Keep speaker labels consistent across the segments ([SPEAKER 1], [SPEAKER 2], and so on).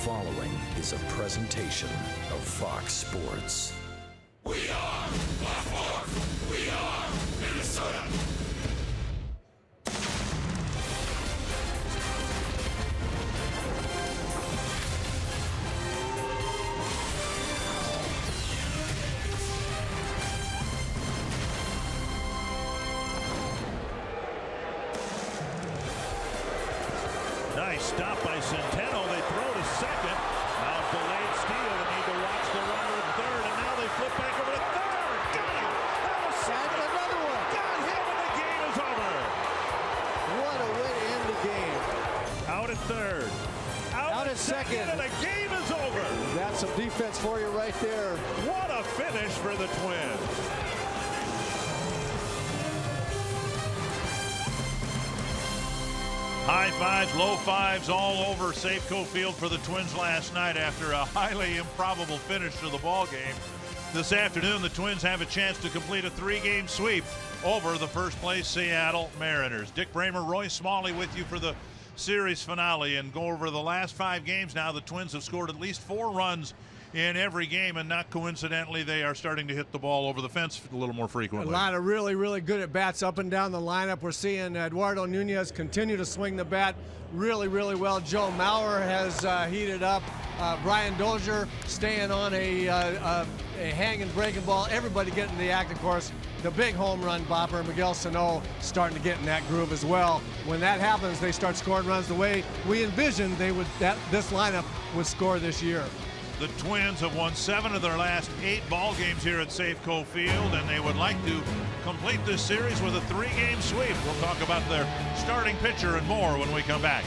[SPEAKER 1] following is a presentation of Fox Sports.
[SPEAKER 2] We are Baltimore. We are Minnesota.
[SPEAKER 3] Nice stop by Centeno. They throw to second. Now delayed steal. They need to watch the runner at third. And now they flip back over to third. Got him. That was second. Another one. Got him, and the game is over.
[SPEAKER 4] What a way to end the game.
[SPEAKER 3] Out at third. Out at second. And the game is over.
[SPEAKER 4] That's some defense for you right there.
[SPEAKER 3] What a finish for the Twins. High fives, low fives all over Safeco Field for the Twins last night after a highly improbable finish to the ball game. This afternoon, the Twins have a chance to complete a 3-game sweep over the first-place Seattle Mariners. Dick Bramer, Roy Smalley with you for the series finale, and go over the last 5 games now. The Twins have scored at least 4 runs in every game, and not coincidentally, they are starting to hit the ball over the fence a little more frequently.
[SPEAKER 5] A lot of really good at bats up and down the lineup. We're seeing Eduardo Nunez continue to swing the bat really well. Joe Mauer has heated up. Brian Dozier staying on a hanging breaking ball. Everybody getting the act, of course. The big home run bopper, Miguel Sano, starting to get in that groove as well. When that happens, they start scoring runs the way we envisioned this lineup would score this year.
[SPEAKER 3] The Twins have won 7 of their last 8 ball games here at Safeco Field, and they would like to complete this series with a 3-game sweep. We'll talk about their starting pitcher and more when we come back.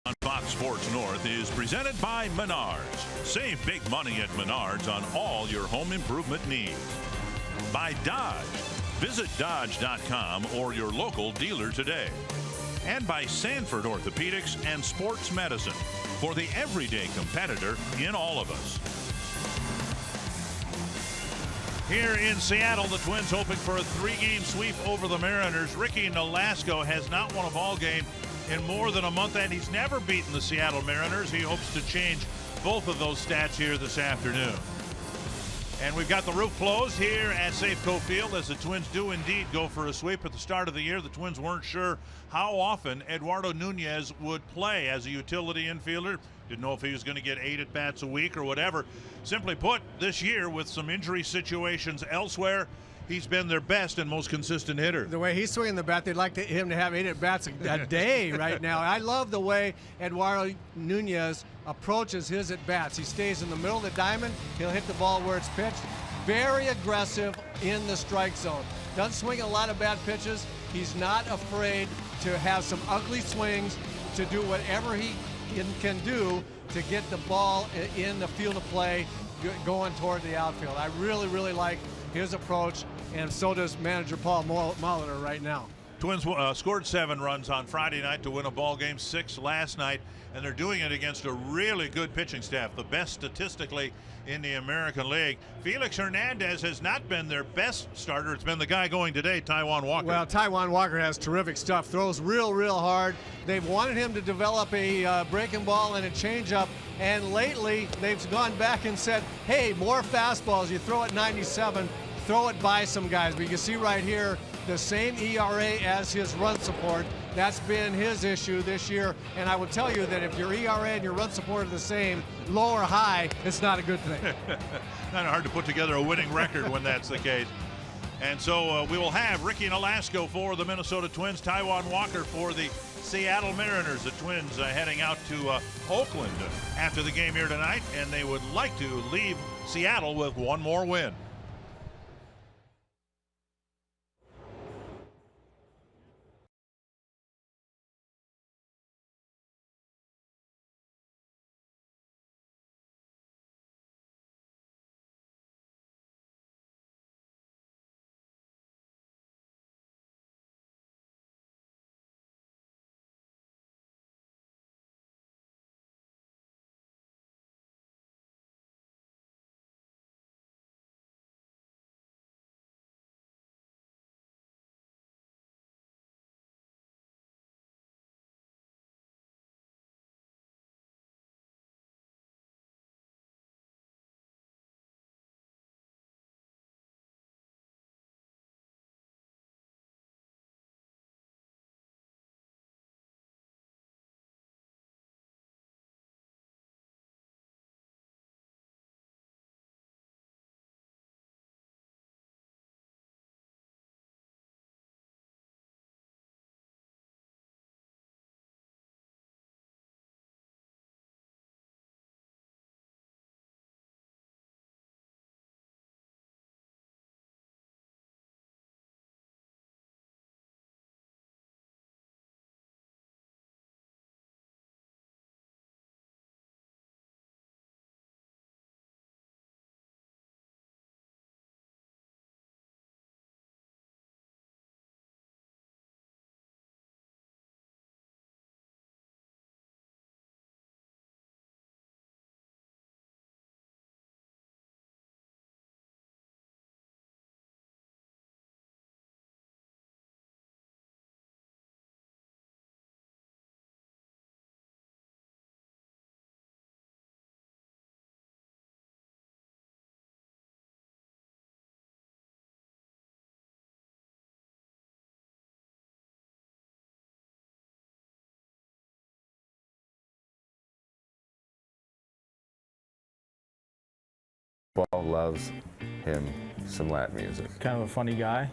[SPEAKER 3] On Fox Sports North is presented by Menards. Save big money at Menards on all your home improvement needs. By Dodge. Visit Dodge.com or your local dealer today. and by Sanford Orthopedics and Sports Medicine, for the everyday competitor in all of us. Here in Seattle, the Twins hoping for a 3-game sweep over the Mariners. Ricky Nolasco has not won a ball game in more than a month, and he's never beaten the Seattle Mariners. He hopes to change both of those stats here this afternoon. And we've got the roof closed here at Safeco Field as the Twins do indeed go for a sweep. At the start of the year, the Twins weren't sure how often Eduardo Nunez would play as a utility infielder. Didn't know if he was going to get 8 at-bats a week or whatever. Simply put, this year with some injury situations elsewhere, he's been their best and most consistent hitter.
[SPEAKER 5] The way he's swinging the bat, they'd like him to have 8 at-bats a day right now. I love the way Eduardo Nunez approaches his at-bats. He stays in the middle of the diamond. He'll hit the ball where it's pitched. Very aggressive in the strike zone. Doesn't swing a lot of bad pitches. He's not afraid to have some ugly swings, to do whatever he can do to get the ball in the field of play going toward the outfield. I really, really like his approach, and so does manager Paul Molitor right now.
[SPEAKER 3] Twins scored 7 runs on Friday night to win a ball game, 6 last night, and they're doing it against a really good pitching staff, the best statistically in the American League. Felix Hernandez has not been their best starter. It's been the guy going today, Taijuan Walker.
[SPEAKER 5] Well, Taijuan Walker has terrific stuff, throws real hard. They've wanted him to develop a breaking ball and a changeup, and lately they've gone back and said, hey, more fastballs. You throw it 97, throw it by some guys. But you can see right here, the same ERA as his run support. That's been his issue this year, and I will tell you that if your ERA and your run support are the same, low or high, it's not a good thing.
[SPEAKER 3] Kind of hard to put together a winning record when that's the case. And so we will have Ricky Nolasco for the Minnesota Twins, Taijuan Walker for the Seattle Mariners. The Twins heading out to Oakland after the game here tonight, and they would like to leave Seattle with one more win.
[SPEAKER 6] Ball loves him some Latin music.
[SPEAKER 7] Kind of a funny guy,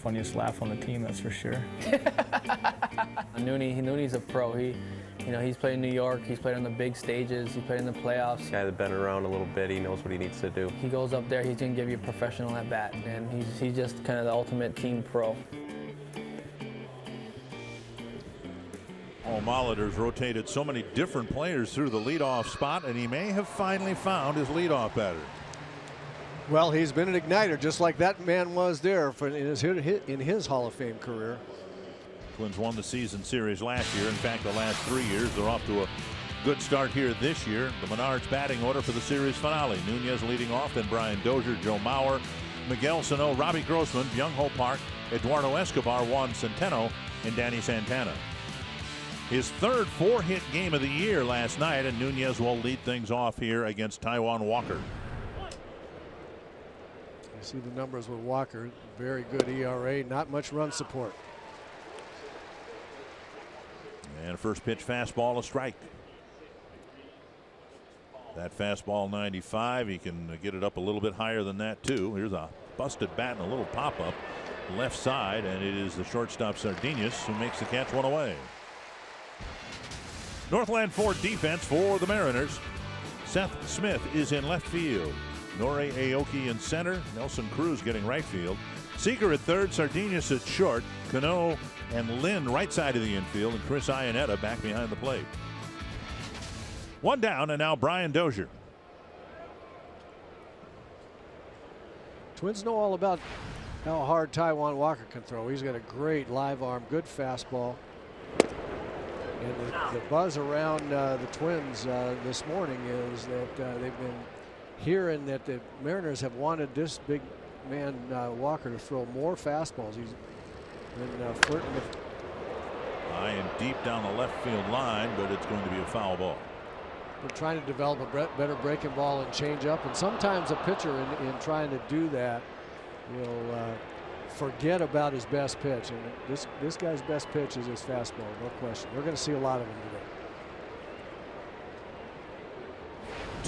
[SPEAKER 7] funniest laugh on the team, that's for sure.
[SPEAKER 8] Nooney's a pro. He's played in New York. He's played on the big stages. He played in the playoffs.
[SPEAKER 9] Guy that's been around a little bit. He knows what he needs to do.
[SPEAKER 8] He goes up there. He's gonna give you a professional at bat, and he's just kind of the ultimate team pro.
[SPEAKER 3] Molitor's rotated so many different players through the leadoff spot, and he may have finally found his leadoff batter.
[SPEAKER 4] Well, he's been an igniter, just like that man was there in his Hall of Fame career.
[SPEAKER 3] Twins won the season series last year. In fact, the last 3 years, they're off to a good start here this year. The Menards batting order for the series finale. Nunez leading off, then Brian Dozier, Joe Mauer, Miguel Sano, Robbie Grossman, Byung-Ho Park, Eduardo Escobar, Juan Centeno, and Danny Santana. His third 4-hit game of the year last night, and Nunez will lead things off here against Taijuan Walker.
[SPEAKER 5] You see the numbers with Walker. Very good ERA, not much run support.
[SPEAKER 3] And first pitch fastball, a strike. That fastball 95. He can get it up a little bit higher than that too. Here's a busted bat and a little pop up left side, and it is the shortstop Sardinius who makes the catch, one away. Northland Ford defense for the Mariners. Seth Smith is in left field. Nore Aoki in center. Nelson Cruz getting right field. Seager at third. Sardinius at short. Cano and Lynn right side of the infield. And Chris Iannetta back behind the plate. One down, and now Brian Dozier.
[SPEAKER 5] Twins know all about how hard Taijuan Walker can throw. He's got a great live arm, good fastball. And the buzz around the Twins this morning is that they've been hearing that the Mariners have wanted this big man Walker to throw more fastballs. He's been flirting with.
[SPEAKER 3] High and deep down the left field line, but it's going to be a foul ball.
[SPEAKER 5] They're trying to develop a better breaking ball and change up, and sometimes a pitcher in trying to do that will forget about his best pitch, and this guy's best pitch is his fastball, no question. We're going to see a lot of him today.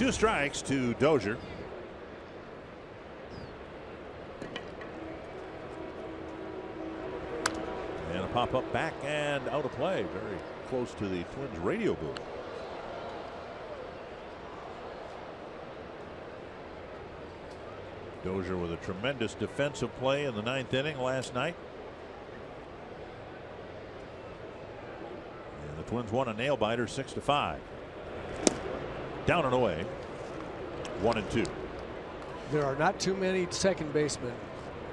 [SPEAKER 3] 2 strikes to Dozier. And a pop up back and out of play, very close to the Twins radio booth. Dozier with a tremendous defensive play in the 9th inning last night. And the Twins won a nail biter 6-5. Down and away. 1-2.
[SPEAKER 5] There are not too many second basemen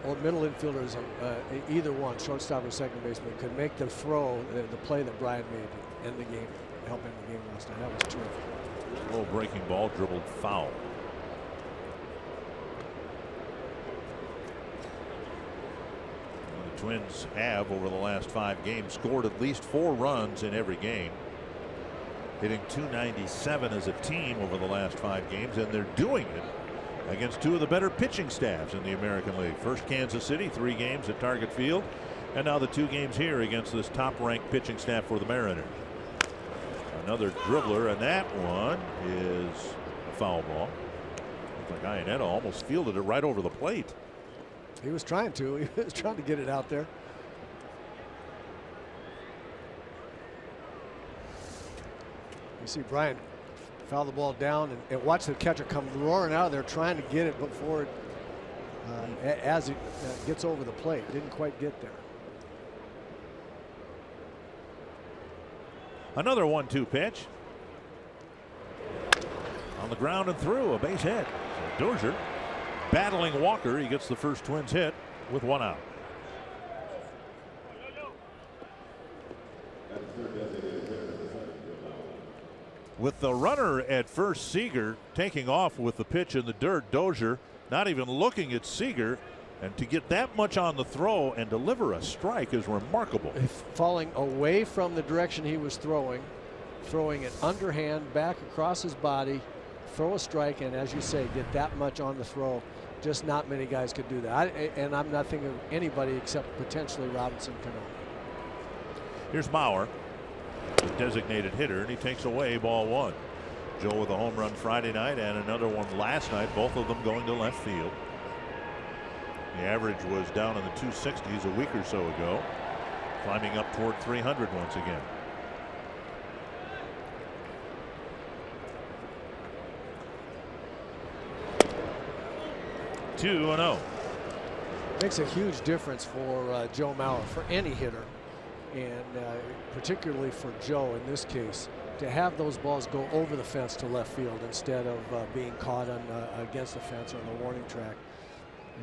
[SPEAKER 5] or middle infielders, either one, shortstop or second baseman, could make the throw, the play that Brian made in the game, help end the game last night. That was terrific.
[SPEAKER 3] Low breaking ball, dribbled foul. The Twins have, over the last 5 games, scored at least 4 runs in every game, hitting .297 as a team over the last 5 games, and they're doing it against 2 of the better pitching staffs in the American League. First Kansas City, 3 games at Target Field, and now the 2 games here against this top-ranked pitching staff for the Mariners. Another dribbler, and that one is a foul ball. Looks like Iannetta almost fielded it right over the plate.
[SPEAKER 5] He was trying to. He was trying to get it out there. You see Brian foul the ball down and watch the catcher come roaring out of there trying to get it before it, as it gets over the plate. Didn't quite get there.
[SPEAKER 3] Another 1-2 pitch. On the ground and through, a base hit. So Dozier battling Walker. He gets the first Twins hit with 1 out. With the runner at first, Seager taking off with the pitch in the dirt. Dozier not even looking at Seager, and to get that much on the throw and deliver a strike is remarkable.
[SPEAKER 5] Falling away from the direction he was throwing it underhand back across his body, throw a strike, and as you say, get that much on the throw. Just not many guys could do that. And I'm not thinking of anybody except potentially Robinson Cano.
[SPEAKER 3] Here's Mauer, the designated hitter, and he takes away ball 1. Joe with a home run Friday night and another one last night, both of them going to left field. The average was down in the 260s a week or so ago, climbing up toward 300 once again. Two and 0.
[SPEAKER 5] Makes a huge difference for Joe Mauer, for any hitter, and particularly for Joe in this case, to have those balls go over the fence to left field instead of being caught on against the fence on the warning track.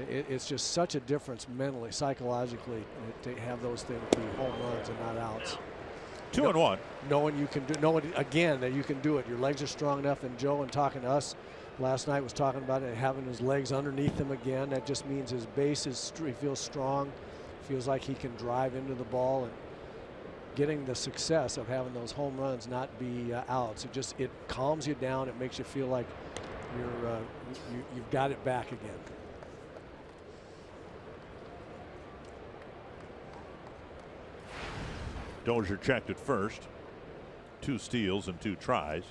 [SPEAKER 5] It's just such a difference mentally, psychologically, to have those things be home runs and not outs.
[SPEAKER 3] 2-1.
[SPEAKER 5] Knowing you can do, knowing again that you can do it. Your legs are strong enough. And Joe, and talking to us last night, was talking about it, having his legs underneath him again. That just means his base is, he feels strong, feels like he can drive into the ball, and getting the success of having those home runs not be outs. It calms you down. It makes you feel like you've got it back again.
[SPEAKER 3] Dozier checked at first. 2 steals and 2 tries.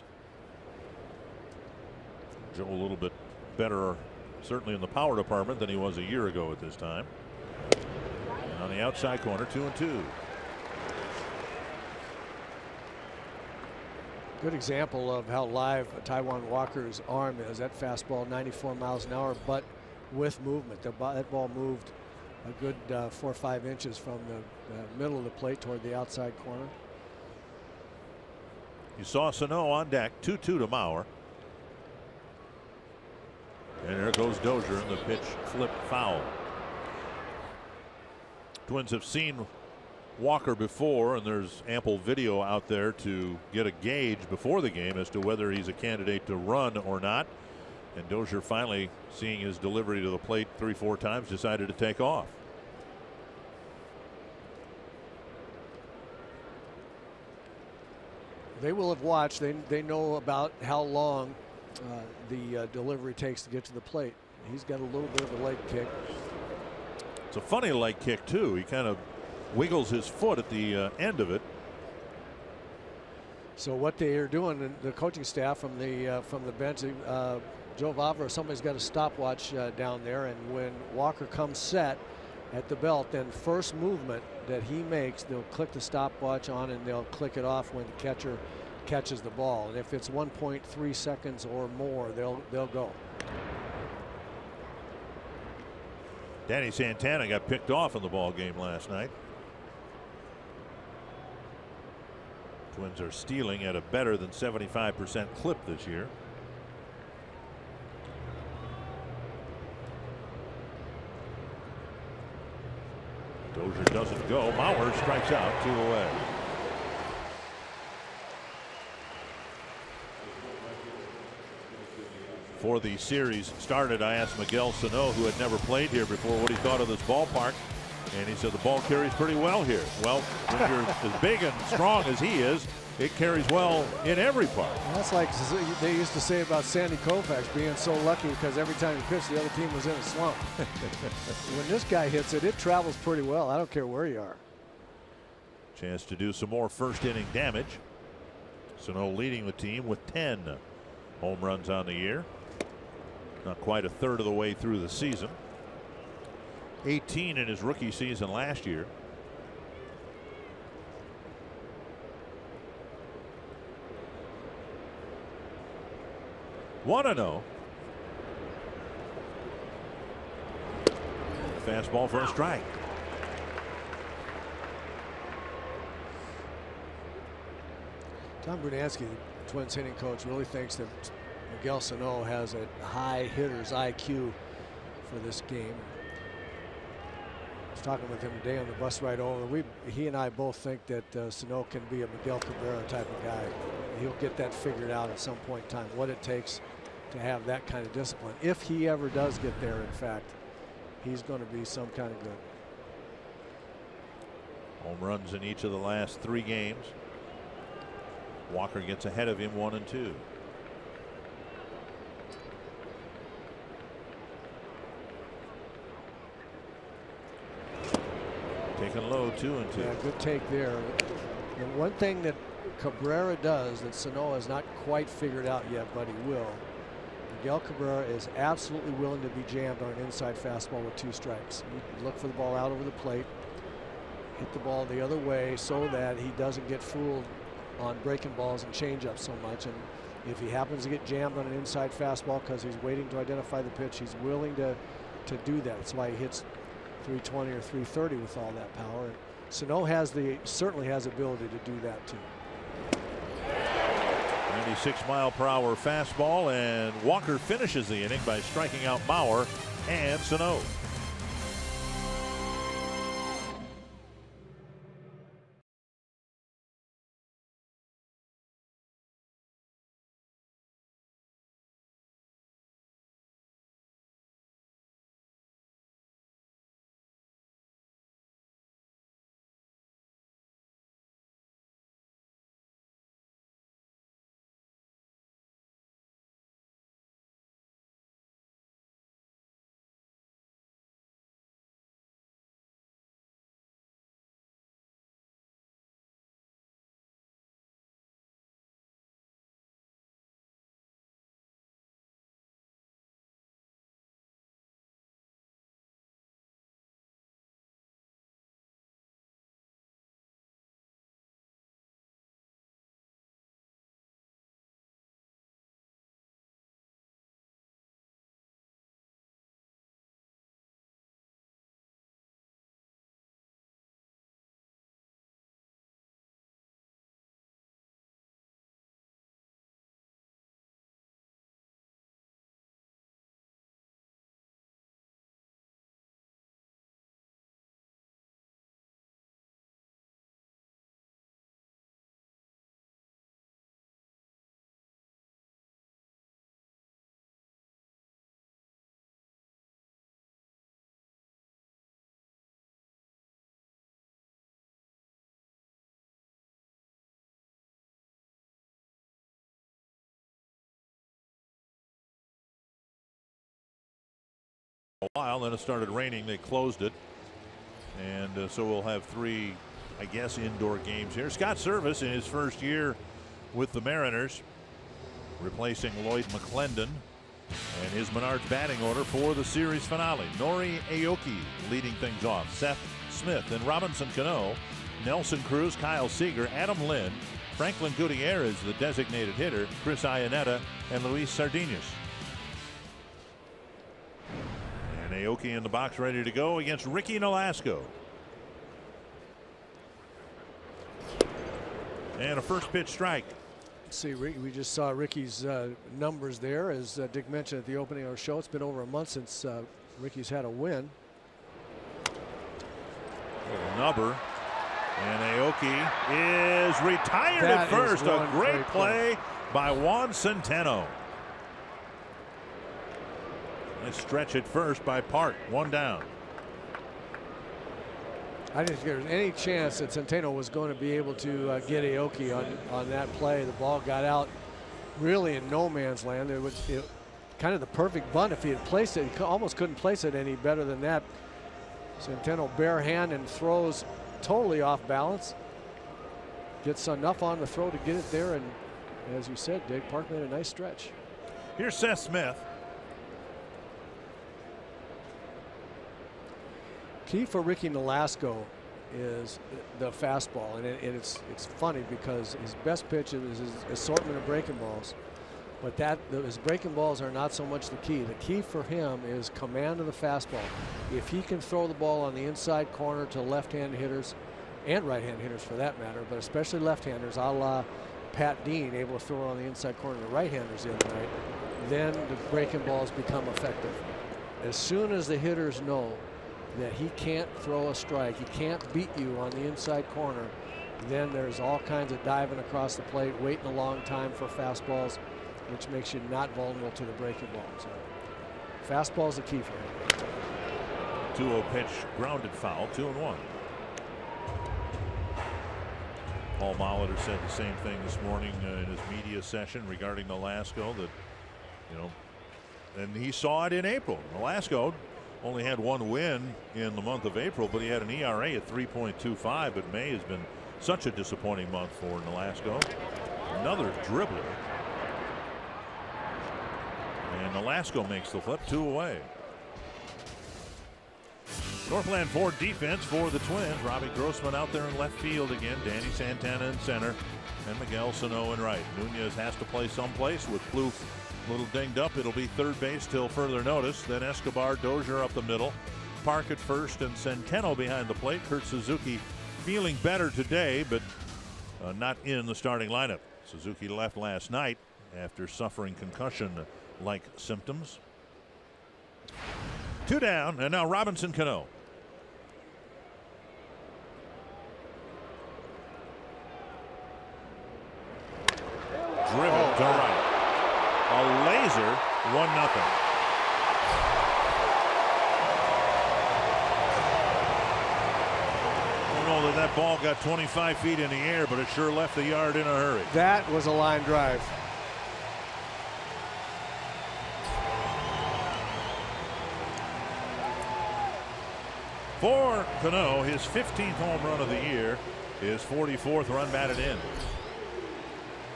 [SPEAKER 3] Joe a little bit better, certainly in the power department, than he was a year ago at this time. And on the outside corner, 2-2.
[SPEAKER 5] Good example of how live Taijuan Walker's arm is. That fastball, 94 miles an hour, but with movement. That ball moved a good 4 or 5 inches from the middle of the plate toward the outside corner.
[SPEAKER 3] You saw Sano on deck. 2-2 to Mauer. And there goes Dozier, and the pitch flipped foul. Twins have seen Walker before, and there's ample video out there to get a gauge before the game as to whether he's a candidate to run or not. And Dozier, finally seeing his delivery to the plate 3-4 times, decided to take off.
[SPEAKER 5] They will have watched. They know about how long the delivery takes to get to the plate. He's got a little bit of a leg kick.
[SPEAKER 3] It's a funny leg kick too. He kind of wiggles his foot at the end of it.
[SPEAKER 5] So what they are doing, the coaching staff from the bench, Joe Vavra, somebody's got a stopwatch down there, and when Walker comes set at the belt, then first movement that he makes, they'll click the stopwatch on, and they'll click it off when the catcher catches the ball. And if it's 1.3 seconds or more, they'll go.
[SPEAKER 3] Danny Santana got picked off in the ball game last night. Twins are stealing at a better than 75% clip this year. Dozier doesn't go. Mauer strikes out, 2 away. Before the series started, I asked Miguel Sano, who had never played here before, what he thought of this ballpark. And he said the ball carries pretty well here. Well, when you're as big and strong as he is, it carries well in every park.
[SPEAKER 5] That's like they used to say about Sandy Koufax being so lucky because every time he pitched, the other team was in a slump. When this guy hits it, it travels pretty well. I don't care where you are.
[SPEAKER 3] Chance to do some more first inning damage. Sano leading the team with 10 home runs on the year. Not quite a third of the way through the season. 18 in his rookie season last year. One to 0. Fastball for a strike.
[SPEAKER 5] Tom Brunansky, the Twins hitting coach, really thinks that Miguel Sano has a high hitter's IQ for this game. I was talking with him today on the bus ride over. He and I both think that Sano can be a Miguel Cabrera type of guy. He'll get that figured out at some point in time, what it takes to have that kind of discipline. If he ever does get there, in fact, he's going to be some kind of good.
[SPEAKER 3] Home runs in each of the last 3 games. Walker gets ahead of him 1 and 2. Taken low, 2 and 2.
[SPEAKER 5] Yeah, good take there. And one thing that Cabrera does that Sano has not quite figured out yet, but he will. Miguel Cabrera is absolutely willing to be jammed on an inside fastball with 2 strikes. You look for the ball out over the plate, hit the ball the other way so that he doesn't get fooled on breaking balls and changeups so much. And if he happens to get jammed on an inside fastball because he's waiting to identify the pitch, he's willing to do that. That's why he hits 320 or 330 with all that power. And Sano certainly has ability to do that too.
[SPEAKER 3] 96-mile-per-hour fastball, and Walker finishes the inning by striking out Mauer and Sano. A while, then it started raining. They closed it, and so we'll have 3, I guess, indoor games here. Scott Service in his first year with the Mariners, replacing Lloyd McClendon, and his Menards batting order for the series finale. Nori Aoki leading things off. Seth Smith and Robinson Cano, Nelson Cruz, Kyle Seager, Adam Lynn, Franklin Gutierrez, the designated hitter, Chris Iannetta, and Luis Sardinas. Aoki in the box ready to go against Ricky Nolasco. And a first pitch strike.
[SPEAKER 5] See, we just saw Ricky's numbers there. As Dick mentioned at the opening of our show, it's been over a month since Ricky's had a win.
[SPEAKER 3] Nubber. And Aoki is retired at first. A great play by Juan Centeno. Nice stretch at first by Park. 1 down.
[SPEAKER 5] I didn't think there was any chance that Centeno was going to be able to get Aoki on that play. The ball got out really in no man's land. It was kind of the perfect bunt. If he had placed it, he almost couldn't place it any better than that. Centeno bare hand and throws totally off balance. Gets enough on the throw to get it there, and as you said, Dick, Park made a nice stretch.
[SPEAKER 3] Here's Seth Smith.
[SPEAKER 5] Key for Ricky Nolasco is the fastball, and it's funny because his best pitch is his assortment of breaking balls, but his breaking balls are not so much the key. The key for him is command of the fastball. If he can throw the ball on the inside corner to left-hand hitters and right-hand hitters for that matter, but especially left-handers, a la Pat Dean, able to throw it on the inside corner to right-handers the other night, then the breaking balls become effective. As soon as the hitters know that he can't throw a strike, he can't beat you on the inside corner, then there's all kinds of diving across the plate, waiting a long time for fastballs, which makes you not vulnerable to the breaking ball. So fastball's the key for him.
[SPEAKER 3] 2-0 pitch, grounded foul, 2-1. Paul Molitor said the same thing this morning in his media session regarding Nolasco, that, you know, and he saw it in April. Nolasco only had 1 win in the month of April, but he had an ERA at 3.25. But May has been such a disappointing month for Nolasco. Another dribbler. And Nolasco makes the flip, 2 away. Northland Ford defense for the Twins. Robbie Grossman out there in left field again. Danny Santana in center. And Miguel Sano in right. Nunez has to play someplace with Plouffe a little dinged up. It'll be third base till further notice. Then Escobar, Dozier up the middle. Park at first and Centeno behind the plate. Kurt Suzuki feeling better today, but not in the starting lineup. Suzuki left last night after suffering concussion-like symptoms. Two down, and now Robinson Cano. Driven to right. A laser, 1-0. I don't know that ball got 25 feet in the air, but it sure left the yard in a hurry.
[SPEAKER 4] That was a line drive.
[SPEAKER 3] For Cano, his 15th home run of the year, his 44th run batted in.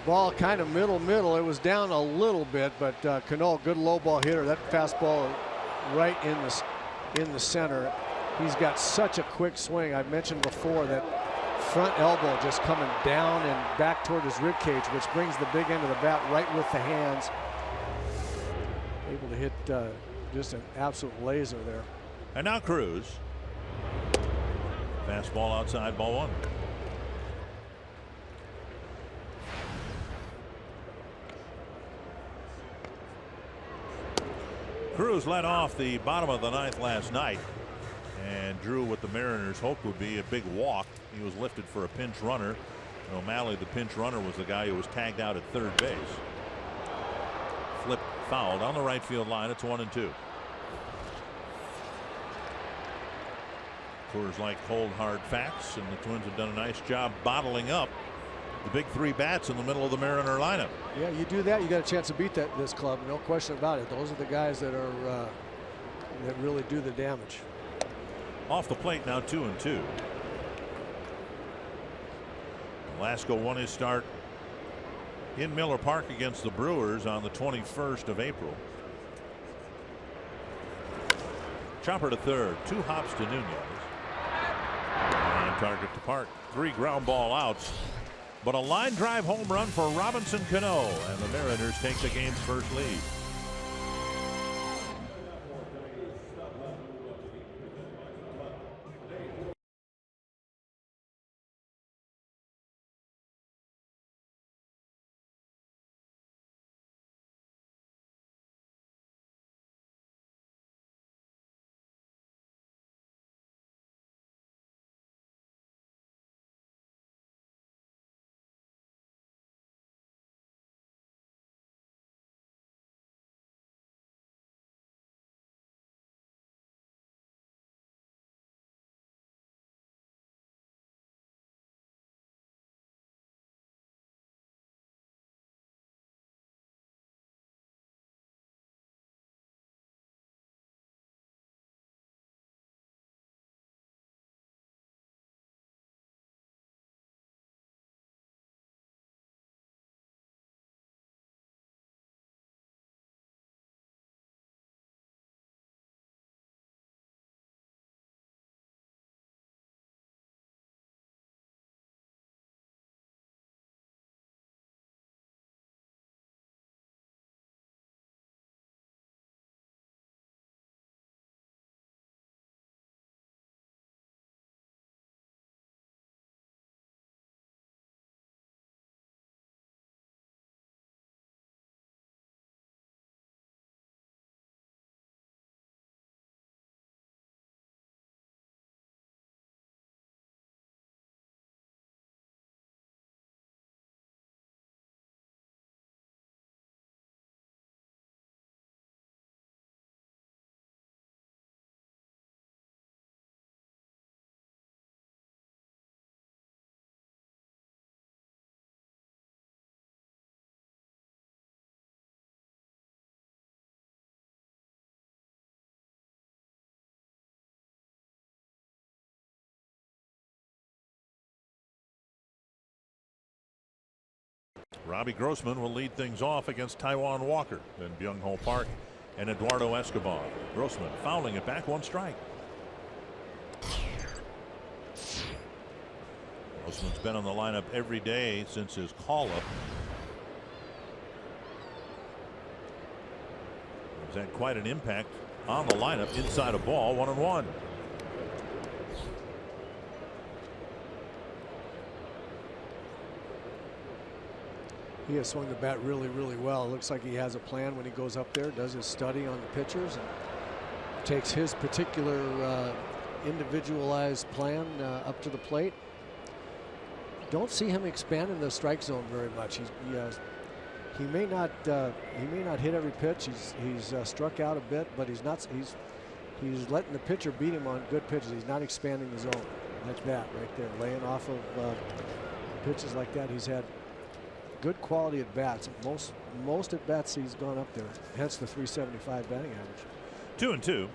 [SPEAKER 4] Ball kind of middle. It was down a little bit, but Cano, good low ball hitter. That fastball right in the center. He's got such a quick swing. I mentioned before that front elbow just coming down and back toward his rib cage, which brings the big end of the bat right with the hands. Able to hit just an absolute laser there.
[SPEAKER 3] And now Cruz. Fastball outside, ball one. Cruz led off the bottom of the ninth last night and drew what the Mariners hoped would be a big walk. He was lifted for a pinch runner. And O'Malley, the pinch runner, was the guy who was tagged out at third base. Flip fouled on the right field line. It's 1-2. Coors like cold hard facts, and the Twins have done a nice job bottling up the big three bats in the middle of the Mariner lineup.
[SPEAKER 4] Yeah, you do that, you got a chance to beat this club, no question about it. Those are the guys that are that really do the damage.
[SPEAKER 3] Off the plate now, 2-2. Velasco won his start in Miller Park against the Brewers on the 21st of April. Chopper to third, 2 hops to Nunez. And target to Park. 3 ground ball outs, but a line drive home run for Robinson Cano, and the Mariners take the game's first lead. Robbie Grossman will lead things off against Taijuan Walker, then Byung-Ho Park and Eduardo Escobar. Grossman fouling it back, 1 strike. Grossman's been on the lineup every day since his call-up. He's had quite an impact on the lineup. Inside a ball, 1-1.
[SPEAKER 4] He has swung the bat really well. It looks like he has a plan when he goes up there, does his study on the pitchers, and takes his particular individualized plan up to the plate. Don't see him expanding the strike zone very much. He may not hit every pitch. He's struck out a bit, but he's letting the pitcher beat him on good pitches. He's not expanding the zone like that right there, laying off of pitches like that. He's had good quality at bats. Most at bats he's gone up there. Hence the 375 batting average.
[SPEAKER 3] 2-2.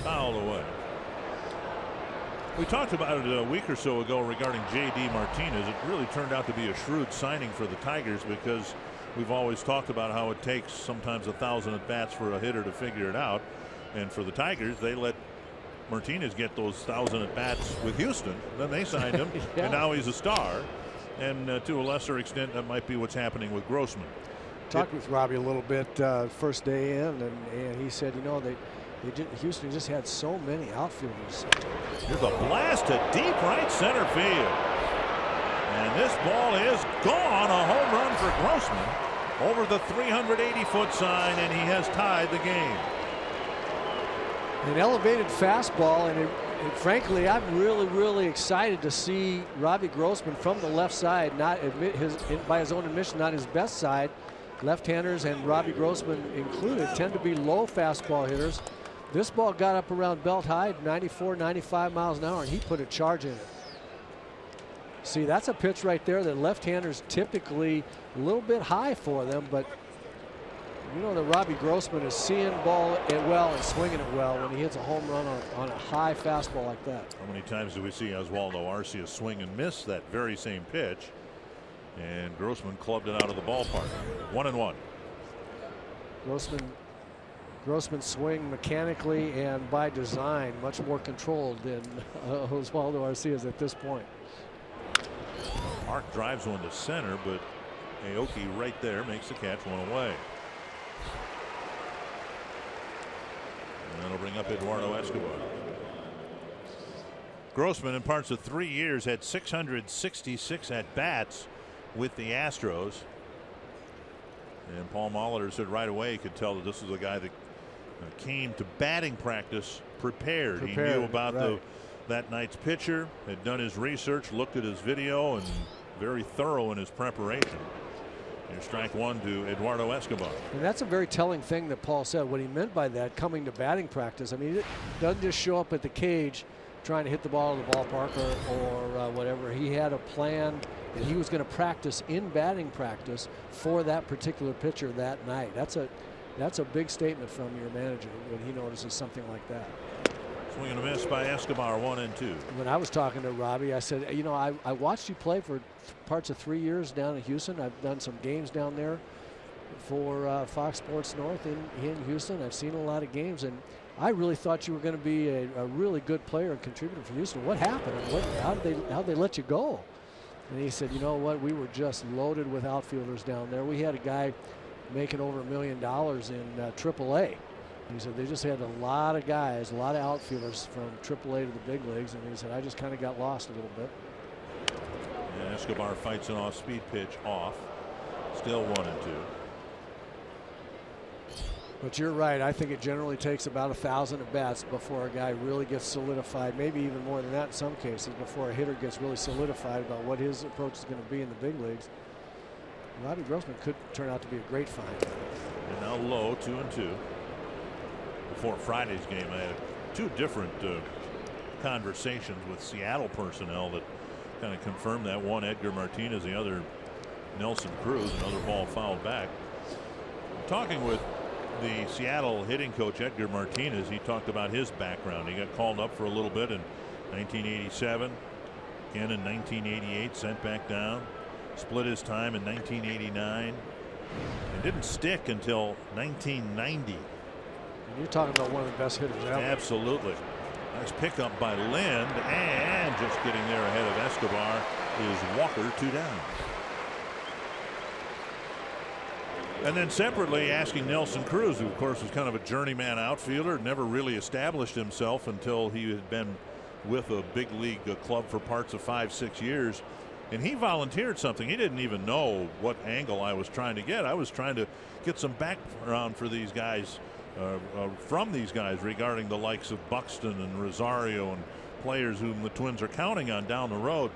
[SPEAKER 3] Foul away. We talked about it a week or so ago regarding J.D. Martinez. It really turned out to be a shrewd signing for the Tigers, because we've always talked about how it takes sometimes 1,000 at bats for a hitter to figure it out. And for the Tigers, they let Martinez get those 1,000 at bats with Houston. Then they signed him,
[SPEAKER 4] yeah.
[SPEAKER 3] and now he's a star. And to a lesser extent, that might be what's happening with Grossman.
[SPEAKER 4] Talked with Robbie a little bit first day in, and he said, Houston just had so many outfielders.
[SPEAKER 3] Here's a blast to deep right center field. And this ball is gone. A home run for Grossman over the 380-foot sign, and he has tied the game.
[SPEAKER 4] An elevated fastball, and frankly, I'm really excited to see Robbie Grossman from the left side, not by his own admission, not his best side. Left-handers, and Robbie Grossman included, tend to be low fastball hitters. This ball got up around belt high, 94, 95 miles an hour, and he put a charge in it. See, that's a pitch right there that left-handers typically a little bit high for them, but you know that Robbie Grossman is seeing ball it well and swinging it well when he hits a home run on a high fastball like that.
[SPEAKER 3] How many times do we see Oswaldo Arcia swing and miss that very same pitch? And Grossman clubbed it out of the ballpark. 1-1.
[SPEAKER 4] Grossman swing mechanically and by design much more controlled than Oswaldo Arcia's at this point.
[SPEAKER 3] Mark drives one to center, but Aoki right there makes the catch, one away. And that'll bring up Eduardo Escobar. Grossman, in parts of 3 years, had 666 at bats with the Astros. And Paul Molitor said right away he could tell that this was a guy that came to batting practice prepared. He knew about that night's pitcher, had done his research, looked at his video, and very thorough in his preparation. Here's strike one to Eduardo Escobar.
[SPEAKER 4] And that's a very telling thing that Paul said. What he meant by that, coming to batting practice. I mean, it doesn't just show up at the cage trying to hit the ball in the ballpark or whatever. He had a plan, and he was going to practice in batting practice for that particular pitcher that night. That's a big statement from your manager when he notices something like that.
[SPEAKER 3] Swing and a miss by Escobar, 1-2.
[SPEAKER 4] When I was talking to Robbie, I said, I watched you play for parts of 3 years down in Houston. I've done some games down there for Fox Sports North in Houston. I've seen a lot of games, and I really thought you were going to be a really good player and contributor for Houston. What happened? How'd they let you go? And he said, you know what? We were just loaded with outfielders down there. We had a guy making over $1 million in AAA. He said they just had a lot of guys, a lot of outfielders from AAA to the big leagues, and he said I just kind of got lost a little bit.
[SPEAKER 3] Yeah, Escobar fights an off-speed pitch off. Still 1-2.
[SPEAKER 4] But you're right. I think it generally takes about 1,000 at bats before a guy really gets solidified. Maybe even more than that in some cases, before a hitter gets really solidified about what his approach is going to be in the big leagues. Robbie Grossman could turn out to be a great find.
[SPEAKER 3] And now low, 2-2. Before Friday's game, I had two different conversations with Seattle personnel that kind of confirmed that. One, Edgar Martinez, the other, Nelson Cruz. Another ball fouled back. Talking with the Seattle hitting coach, Edgar Martinez, he talked about his background. He got called up for a little bit in 1987, again in 1988, sent back down, split his time in 1989, and didn't stick until 1990.
[SPEAKER 4] You're talking about one of the best hitters ever.
[SPEAKER 3] Absolutely. Nice pickup by Lind, and just getting there ahead of Escobar is Walker, 2 down. And then separately asking Nelson Cruz, who of course was kind of a journeyman outfielder, never really established himself until he had been with a big league club for parts of 5-6 years. And he volunteered something. He didn't even know what angle I was trying to get. I was trying to get some background for these guys from these guys regarding the likes of Buxton and Rosario and players whom the Twins are counting on down the road.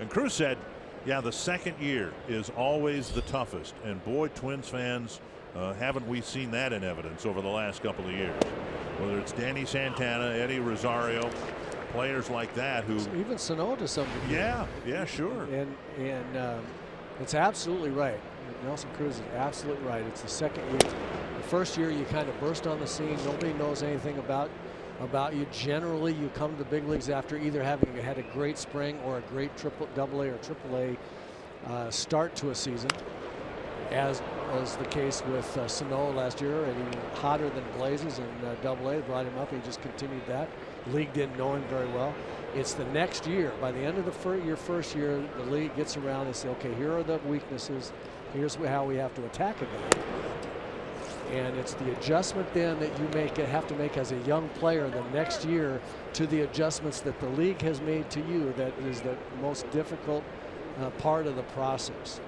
[SPEAKER 3] And Cruz said, yeah, the second year is always the toughest. And boy, Twins fans, haven't we seen that in evidence over the last couple of years? Whether it's Danny Santana, Eddie Rosario, players like that who
[SPEAKER 4] even Sano to some degree.
[SPEAKER 3] Yeah, sure.
[SPEAKER 4] And it's absolutely right. Nelson Cruz is absolutely right. It's the second year. The first year you kind of burst on the scene. Nobody knows anything about you. Generally, you come to the big leagues after either having had a great spring or a great double A or triple A start to a season, as was the case with Sano last year, and he was hotter than blazes in double A. Brought him up. He just continued that. The league didn't know him very well. It's the next year. By the end of your first year, the league gets around and say, okay, here are the weaknesses. Here's how we have to attack it. And it's the adjustment then that you have to make as a young player the next year to the adjustments that the league has made to you that is the most difficult part of the process.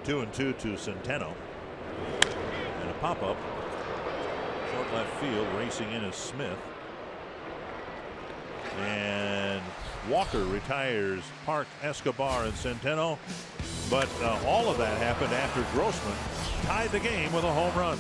[SPEAKER 3] 2-2 to Centeno. And a pop-up. Short left field, racing in is Smith. And Walker retires Park, Escobar, and Centeno. But all of that happened after Grossman tied the game with a home run.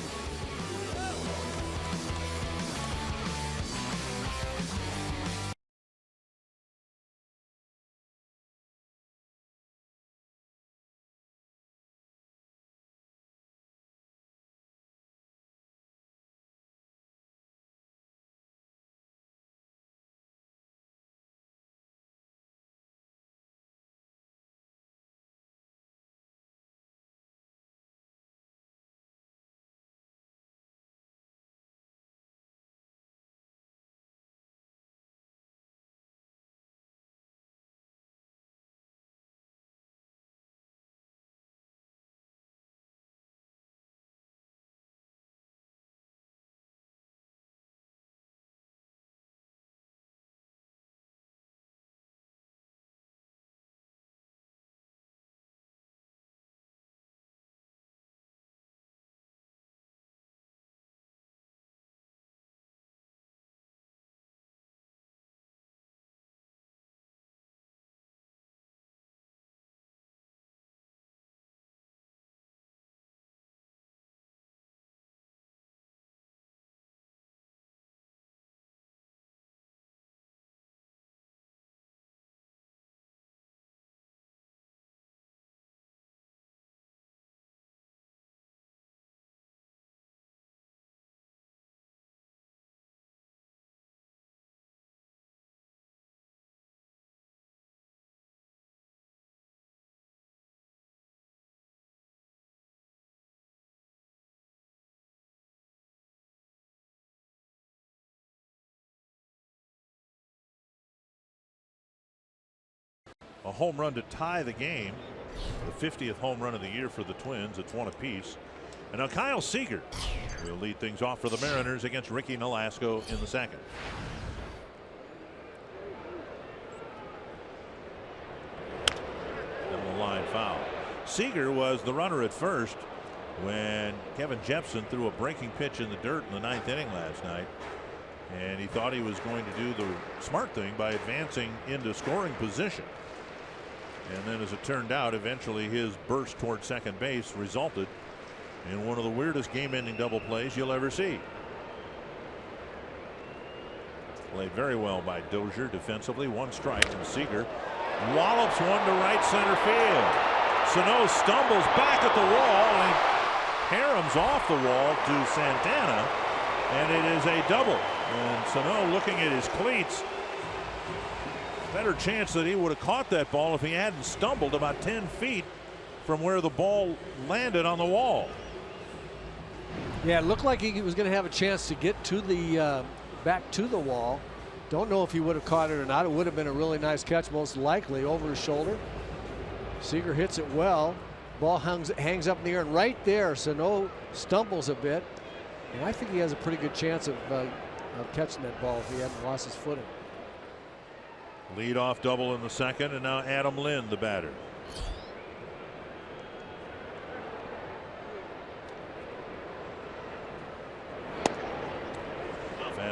[SPEAKER 3] A home run to tie the game. The 50th home run of the year for the Twins. It's one apiece. And now Kyle Seager will lead things off for the Mariners against Ricky Nolasco in the second. And the line foul. Seager was the runner at first when Kevin Jepson threw a breaking pitch in the dirt in the 9th inning last night. And he thought he was going to do the smart thing by advancing into scoring position. And then, as it turned out, eventually his burst toward second base resulted in one of the weirdest game-ending double plays you'll ever see. Played very well by Dozier defensively. 1 strike, and Seager wallops one to right center field. Sano stumbles back at the wall and caroms off the wall to Santana, and it is a double. And Sano, looking at his cleats, better chance that he would have caught that ball if he hadn't stumbled about 10 feet from where the ball landed on the wall.
[SPEAKER 4] Yeah, it looked like he was going to have a chance to get to the back to the wall. Don't know if he would have caught it or not. It would have been a really nice catch, most likely over his shoulder. Seager hits it well. Ball hangs up in the air, and right there, Sano stumbles a bit. And I think he has a pretty good chance of catching that ball if he hadn't lost his footing.
[SPEAKER 3] Lead-off double in the second, and now Adam Lind, the batter.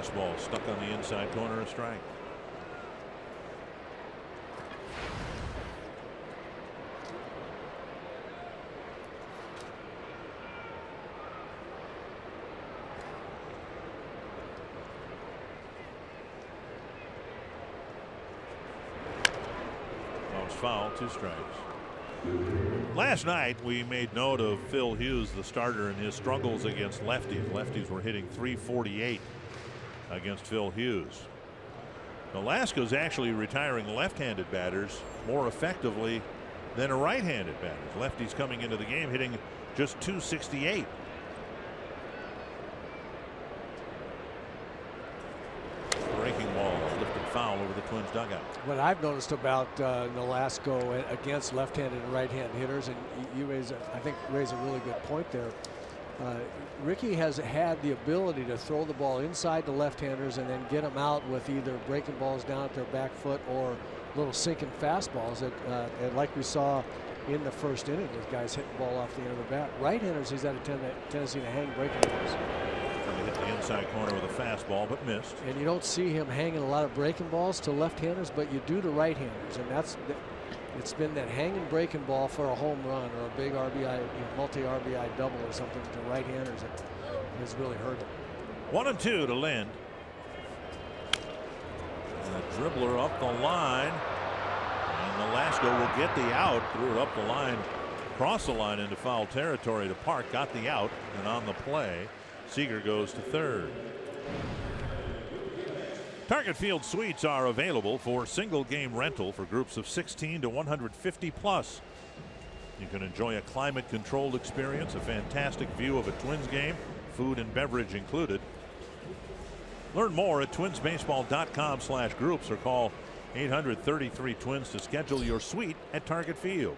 [SPEAKER 3] fastball stuck on the inside corner, a strike. Foul, 2 strikes. Last night we made note of Phil Hughes, the starter, and his struggles against lefties. Lefties were hitting .348 against Phil Hughes. Alaska's actually retiring left-handed batters more effectively than a right-handed batter. Lefties coming into the game hitting just .268. Breaking ball, lifted foul over the Twins dugout.
[SPEAKER 4] What I've noticed about Nolasco against left-handed and right-handed hitters, and you raise, I think, raise a really good point there. Ricky has had the ability to throw the ball inside the left-handers and then get them out with either breaking balls down at their back foot or little sinking fastballs that, and like we saw in the first inning with guys hitting the ball off the end of the bat. Right-handers, he's had a tendency to hang breaking balls.
[SPEAKER 3] Hit the inside corner with a fastball, but missed. And
[SPEAKER 4] you don't see him hanging a lot of breaking balls to left-handers, but you do to right-handers, and it's been that hanging breaking ball for a home run or a big RBI, multi-RBI double or something to right-handers that has really hurt him.
[SPEAKER 3] 1-2 to Lind. And a dribbler up the line, and Nolasco will get the out. Threw it up the line, cross the line into foul territory to Park. Got the out, and on the play, Seager goes to third. Target Field suites are available for single game rental for groups of 16 to 150 plus. You can enjoy a climate controlled experience, a fantastic view of a Twins game, food and beverage included. Learn more at twinsbaseball.com/groups or call 833-TWINS to schedule your suite at Target Field.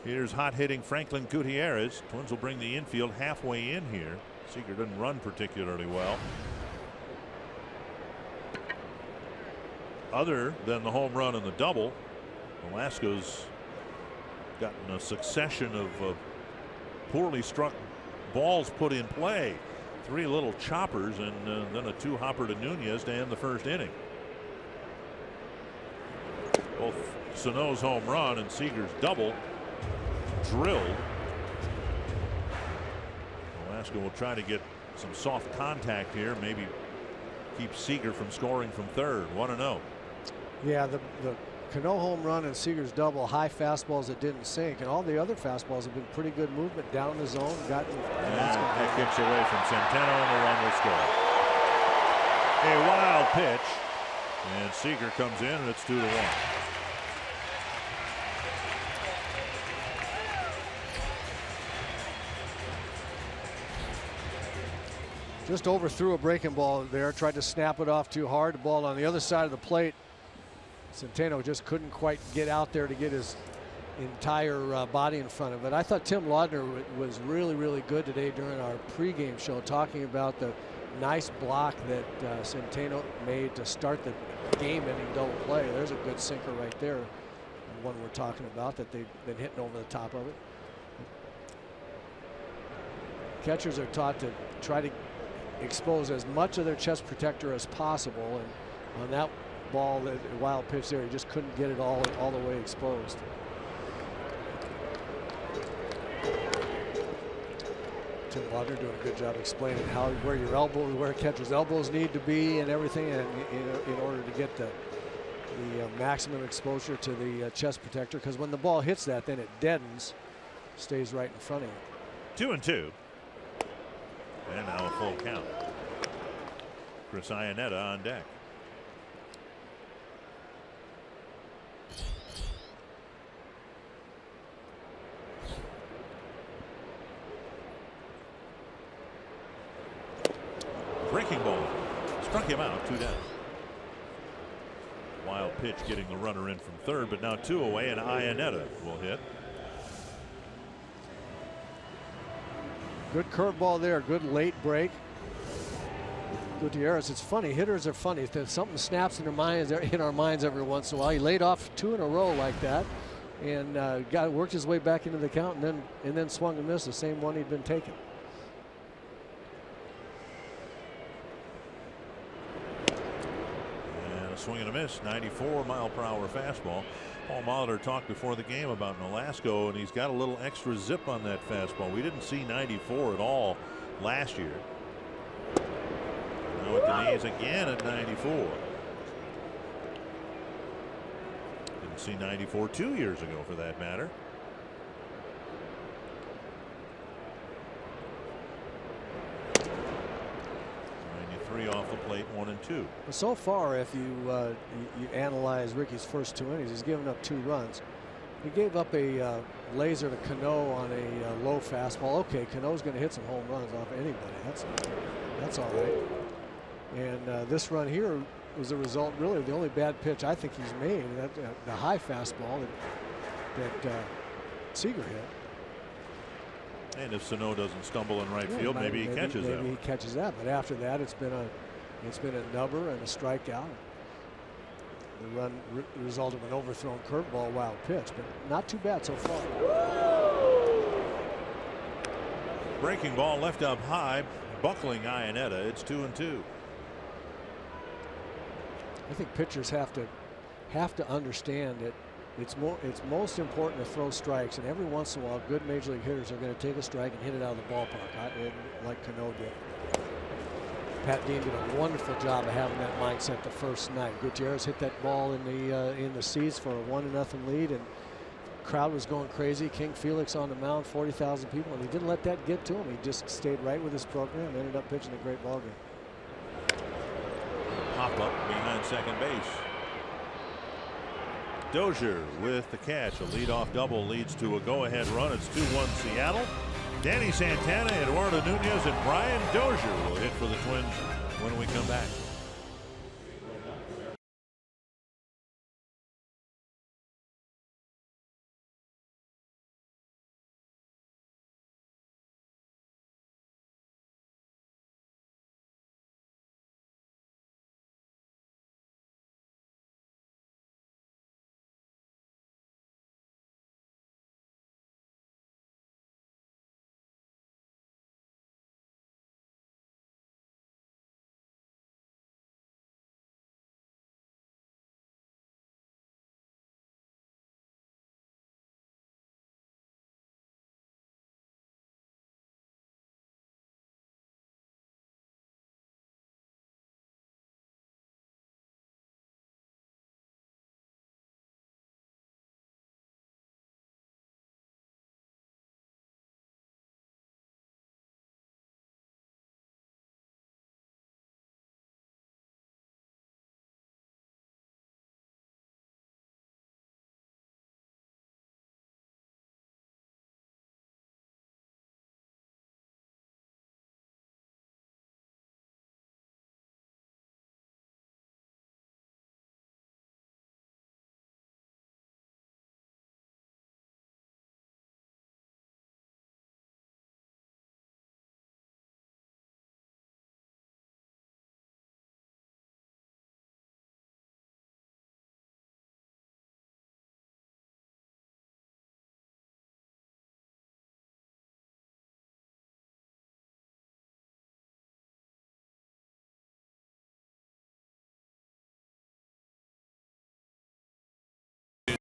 [SPEAKER 3] Here's hot hitting Franklin Gutierrez. Twins will bring the infield halfway in here. Seager didn't run particularly well. Other than the home run and the double, Alaska's gotten a succession of poorly struck balls put in play. 3 little choppers and then a 2-hopper to Nunez to end the first inning. Both Sano's home run and Seager's double drilled. Alaska will try to get some soft contact here, maybe keep Seager from scoring from third. 1-0.
[SPEAKER 4] Yeah, the Cano home run and Seager's double, high fastballs that didn't sink, and all the other fastballs have been pretty good movement down the zone. That
[SPEAKER 3] kicks away from Centeno, and the run will score. A wild pitch, and Seager comes in, and it's 2-1.
[SPEAKER 4] Just overthrew a breaking ball there, tried to snap it off too hard. The ball on the other side of the plate. Centeno just couldn't quite get out there to get his entire body in front of it. I thought Tim Laudner was really, really good today during our pregame show, talking about the nice block that Centeno made to start the game-ending double play. There's a good sinker right there, the one we're talking about that they've been hitting over the top of it. Catchers are taught to try to expose as much of their chest protector as possible, and on that ball, that wild pitch there, he just couldn't get it all the way exposed. Tim Laudner doing a good job explaining where catcher's elbows need to be and everything, and in order to get the maximum exposure to the chest protector, because when the ball hits that, then it deadens, stays right in front of you.
[SPEAKER 3] 2-2. And now a full count. Chris Iannetta on deck. Breaking ball. Struck him out, 2 down. Wild pitch getting the runner in from third, but now 2 away, and Iannetta will hit.
[SPEAKER 4] Good curveball there. Good late break. Gutierrez, it's funny. Hitters are funny. If something snaps in our minds every once in a while. He laid off 2 in a row like that, and worked his way back into the count, and then swung and missed the same one he'd been taking.
[SPEAKER 3] swing and a miss. 94-mile-per-hour fastball. Paul Molitor talked before the game about Nolasco, and he's got a little extra zip on that fastball. We didn't see 94 at all last year. Now at the knees again at 94. Didn't see 94 2 years ago, for that matter. Off the plate, 1 and 2.
[SPEAKER 4] So far, if you analyze Ricky's first 2 innings, he's given up 2 runs. He gave up a laser to Cano on a low fastball. Okay, Cano's going to hit some home runs off anybody. That's all right. And this run here was a result, really, of the only bad pitch I think he's made. The high fastball that Seager hit.
[SPEAKER 3] And if Sano doesn't stumble in right field, maybe he catches that.
[SPEAKER 4] Maybe he catches that. But after that, it's been a nubber and a strikeout. The run result of an overthrown curveball, wild pitch, but not too bad so far.
[SPEAKER 3] Breaking ball left up high, buckling Iannetta. It's 2 and 2.
[SPEAKER 4] I think pitchers have to understand that it's most important to throw strikes, and every once in a while, good major league hitters are going to take a strike and hit it out of the ballpark, like Cano did. Pat Dean did a wonderful job of having that mindset the first night. Gutierrez hit that ball in the seats for a 1-0 lead, and the crowd was going crazy. King Felix on the mound, 40,000 people, and he didn't let that get to him. He just stayed right with his program, ended up pitching a great ball game.
[SPEAKER 3] Pop up behind second base. Dozier with the catch. A leadoff double leads to a go-ahead run. It's 2-1 Seattle. Danny Santana, Eduardo Nunez, and Brian Dozier will hit for the Twins when we come back.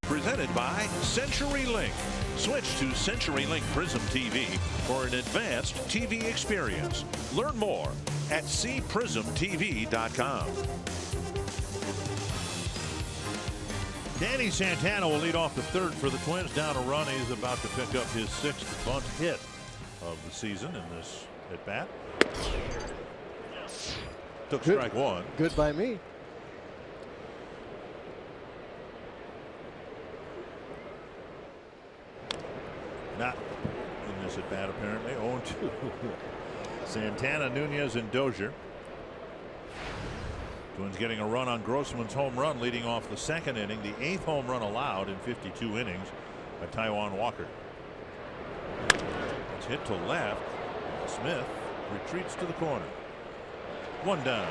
[SPEAKER 3] Presented by CenturyLink. Switch to CenturyLink Prism TV for an advanced TV experience. Learn more at cprismtv.com. Danny Santana will lead off the third for the Twins. Down a run. He's about to pick up his 6th bunt hit of the season in this at bat. Took strike 1.
[SPEAKER 4] Good by me.
[SPEAKER 3] Not in this at bat, apparently. 0-2. Santana, Nunez, and Dozier. Twins getting a run on Grossman's home run, leading off the 2nd inning. The 8th home run allowed in 52 innings by Taijuan Walker. It's hit to left. Smith retreats to the corner. 1 down.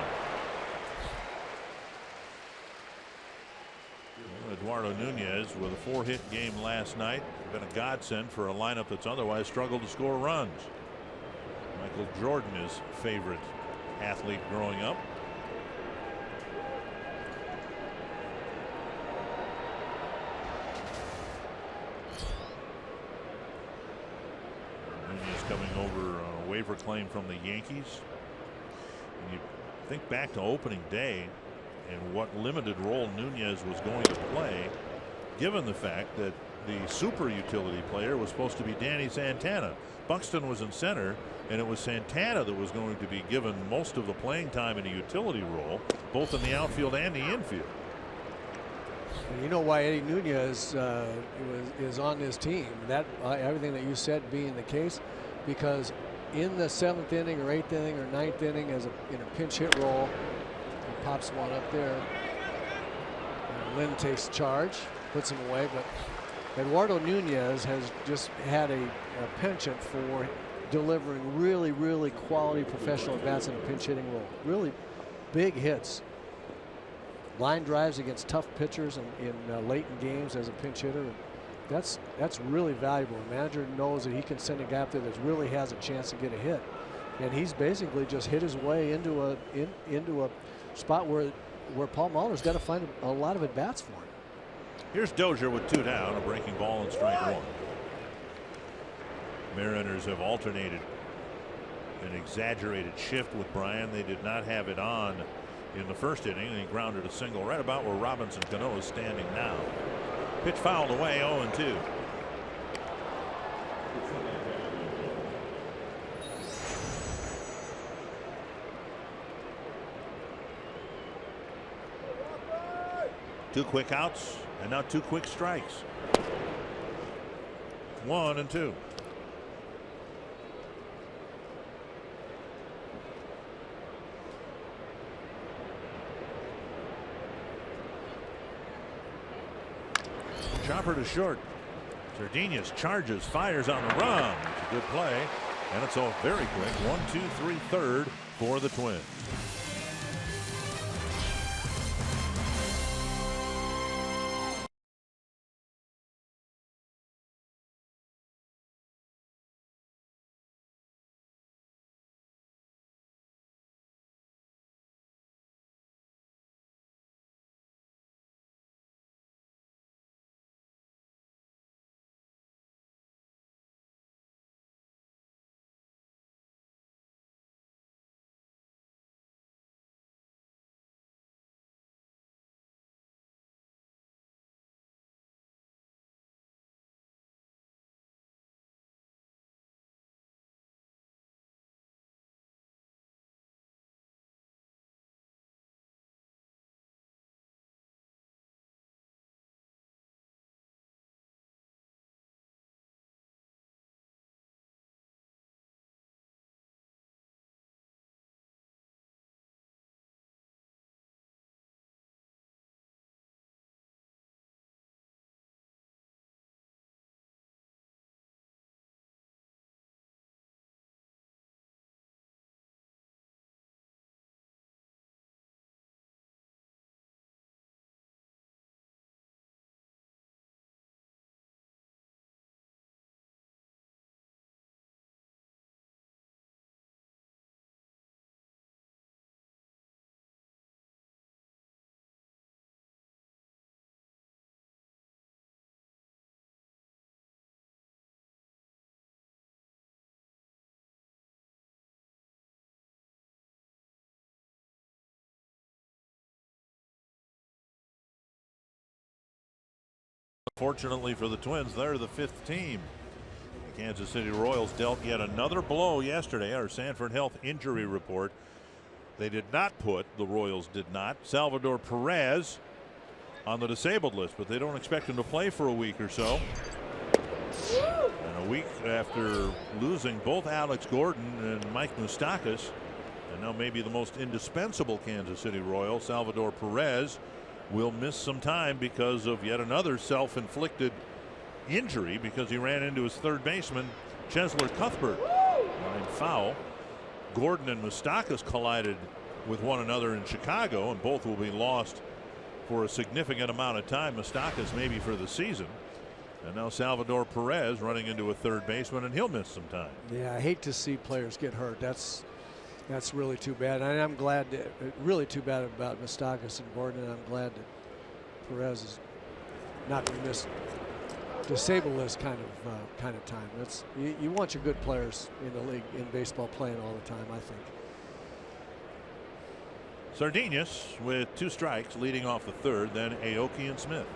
[SPEAKER 3] Eduardo Nunez with a 4-hit game last night. Been a godsend for a lineup that's otherwise struggled to score runs. Michael Jordan, his favorite athlete growing up. coming over on a waiver claim from the Yankees. And you think back to opening day and what limited role Nunez was going to play, given the fact that the super utility player was supposed to be Danny Santana. Buxton was in center, and it was Santana that was going to be given most of the playing time in a utility role, both in the outfield and the infield.
[SPEAKER 4] And you know why Eddie Nunez is on this team. That everything that you said being the case, because in the 7th inning or 8th inning or 9th inning, in a pinch hit role, he pops one up there. And Lynn takes charge, puts him away, but Eduardo Nunez has just had a penchant for delivering really quality professional at-bats in a pinch hitting role. Really big hits. Line drives against tough pitchers in late in games as a pinch hitter. That's really valuable. The manager knows that he can send a guy up there that really has a chance to get a hit. And he's basically just hit his way into a spot where Paul Mahler's got to find a lot of at-bats for him.
[SPEAKER 3] Here's Dozier with 2 down, a breaking ball and strike 1. Mariners have alternated an exaggerated shift with Bryan. They did not have it on in the 1st inning, and he grounded a single right about where Robinson Cano is standing now. Pitch fouled away, 0-2. Two quick outs, and now 2 quick strikes. 1-2. Chopper to short. Sardinas charges, fires on the run. It's a good play, and it's all very quick. 1, 2, 3, third for the Twins. Fortunately for the Twins, they're the 5th team. The Kansas City Royals dealt yet another blow yesterday. Our Sanford Health injury report. They did not put, the Royals did not, Salvador Perez on the disabled list, but they don't expect him to play for a week or so. And a week after losing both Alex Gordon and Mike Moustakas, and now maybe the most indispensable Kansas City Royal, Salvador Perez, will miss some time because of yet another self-inflicted injury, because he ran into his third baseman, Chesler Cuthbert. Line foul. Gordon and Moustakas collided with one another in Chicago, and both will be lost for a significant amount of time. Moustakas maybe for the season. And now Salvador Perez running into a third baseman, and he'll miss some time.
[SPEAKER 4] Yeah, I hate to see players get hurt. That's really too bad. And I'm glad that, really too bad about Moustakas and Gordon, and I'm glad that Perez is not going to miss disable list kind of time. That's you want your good players in the league in baseball playing all the time, I think.
[SPEAKER 3] Sardinius with 2 strikes leading off the 3rd, then Aoki and Smith.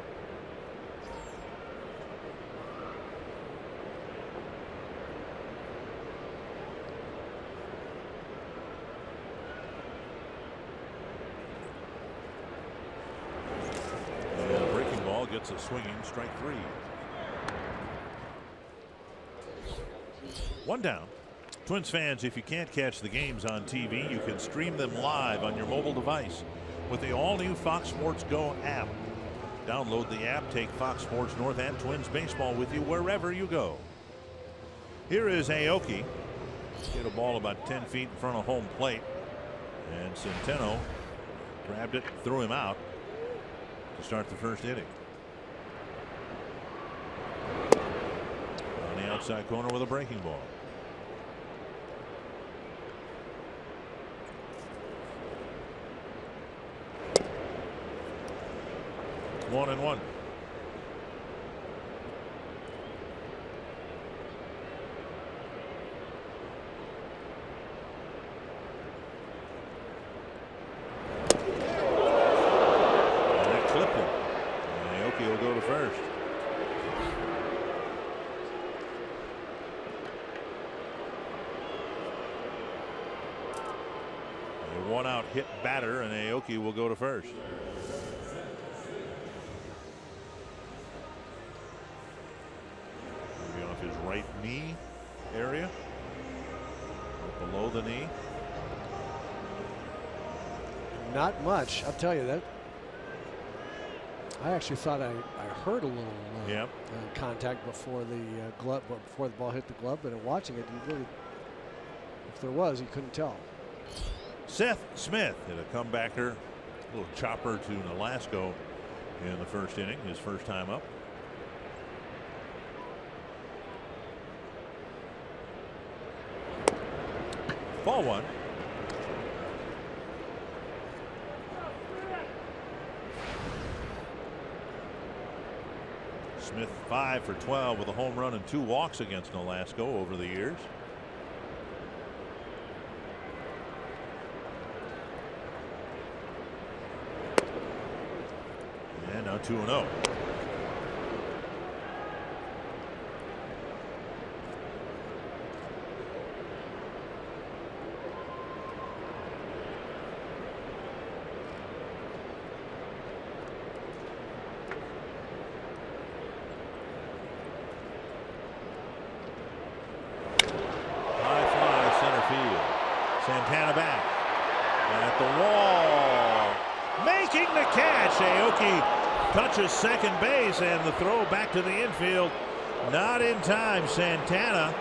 [SPEAKER 3] And breaking ball gets a swinging strike 3. 1 down. Twins fans, if you can't catch the games on TV, you can stream them live on your mobile device with the all-new Fox Sports Go app. Download the app, take Fox Sports North and Twins baseball with you wherever you go. Here is Aoki. Hit a ball about 10 feet in front of home plate. And Centeno grabbed it, threw him out to start the 1st inning. On the outside corner with a breaking ball. 1-1. And that clipped him. And Aoki will go to first. A 1-out hit batter, and Aoki will go to first. His right knee area, below the knee.
[SPEAKER 4] Not much, I'll tell you that. I actually thought I heard a little contact before the glove, before the ball hit the glove, but in watching it, you really, if there was, you couldn't tell.
[SPEAKER 3] Seth Smith hit a comebacker, a little chopper to Nolasco in the 1st inning, his first time up. Ball 1. Smith 5 for 12 with a home run and 2 walks against Nolasco over the years. And now 2-0. Santana back at the wall, making the catch. Aoki touches second base, and the throw back to the infield, not in time. Santana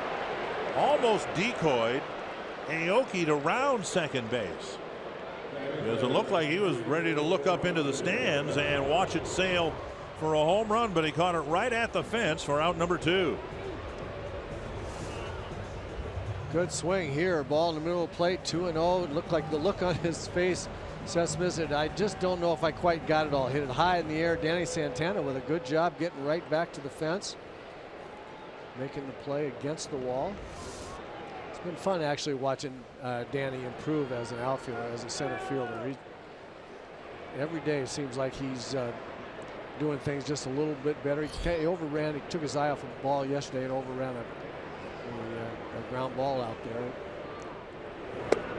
[SPEAKER 3] almost decoyed Aoki to round second base. It looked like he was ready to look up into the stands and watch it sail for a home run, but he caught it right at the fence for out number 2.
[SPEAKER 4] Good swing here. Ball in the middle of the plate. 2-0. It looked like the look on his face. Seth Smith said, I just don't know if I quite got it all. Hit it high in the air. Danny Santana with a good job getting right back to the fence. Making the play against the wall. It's been fun actually watching Danny improve as an outfielder, as a center fielder. Every day it seems like he's doing things just a little bit better. He overran. He took his eye off the ball yesterday and overran a ground ball out there.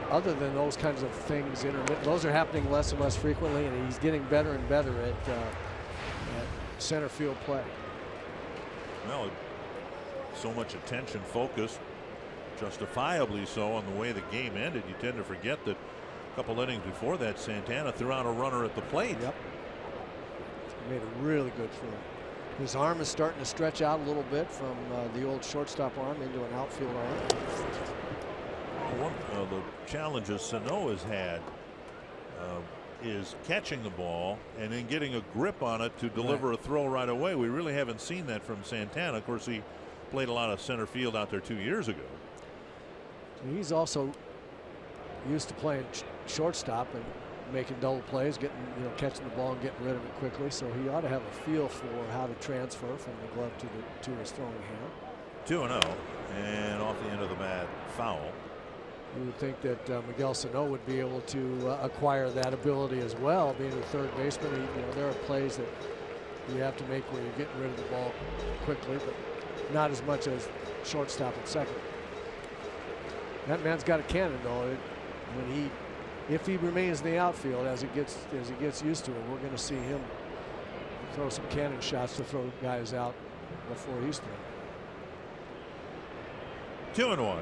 [SPEAKER 4] Other than those kinds of things, those are happening less and less frequently, and he's getting better and better at center field play.
[SPEAKER 3] Well, so much attention focused, justifiably so, on the way the game ended. You tend to forget that a couple innings before that, Santana threw out a runner at the plate.
[SPEAKER 4] Yep. He made a really good throw. His arm is starting to stretch out a little bit from the old shortstop arm into an outfield arm.
[SPEAKER 3] One of the challenges Sano has had is catching the ball and then getting a grip on it to deliver a throw right away. We really haven't seen that from Santana. Of course, he played a lot of center field out there 2 years ago.
[SPEAKER 4] He's also used to playing shortstop, and making double plays, catching the ball and getting rid of it quickly. So he ought to have a feel for how to transfer from the glove to his throwing hand.
[SPEAKER 3] 2-0, and off the end of the bat, foul.
[SPEAKER 4] You would think that Miguel Sano would be able to acquire that ability as well, being a third baseman. There are plays that you have to make where you're getting rid of the ball quickly, but not as much as shortstop and second. That man's got a cannon, though. If he remains in the outfield as he gets used to it, we're going to see him throw some cannon shots to throw guys out before he's thrown.
[SPEAKER 3] 2-1.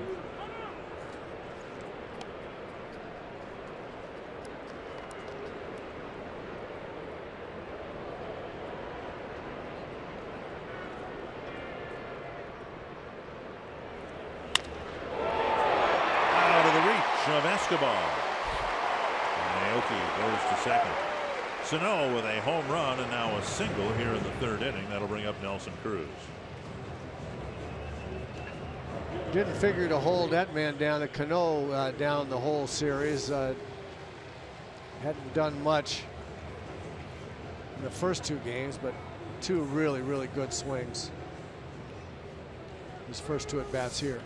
[SPEAKER 3] Of Escobar. And Aoki goes to second. Sano with a home run and now a single here in the third inning. That'll bring up Nelson Cruz.
[SPEAKER 4] Didn't figure to hold that man down. The Cano down the whole series. Hadn't done much in the first 2 games, but 2 really, really good swings. His first 2 at bats here.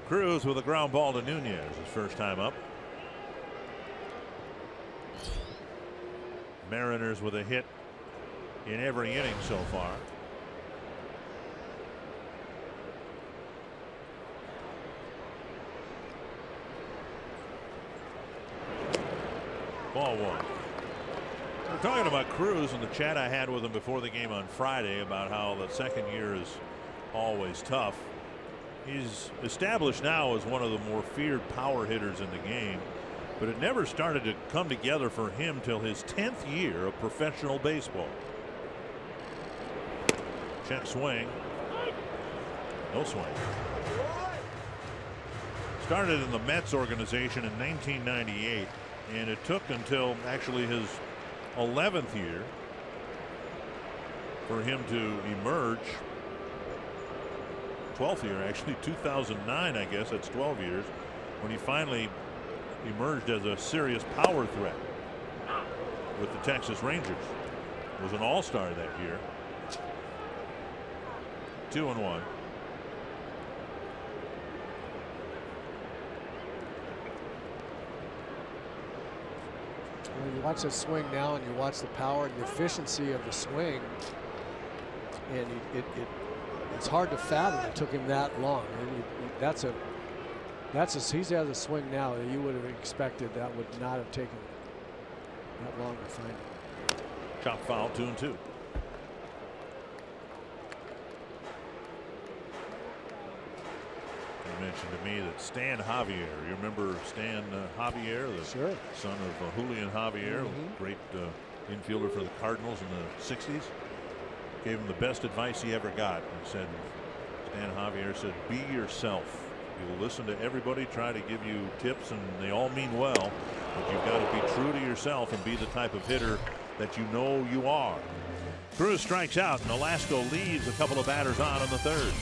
[SPEAKER 3] Cruz with a ground ball to Nunez, his first time up. Mariners with a hit in every inning so far. Ball 1. We're talking about Cruz in the chat I had with him before the game on Friday about how the second year is always tough. He's established now as one of the more feared power hitters in the game, but it never started to come together for him till his 10th year of professional baseball. Check swing. No swing. Started in the Mets organization in 1998, and it took until actually his 11th year for him to emerge. 12th year, actually 2009, I guess that's 12 years, when he finally emerged as a serious power threat with the Texas Rangers. Was an all-star that year. 2-1.
[SPEAKER 4] Well, you watch that swing now, and you watch the power and the efficiency of the swing, and it's hard to fathom it took him that long. He has a swing now that you would have expected that would not have taken that long to find it.
[SPEAKER 3] Chop foul, 2-2. You mentioned to me that Stan Javier, you remember Stan Javier, the son of Julian Javier, great infielder for the Cardinals in the 60s. Gave him the best advice he ever got. And said, Stan Javier said, be yourself. You will listen to everybody try to give you tips, and they all mean well, but you've got to be true to yourself and be the type of hitter that you know you are. Cruz strikes out, and Nolasco leaves a couple of batters on in the third.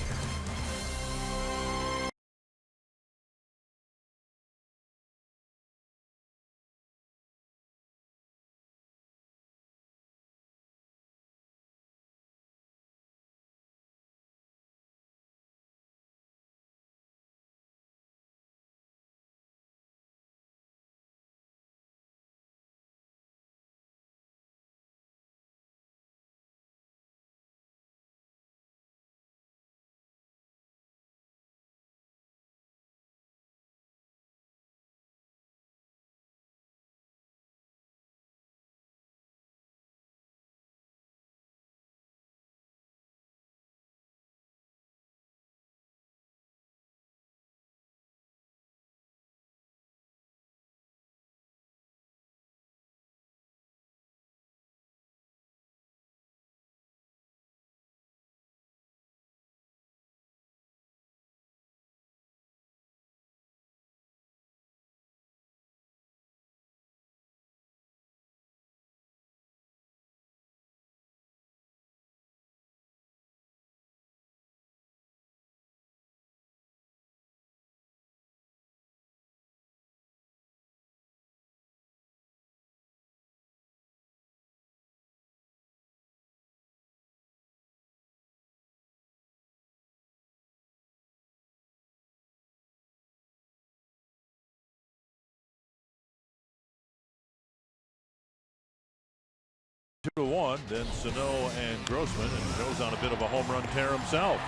[SPEAKER 3] 2-1. Then Sano and Grossman, and goes on a bit of a home run tear himself.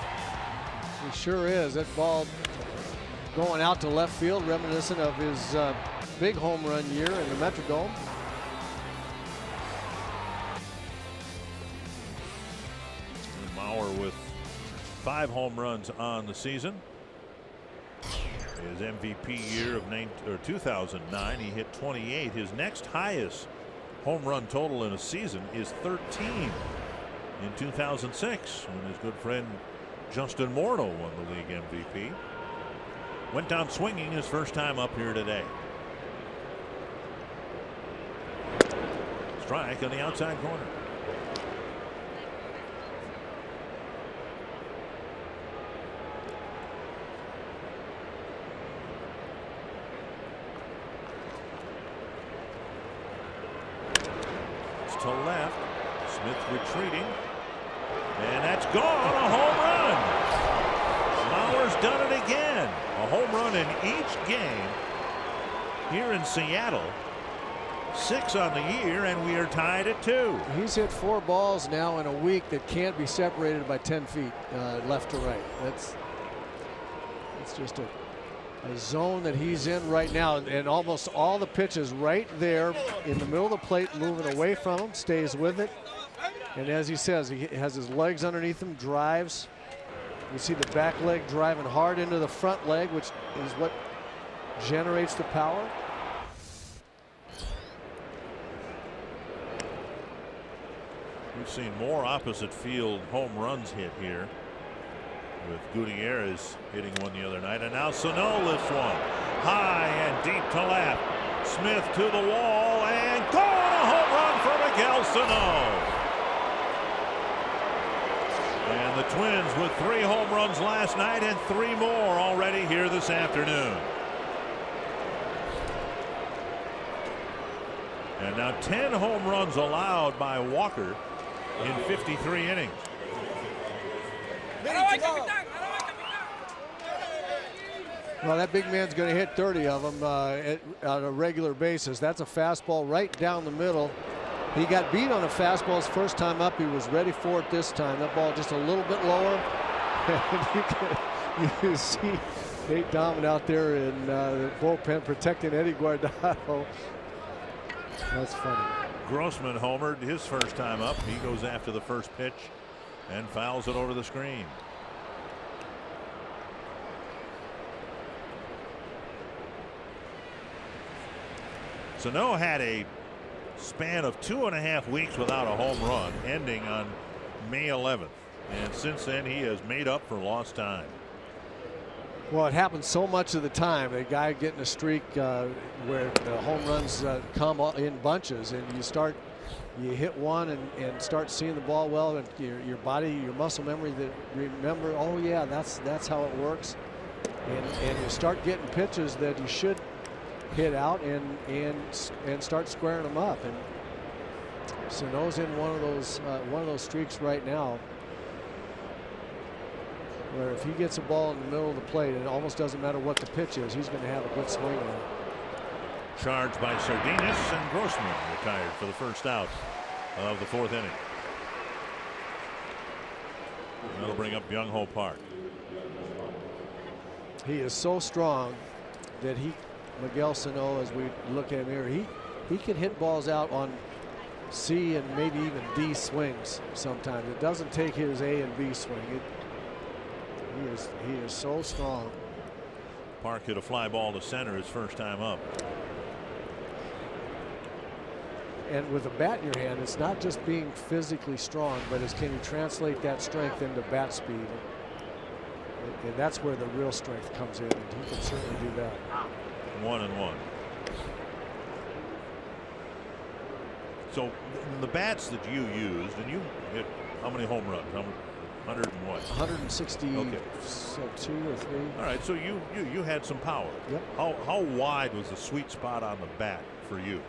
[SPEAKER 4] He sure is. That ball going out to left field, reminiscent of his big home run year in the Metrodome.
[SPEAKER 3] And Mauer with 5 home runs on the season. His MVP year of 2009, he hit 28. His next highest home run total in a season is 13 in 2006, when his good friend Justin Morneau won the league MVP. Went down swinging his first time up here today. Strike on the outside corner. To left, Smith retreating, and that's gone. A home run. Mauer's done it again. A home run in each game here in Seattle. 6 on the year, and we are tied at 2.
[SPEAKER 4] He's hit 4 balls now in a week that can't be separated by 10 feet left to right. That's just a zone that he's in right now, and almost all the pitches right there in the middle of the plate, moving away from him, stays with it, and as he says, he has his legs underneath him, drives. You see the back leg driving hard into the front leg, which is what generates the power.
[SPEAKER 3] We've seen more opposite field home runs hit here, with Gutierrez hitting one the other night, and now Sano lifts one high and deep to left. Smith to the wall and gone. A home run for Miguel Sano. And the Twins with 3 home runs last night and 3 more already here this afternoon. And now 10 home runs allowed by Walker in 53 innings.
[SPEAKER 4] Well, that big man's going to hit 30 of them on a regular basis. That's a fastball right down the middle. He got beat on a fastball his first time up. He was ready for it this time. That ball just a little bit lower. You see Nate Diamond out there in the bullpen protecting Eddie Guardado. That's funny.
[SPEAKER 3] Grossman homered his first time up. He goes after the first pitch and fouls it over the screen. Sano had a span of 2.5 weeks without a home run, ending on May 11th. And since then, he has made up for lost time.
[SPEAKER 4] Well, it happens so much of the time. A guy getting a streak where the home runs come in bunches, and you hit one and start seeing the ball well, and your body, your muscle memory that remember, oh yeah, that's how it works, and you start getting pitches that you should hit out and start squaring them up. And Sano's in one of those streaks right now, where if he gets a ball in the middle of the plate, it almost doesn't matter what the pitch is, he's going to have a good swing on it.
[SPEAKER 3] Charged by Sardinas, and Grossman retired for the first out of the 4th inning. That'll bring up Byung Ho Park.
[SPEAKER 4] He is so strong that Miguel Sano, as we look at him here, he can hit balls out on C and maybe even D swings sometimes. It doesn't take his A and B swing. He is so strong.
[SPEAKER 3] Park hit a fly ball to center his first time up.
[SPEAKER 4] And with a bat in your hand, it's not just being physically strong, but it's can you translate that strength into bat speed. And that's where the real strength comes in, and he can certainly do that.
[SPEAKER 3] 1-1. So the bats that you used, and you hit how many home runs? 100 and what?
[SPEAKER 4] 162
[SPEAKER 3] okay.
[SPEAKER 4] or 3.
[SPEAKER 3] All right, so you had some power.
[SPEAKER 4] Yep.
[SPEAKER 3] How wide was the sweet spot on the bat for you?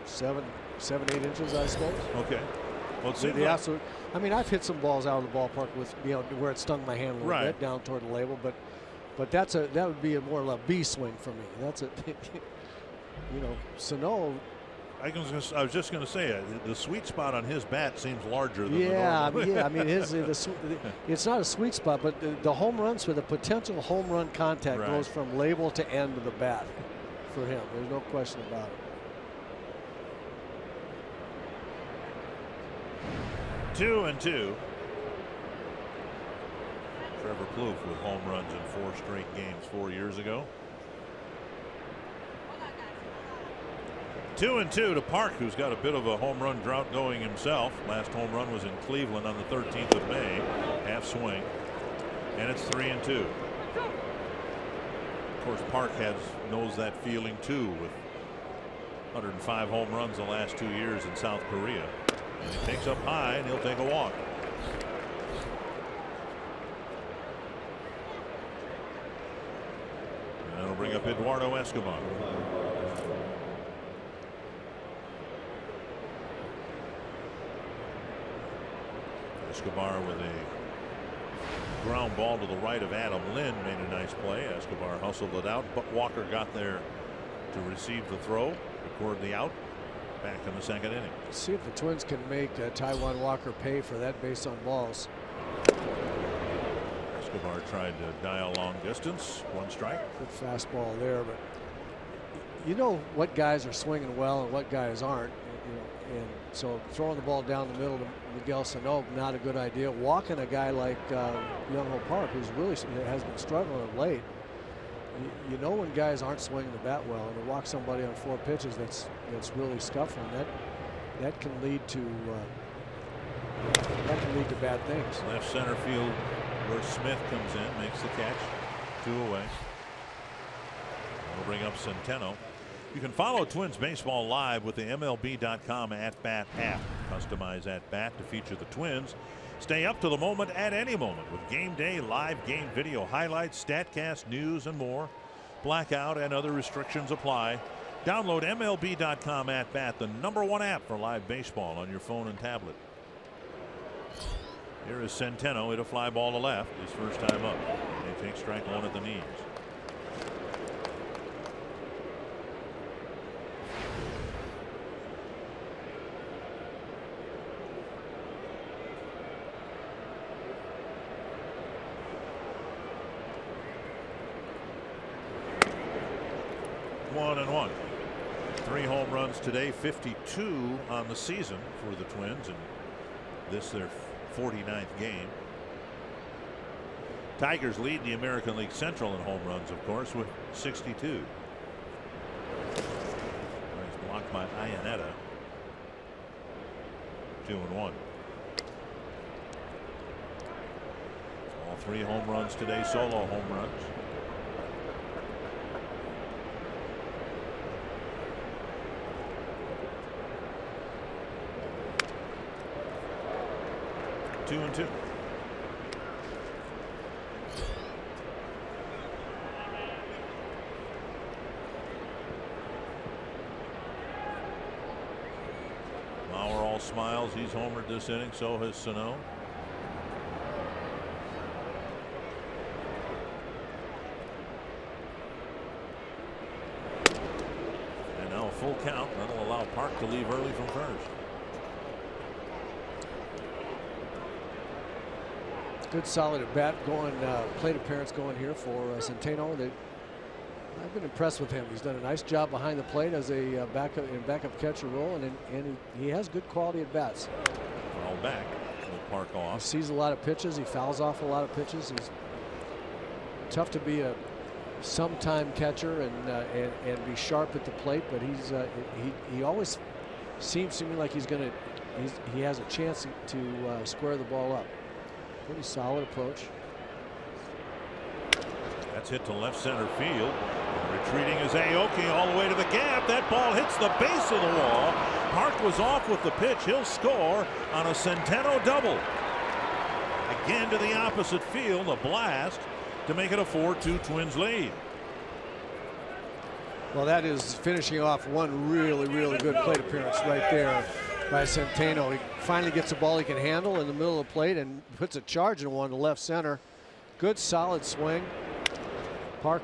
[SPEAKER 4] 7, 8 inches, I suppose.
[SPEAKER 3] Okay. Well, it seemed
[SPEAKER 4] the absolute. I mean, I've hit some balls out of the ballpark with where it stung my hand a little bit down toward the label, but that would be more of a B swing for me. That's a Sano.
[SPEAKER 3] I was just going to say the sweet spot on his bat seems larger than
[SPEAKER 4] yeah,
[SPEAKER 3] the normal.
[SPEAKER 4] I mean it's not a sweet spot, but the home runs with the potential home run contact goes from label to end of the bat for him. There's no question about it.
[SPEAKER 3] 2-2. Trevor Plouffe with home runs in 4 straight games 4 years ago. 2-2 to Park, who's got a bit of a home run drought going himself. Last home run was in Cleveland on the 13th of May. Half swing. And it's 3-2. Of course, Park knows that feeling too, with 105 home runs the last 2 years in South Korea. And he takes up high, and he'll take a walk. And that'll bring up Eduardo Escobar. Escobar with a ground ball to the right of Adam Lynn made a nice play. Escobar hustled it out, but Walker got there to receive the throw, record the out. Back in the second inning.
[SPEAKER 4] See if the Twins can make Taijuan Walker pay for that base on balls.
[SPEAKER 3] Escobar tried to dial long distance. 1 strike.
[SPEAKER 4] Good fastball there, but you know what guys are swinging well and what guys aren't. And so throwing the ball down the middle to Miguel Sano, not a good idea. Walking a guy like Young-Ho Park, who's really has been struggling of late. You know when guys aren't swinging the bat well, and to walk somebody on 4 pitches that's really scuffling, that can lead to bad things.
[SPEAKER 3] Left center field where Smith comes in, makes the catch. 2 away. We'll bring up Centeno. You can follow Twins baseball live with the MLB.com at-bat app. Customize at-bat to feature the Twins. Stay up to the moment at any moment with game day, live game video highlights, StatCast, news, and more. Blackout and other restrictions apply. Download MLB.com at-bat, the #1 app for live baseball on your phone and tablet. Here is Centeno. Hit a fly ball to left. His first time up. They take strike 1 at the knees. One and one. 3 home runs today, 52 on the season for the Twins, and this their 49th game. Tigers lead the American League Central in home runs, of course, with 62. He's blocked by Iannetta. 2-1. All 3 home runs today, solo home runs. Two and 2. Lauer all smiles. He's homered this inning. So has Sano. And now a full count. That'll allow Park to leave early from first.
[SPEAKER 4] Good solid at bat going, plate appearance going here for Centeno. I've been impressed with him. He's done a nice job behind the plate as a backup catcher role, and he has good quality at bats.
[SPEAKER 3] All back. With Park off.
[SPEAKER 4] He sees a lot of pitches. He fouls off a lot of pitches. He's tough to be a sometime catcher and be sharp at the plate, but he always seems to me like he has a chance to square the ball up. Pretty solid approach.
[SPEAKER 3] That's hit to left center field. Retreating is Aoki all the way to the gap. That ball hits the base of the wall. Park was off with the pitch. He'll score on a Centeno double. Again to the opposite field. A blast to make it a 4-2 Twins lead.
[SPEAKER 4] Well, that is finishing off one really good plate appearance right there by Centeno. He finally gets a ball he can handle in the middle of the plate and puts a charging one to left center. Good solid swing. Park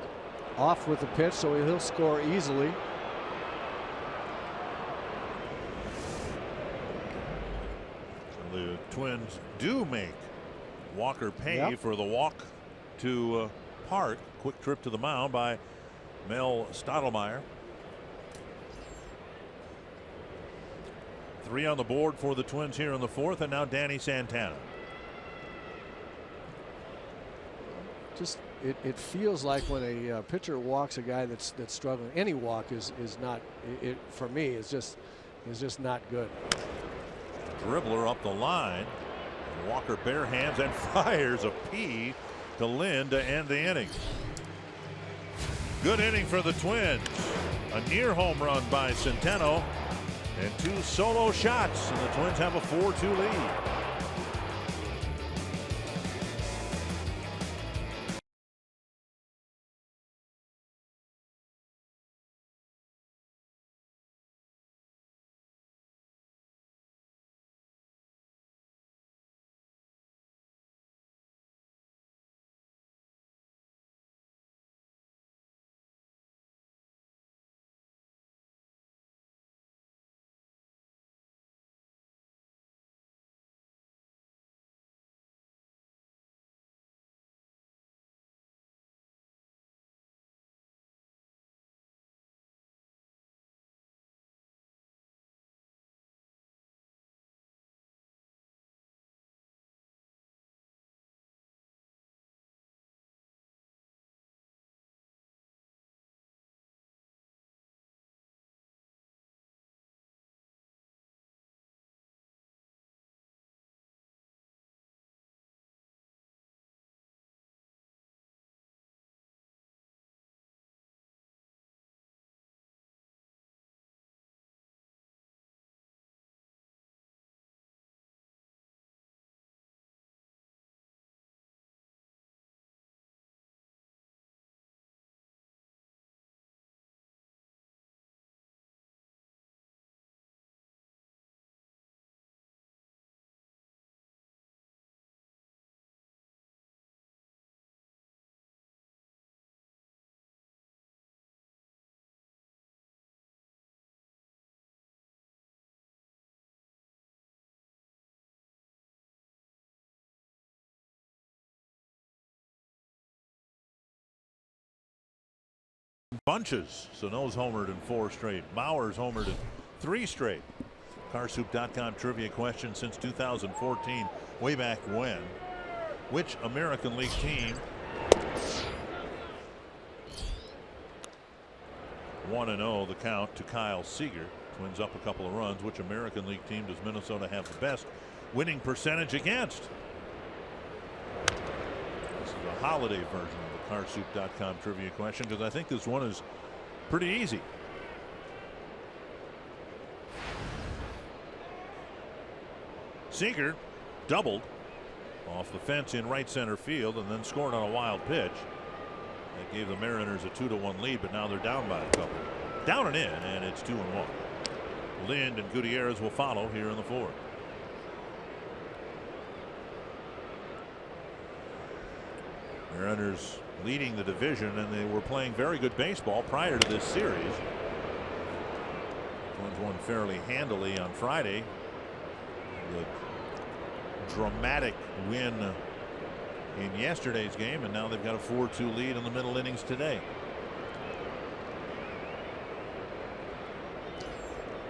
[SPEAKER 4] off with the pitch, so he'll score easily.
[SPEAKER 3] Twins do make Walker pay
[SPEAKER 4] Yep.
[SPEAKER 3] for the walk to Park. Quick trip to the mound by Mel Stottlemyre. 3 on the board for the Twins here in the 4th, and now Danny Santana.
[SPEAKER 4] Just it feels like when a pitcher walks a guy that's struggling, any walk is not, it for me is just not good.
[SPEAKER 3] Dribbler up the line. Walker bare hands and fires a P to Lynn to end the inning. Good inning for the Twins. A near home run by Centeno and 2 solo shots, and the Twins have a 4-2 lead. Bunches. Sano's homered in 4 straight. Bauer's homered in 3 straight. Carsoup.com trivia question since 2014. Way back when. Which American League team 1-0 the count to Kyle Seager. Twins up a couple of runs. Which American League team does Minnesota have the best winning percentage against? This is a holiday version of the Carsoup.com trivia question, because I think this one is pretty easy. Seager doubled off the fence in right center field and then scored on a wild pitch. That gave the Mariners a 2-1 lead, but now they're down by a couple. Down and in, and it's 2-1. Lind and Gutierrez will follow here in the 4th. Mariners leading the division, and they were playing very good baseball prior to this series. Twins won fairly handily on Friday. The dramatic win in yesterday's game, and now they've got a 4-2 lead in the middle innings today.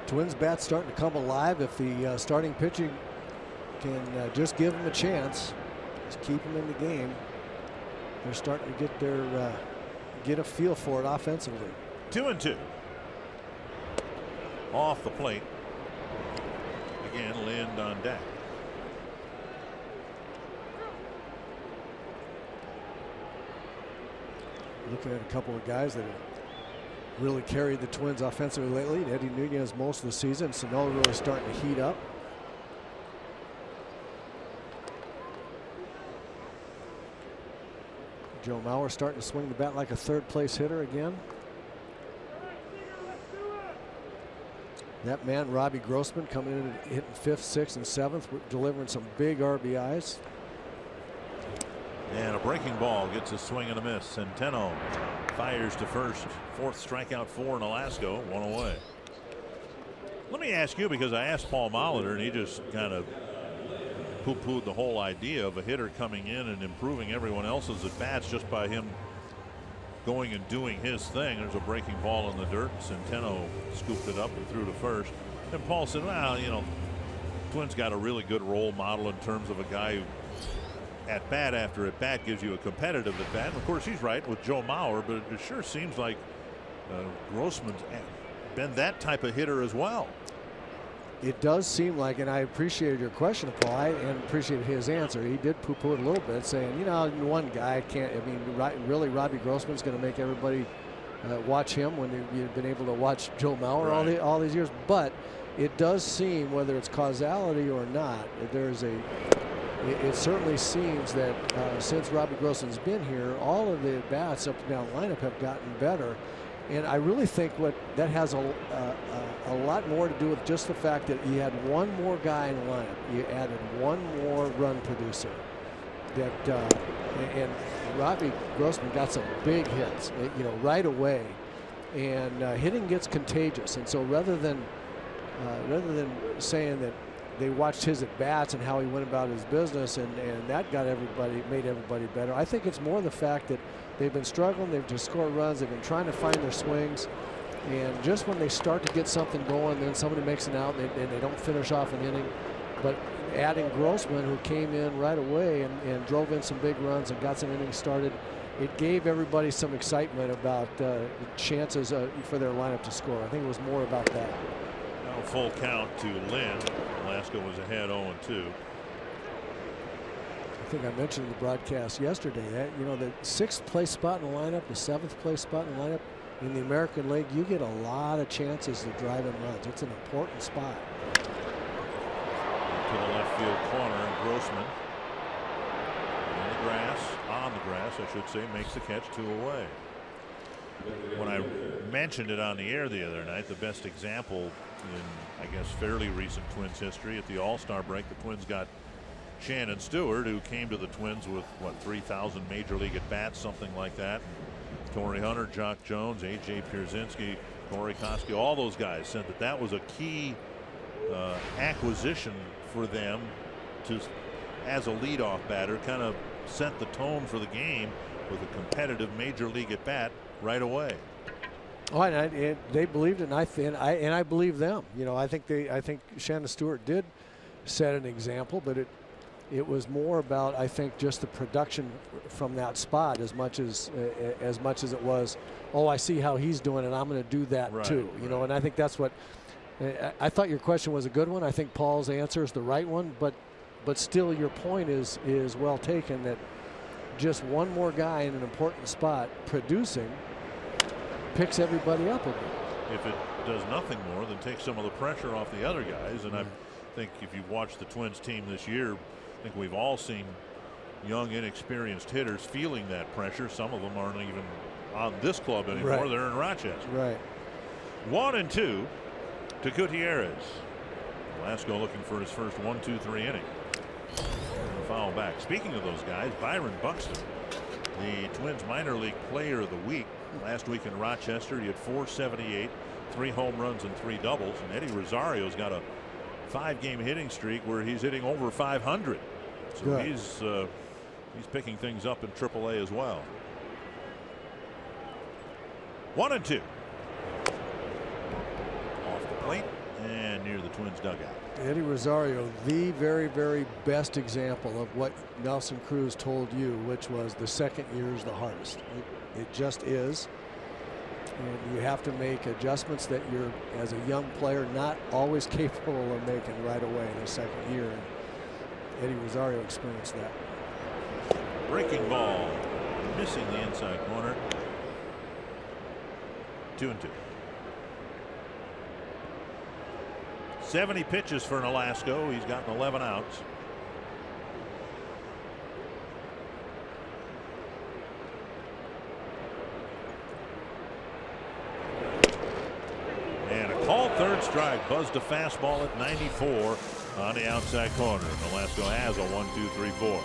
[SPEAKER 4] Twins bat starting to come alive. If the starting pitching can just give them a chance, just keep them in the game, they're starting to get their get a feel for it offensively.
[SPEAKER 3] 2-2 off the plate. Again, Lind on deck.
[SPEAKER 4] Looking at a couple of guys that have really carried the Twins offensively lately. Eddie Nunez most of the season. Sano really starting to heat up. Joe Mauer starting to swing the bat like a third place hitter again. That man Robbie Grossman coming in and hitting 5th, 6th, and 7th, delivering some big RBIs.
[SPEAKER 3] And a breaking ball gets a swing and a miss. Centeno fires to first. 4th strikeout for Nolasco. 1 away. Let me ask you, because I asked Paul Molitor and he just kind of poo-pooed the whole idea of a hitter coming in and improving everyone else's at bats just by him going and doing his thing. There's a breaking ball in the dirt. Centeno scooped it up and threw to first. And Paul said, well, you know, Twins got a really good role model in terms of a guy who at bat after at bat gives you a competitive at bat. And of course he's right with Joe Mauer, but it sure seems like Grossman's been that type of hitter as well.
[SPEAKER 4] It does seem like, and I appreciated your question, Paul, and appreciated his answer. He did poo-poo it a little bit, saying, you know, one guy can't. I mean, really, Robbie Grossman's going to make everybody watch him when you've been able to watch Joe Mauer all these years. But it does seem, whether it's causality or not, there's a. It certainly seems that since Robbie Grossman's been here, all of the at bats up and down lineup have gotten better. And I really think that has a lot more to do with just the fact that you had one more guy in the lineup. You added one more run producer. And Robbie Grossman got some big hits, you know, right away. And hitting gets contagious. And so rather than saying that they watched his at bats and how he went about his business and that made everybody better, I think it's more the fact that they've been struggling. They've just scored runs. They've been trying to find their swings. And just when they start to get something going, then somebody makes an out and they don't finish off an inning. But adding Grossman, who came in right away and drove in some big runs and got some innings started, it gave everybody some excitement about the chances for their lineup to score. I think it was more about that.
[SPEAKER 3] Now full count to Lynn. Alaska was ahead 0-2.
[SPEAKER 4] I think I mentioned in the broadcast yesterday that, you know, the 6th place spot in the lineup, the 7th place spot in the lineup in the American League, you get a lot of chances to drive in runs. It's an important spot.
[SPEAKER 3] To the left field corner, and Grossman on the grass, I should say, makes the catch 2 away. When I mentioned it on the air the other night, the best example in, I guess, fairly recent Twins history, at the All-Star break, the Twins got Shannon Stewart, who came to the Twins with, what, 3,000 major league at bats, something like that. Torrey Hunter, Jock Jones, A.J. Pierzynski, Corey Koski, all those guys said that was a key acquisition for them to, as a leadoff batter, kind of set the tone for the game with a competitive major league at bat right away.
[SPEAKER 4] Oh, and they believed it, and I believe them. You know, I think Shannon Stewart did set an example, but it was more about, I think, just the production from that spot as much as it was, oh, I see how he's doing it, I'm going to do that too. You know, and I think that's what I thought your question was a good one. I think Paul's answer is the right one, but still your point is well taken, that just one more guy in an important spot producing picks everybody up a bit.
[SPEAKER 3] If it does nothing more than take some of the pressure off the other guys, and I think if you've watched the Twins team this year, I think we've all seen young, inexperienced hitters feeling that pressure. Some of them aren't even on this club anymore. They're in Rochester.
[SPEAKER 4] Right.
[SPEAKER 3] 1-2 to Gutierrez. Velasco looking for his first 1-2-3 inning. Foul back. Speaking of those guys, Byron Buxton, the Twins minor league player of the week last week in Rochester. He had 478, 3 home runs and 3 doubles. And Eddie Rosario's got a 5-game hitting streak where he's hitting over 500. So
[SPEAKER 4] good.
[SPEAKER 3] He's picking things up in AAA as well. 1-2. Off the plate and near the Twins dugout.
[SPEAKER 4] Eddie Rosario, the very, very best example of what Nelson Cruz told you, which was the second year is the hardest. It just is. And you have to make adjustments that you're, as a young player, not always capable of making right away in the second year. And Eddie Rosario experienced that.
[SPEAKER 3] Breaking ball, missing the inside corner. 2-2. 70 pitches for Nolasco. He's gotten 11 outs. And a called third strike, buzzed a fastball at 94 on the outside corner. Nolasco has a 1-2-3-4.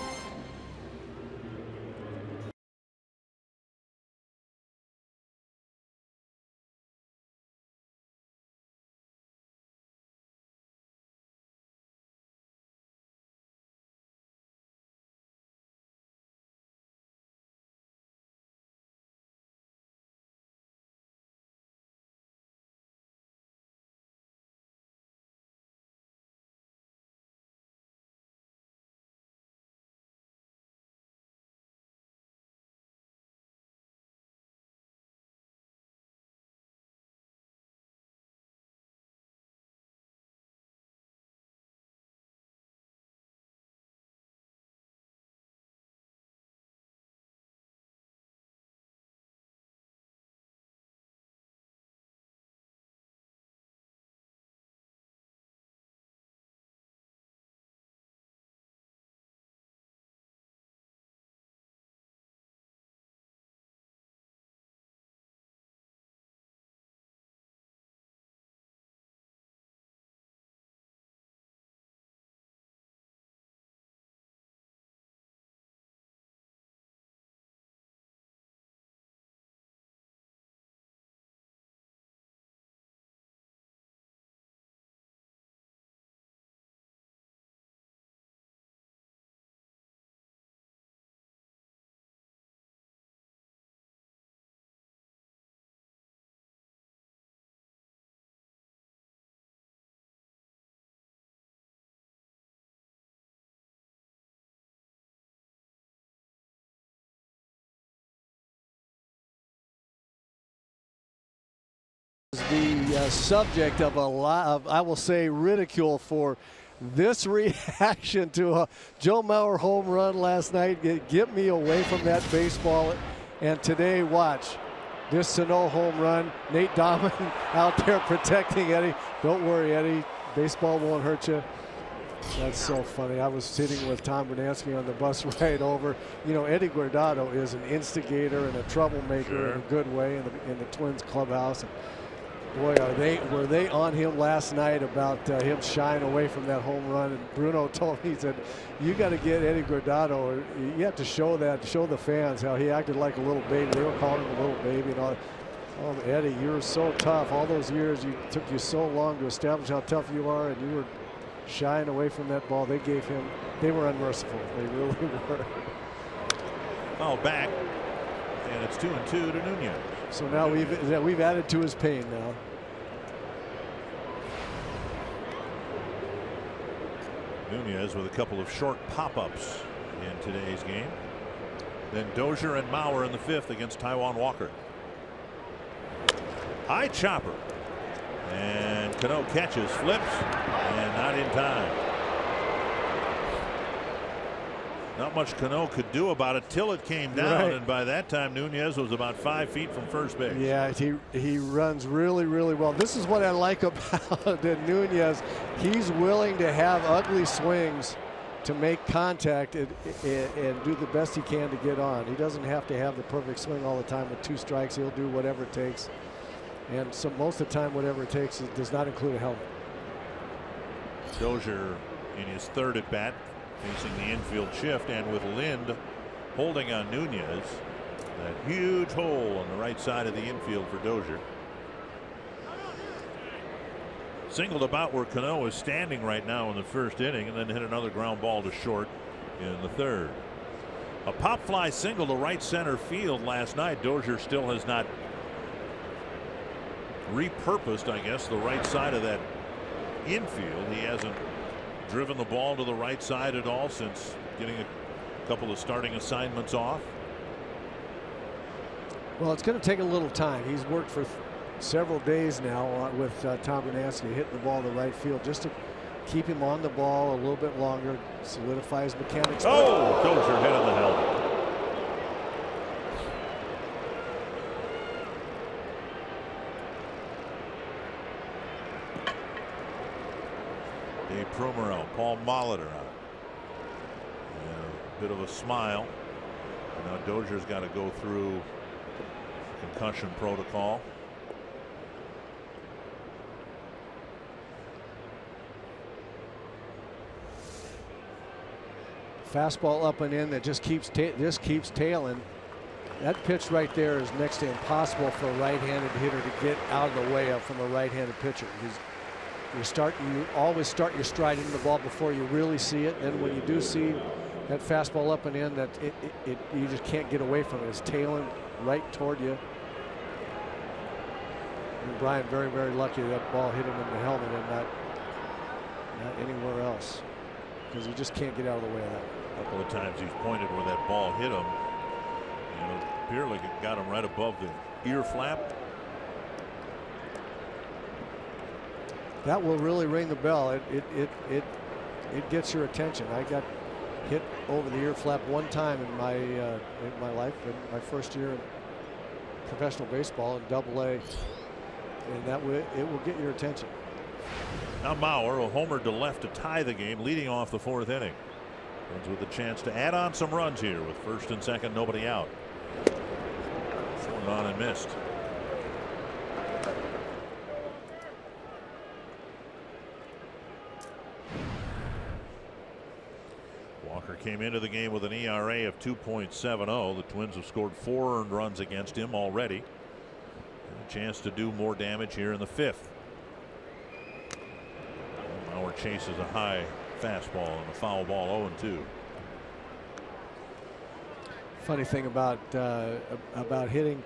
[SPEAKER 4] the subject of a lot of, I will say, ridicule for this reaction to a Joe Mauer home run last night. Get me away from that baseball. And today, watch this Sano home run. Nate Dahman out there protecting Eddie. Don't worry, Eddie. Baseball won't hurt you. That's so funny. I was sitting with Tom Bernansky on the bus ride over. You know, Eddie Guardado is an instigator and a troublemaker in a good way in the Twins clubhouse. And boy, were they on him last night about him shying away from that home run. And Bruno told me, he said, you got to get Eddie Guardado. You have to show the fans how he acted like a little baby. They were calling him a little baby and all. Oh, Eddie, you were so tough. All those years, took you so long to establish how tough you are, and you were shying away from that ball. They were unmerciful. They really were.
[SPEAKER 3] Foul back, and it's 2-2 to Nunez.
[SPEAKER 4] So now we've added to his pain now.
[SPEAKER 3] Nunez with a couple of short pop-ups in today's game. Then Dozier and Mauer in the 5th against Taijuan Walker. High chopper. And Cano catches, flips, and not in time. Not much Cano could do about it till it came down, and by that time Nunez was about 5 feet from first base.
[SPEAKER 4] Yeah, he runs really, really well. This is what I like about Nunez. He's willing to have ugly swings to make contact and do the best he can to get on. He doesn't have to have the perfect swing all the time. With 2 strikes, he'll do whatever it takes. And so most of the time, whatever it takes does not include a helmet.
[SPEAKER 3] Dozier in his 3rd at bat, facing the infield shift, and with Lind holding on Nunez. That huge hole on the right side of the infield for Dozier. Singled about where Cano is standing right now in the 1st inning, and then hit another ground ball to short in the 3rd. A pop fly single to right center field last night. Dozier still has not repurposed, I guess, the right side of that infield. He hasn't driven the ball to the right side at all since getting a couple of starting assignments off.
[SPEAKER 4] Well, it's going to take a little time. He's worked for several days now with Tom Bernansky, hitting the ball to right field just to keep him on the ball a little bit longer, solidify his mechanics.
[SPEAKER 3] Oh, Dozier hit on the helmet. Dave Prumer out, Paul Molitor out. A bit of a smile. Now Dozier's got to go through concussion protocol.
[SPEAKER 4] Fastball up and in that just keeps tailing. That pitch right there is next to impossible for a right-handed hitter to get out of the way of from a right-handed pitcher. You always start your stride into the ball before you really see it. Then when you do see that fastball up and in, that you just can't get away from it. It's tailing right toward you. And Brian very, very lucky that ball hit him in the helmet and not anywhere else, because you just can't get out of the way of that.
[SPEAKER 3] A couple of times he's pointed where that ball hit him. It appeared like it got him right above the ear flap.
[SPEAKER 4] That will really ring the bell. It gets your attention. I got hit over the ear flap one time in my life, in my first year in professional baseball in Double-A, and it will get your attention.
[SPEAKER 3] Now Mauer, a homer to left to tie the game, leading off the 4th inning. Twins with a chance to add on some runs here with 1st and 2nd, nobody out. Swung on and missed. Walker came into the game with an ERA of 2.70. The Twins have scored 4 earned runs against him already. And a chance to do more damage here in the 5th. Mauer chases a high fastball and a foul ball, 0-2.
[SPEAKER 4] Funny thing about hitting,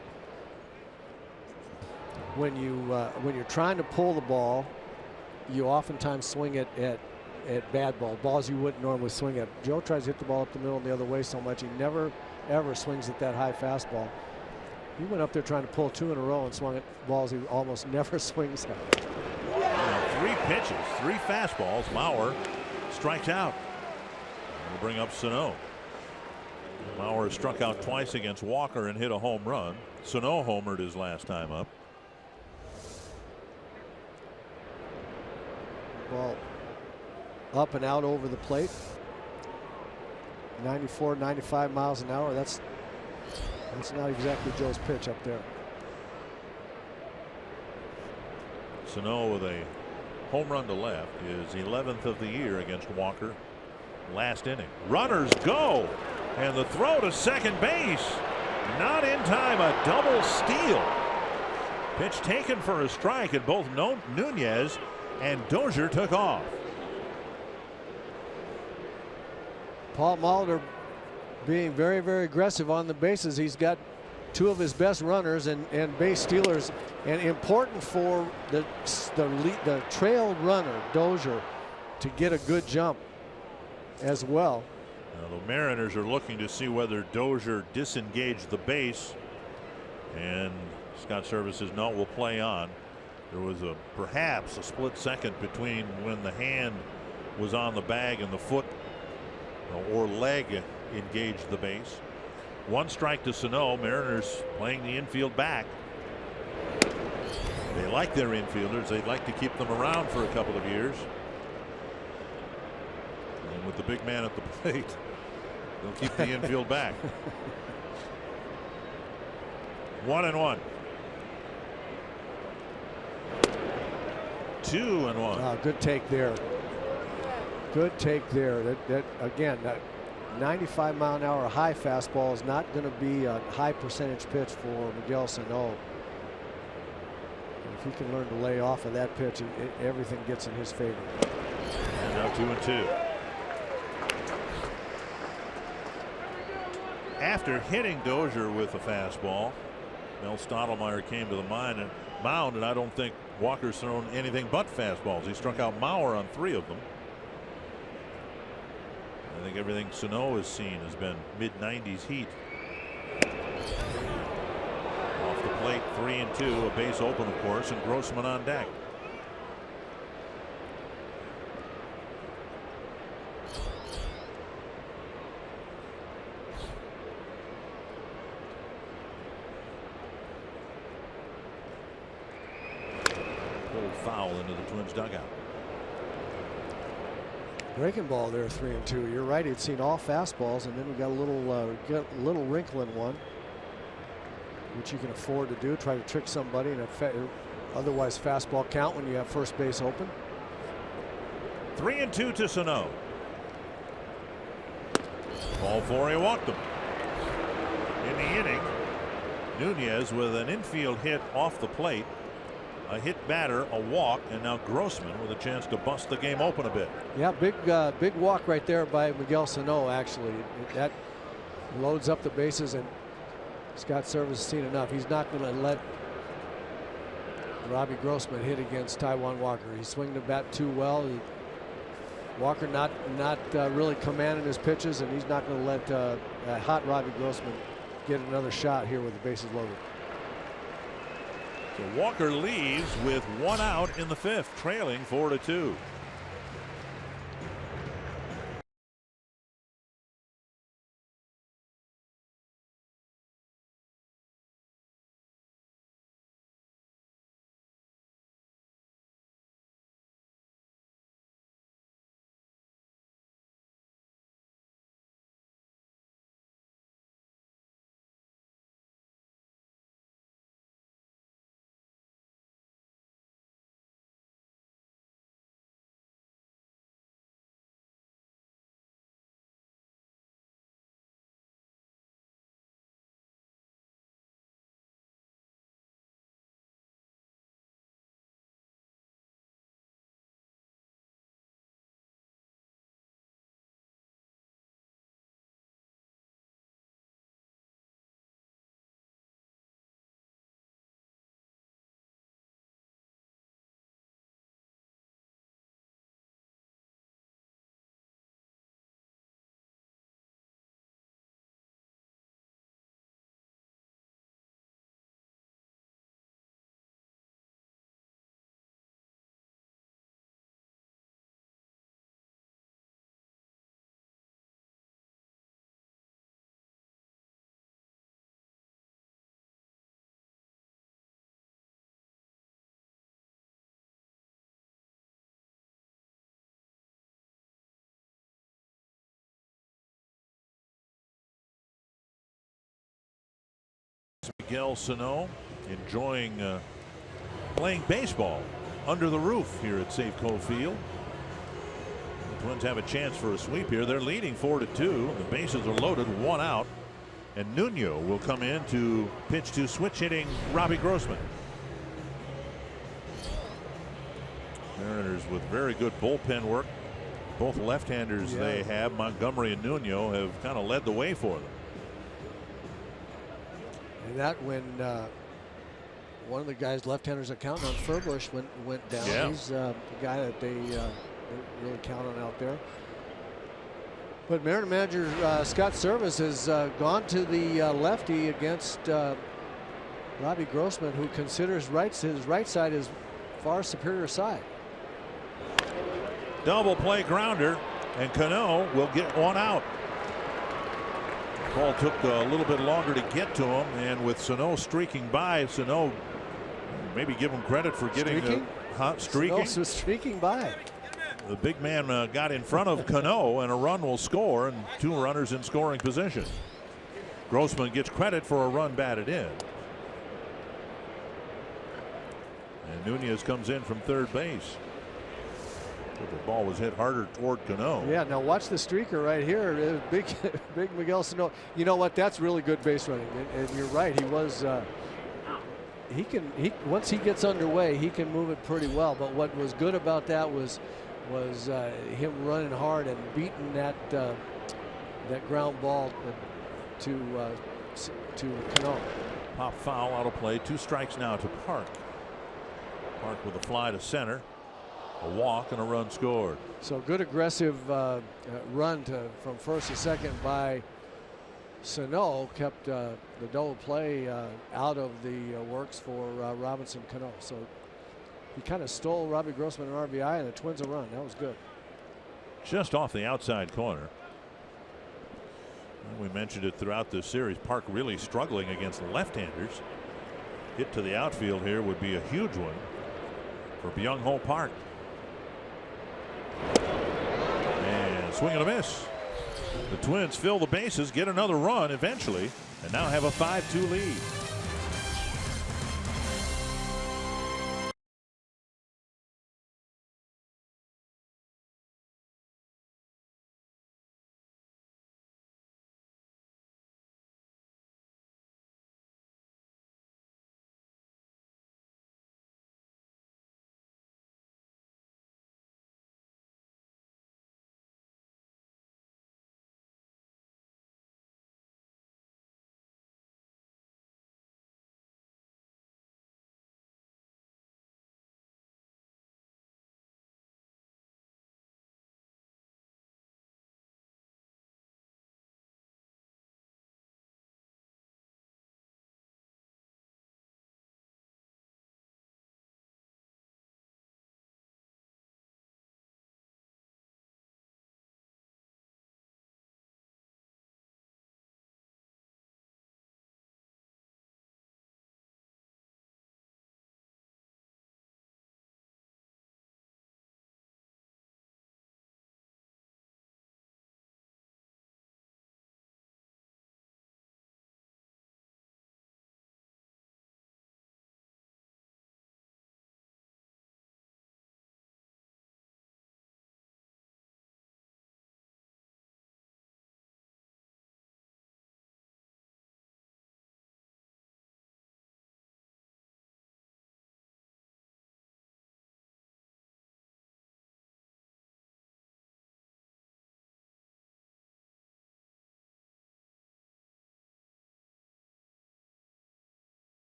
[SPEAKER 4] when you're trying to pull the ball, you oftentimes swing it at bad balls you wouldn't normally swing at. Joe tries to hit the ball up the middle and the other way so much he never ever swings at that high fastball. He went up there trying to pull 2 in a row and swung at balls he almost never swings at.
[SPEAKER 3] 3 pitches, 3 fastballs. Mauer strikes out. We'll bring up Sano. Mauer struck out twice against Walker and hit a home run. Sano homered his last time up.
[SPEAKER 4] Ball up and out over the plate. 94, 95 miles an hour. That's not exactly Joe's pitch up there.
[SPEAKER 3] Sano with a home run to left, his 11th of the year against Walker. Last inning. Runners go, and the throw to second base. Not in time. A double steal. Pitch taken for a strike, and both Nunez and Dozier took off.
[SPEAKER 4] Paul Molitor being very, very aggressive on the bases. He's got 2 of his best runners and base stealers, and important for the trail runner Dozier to get a good jump as well.
[SPEAKER 3] Now the Mariners are looking to see whether Dozier disengaged the base, and Scott Service says no, we'll play on. There was perhaps a split second between when the hand was on the bag and the foot or leg engaged the base. 1 strike to Sano. Mariners playing the infield back. They like their infielders. They'd like to keep them around for a couple of years. And with the big man at the plate, they'll keep the infield back. 1-1. 2-1.
[SPEAKER 4] Good take there. Good take there. That again, that 95 mile an hour high fastball is not going to be a high percentage pitch for Miguel Sano. If he can learn to lay off of that pitch, everything gets in his favor.
[SPEAKER 3] And now 2-2. After hitting Dozier with a fastball, Mel Stottlemyre came to the mound, and I don't think Walker's thrown anything but fastballs. He struck out Mauer on 3 of them. I think everything Sano has seen has been mid-90s heat. Off the plate, 3-2, a base open, of course, and Grossman on deck. Little foul into the Twins dugout.
[SPEAKER 4] Breaking ball there, 3-2. You're right. He'd seen all fastballs, and then we got a little wrinkle in one, which you can afford to do. Try to trick somebody in a otherwise fastball count when you have first base open.
[SPEAKER 3] 3-2 to Sano. Ball 4, he walked him. In the inning, Nunez with an infield hit off the plate. A hit batter, a walk, and now Grossman with a chance to bust the game open a bit.
[SPEAKER 4] Yeah, big walk right there by Miguel Sano. Actually, that loads up the bases, and Scott Service has seen enough. He's not going to let Robbie Grossman hit against Taijuan Walker. He's swinging the bat too well. Walker not really commanding his pitches, and he's not going to let hot Robbie Grossman get another shot here with the bases loaded.
[SPEAKER 3] So Walker leaves with 1 out in the 5th, trailing 4-2. Miguel Sano enjoying playing baseball under the roof here at Safeco Field. The Twins have a chance for a sweep here. They're leading 4-2. The bases are loaded, 1 out. And Nuno will come in to pitch to switch hitting Robbie Grossman. Mariners with very good bullpen work. Both left-handers they have, Montgomery and Nuno, have kind of led the way for them.
[SPEAKER 4] And that when one of the guys, left-handers that count on Furbush went down.
[SPEAKER 3] Yeah.
[SPEAKER 4] He's the guy that they really count on out there. But Mariner manager Scott Service has gone to the lefty against Robbie Grossman, who considers his right side his far superior side.
[SPEAKER 3] Double play grounder, and Cano will get 1 out. Ball took a little bit longer to get to him, and with Sano streaking by, Sano, maybe give him credit for getting streaking.
[SPEAKER 4] Sano streaking by.
[SPEAKER 3] The big man got in front of Cano, and a run will score, and 2 runners in scoring position. Grossman gets credit for a run batted in. And Nunez comes in from third base. But the ball was hit harder toward Cano.
[SPEAKER 4] Yeah, now watch the streaker right here. Big Miguel Sano. You know what? That's really good base running. And you're right. He was. Once he gets underway, he can move it pretty well. But what was good about that was him running hard and beating that ground ball to Cano.
[SPEAKER 3] Pop foul out of play. 2 strikes now to Park. Park with a fly to center. A walk and a run scored.
[SPEAKER 4] So good aggressive run from first to second by Sano kept the double play out of the works for Robinson Cano. So he kind of stole Robbie Grossman an RBI, and the Twins a run. That was good.
[SPEAKER 3] Just off the outside corner. We mentioned it throughout this series. Park really struggling against left-handers. Hit to the outfield here would be a huge one for Byung-Ho Park. And swing and a miss. The Twins fill the bases, get another run eventually, and now have a 5-2 lead.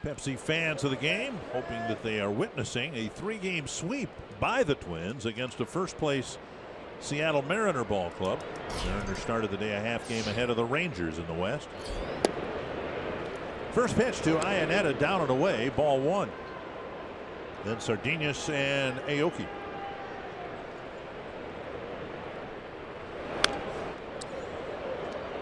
[SPEAKER 3] Pepsi fans of the game hoping that they are witnessing a 3-game sweep by the Twins against a first-place Seattle Mariner ball club. Mariners started the day a half game ahead of the Rangers in the West. First pitch to Iannetta, down and away, ball 1. Then Sardinas and Aoki.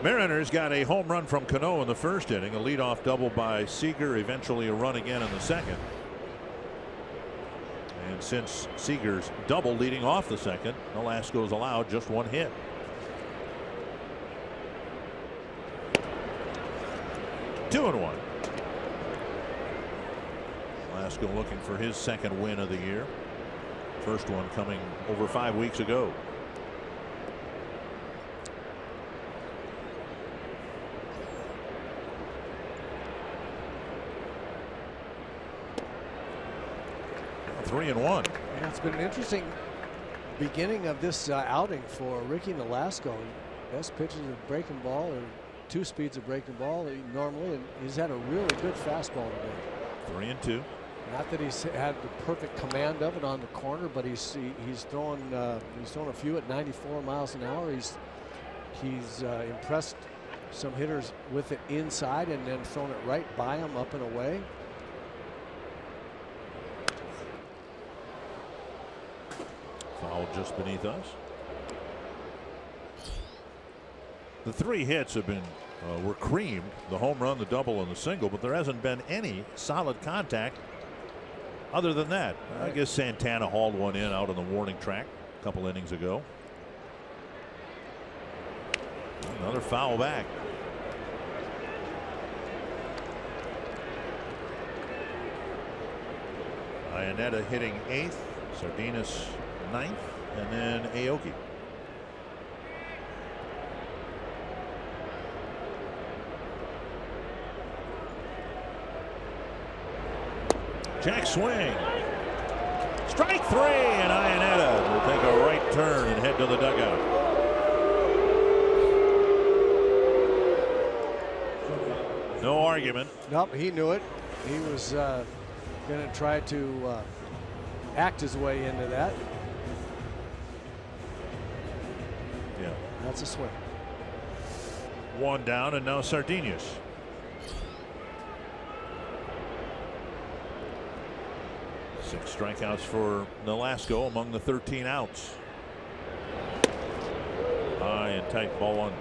[SPEAKER 3] Mariners got a home run from Cano in the first inning, a leadoff double by Seager, eventually a run again in the second. And since Seager's double leading off the second, Nolasco's allowed just one hit. Two and one. Nolasco looking for his second win of the year. First one coming over 5 weeks ago. Three and one.
[SPEAKER 4] Yeah, it's been an interesting beginning of this outing for Ricky Nolasco. Best pitches of breaking ball, or 2 speeds of breaking ball normally, and he's had a really good fastball today.
[SPEAKER 3] 3 and 2.
[SPEAKER 4] Not that he's had the perfect command of it on the corner, but he's thrown a few at 94 miles an hour. He's impressed some hitters with it inside and then thrown it right by him up and away.
[SPEAKER 3] Foul just beneath us. The 3 hits have been were creamed, the home run, the double, and the single, but there hasn't been any solid contact other than that. I guess Santana hauled one in out on the warning track a couple innings ago. Another foul back. Iannetta hitting 8th, Sardinas 9th, and then Aoki. Jack swing. Strike 3, and Iannetta will take a right turn and head to the dugout. No argument.
[SPEAKER 4] Nope, he knew it. He was going to try to act his way into that.
[SPEAKER 3] Yeah.
[SPEAKER 4] That's a swing.
[SPEAKER 3] 1 down, and now Sardinas. Six strikeouts for Nolasco among the 13 outs. High and tight, ball 1.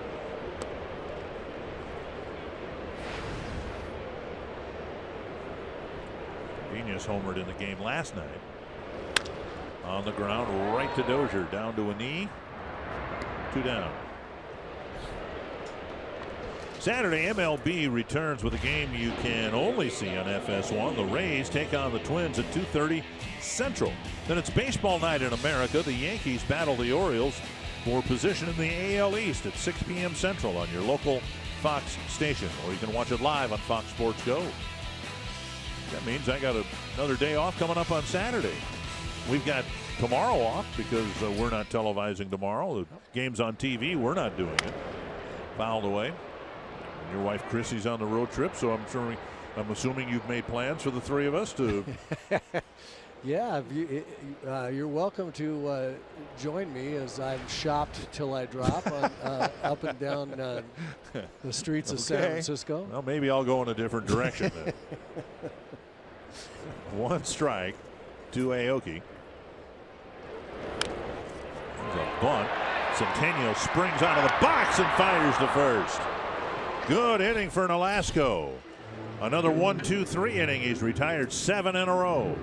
[SPEAKER 3] Sardinas homered in the game last night. On the ground, right to Dozier, down to a knee. 2 down. Saturday, MLB returns with a game you can only see on FS1. The Rays take on the Twins at 2:30 Central. Then it's baseball night in America. The Yankees battle the Orioles for position in the AL East at 6 p.m. Central on your local Fox station, or you can watch it live on Fox Sports Go. That means I got another day off coming up on Saturday. We've got tomorrow off because we're not televising tomorrow. The game's on TV. We're not doing it. Fouled away. Your wife Chrissy's on the road trip, so I'm assuming you've made plans for the 3 of us to.
[SPEAKER 4] Yeah, you're welcome to join me as I'm shopped till I drop on, up and down the streets of San Francisco.
[SPEAKER 3] Well, maybe I'll go in a different direction then. 1 strike to Aoki. There's a bunt. Centennial springs out of the box and fires to first. Good inning for Nolasco. Another 1-2-3 inning. He's retired 7 in a row.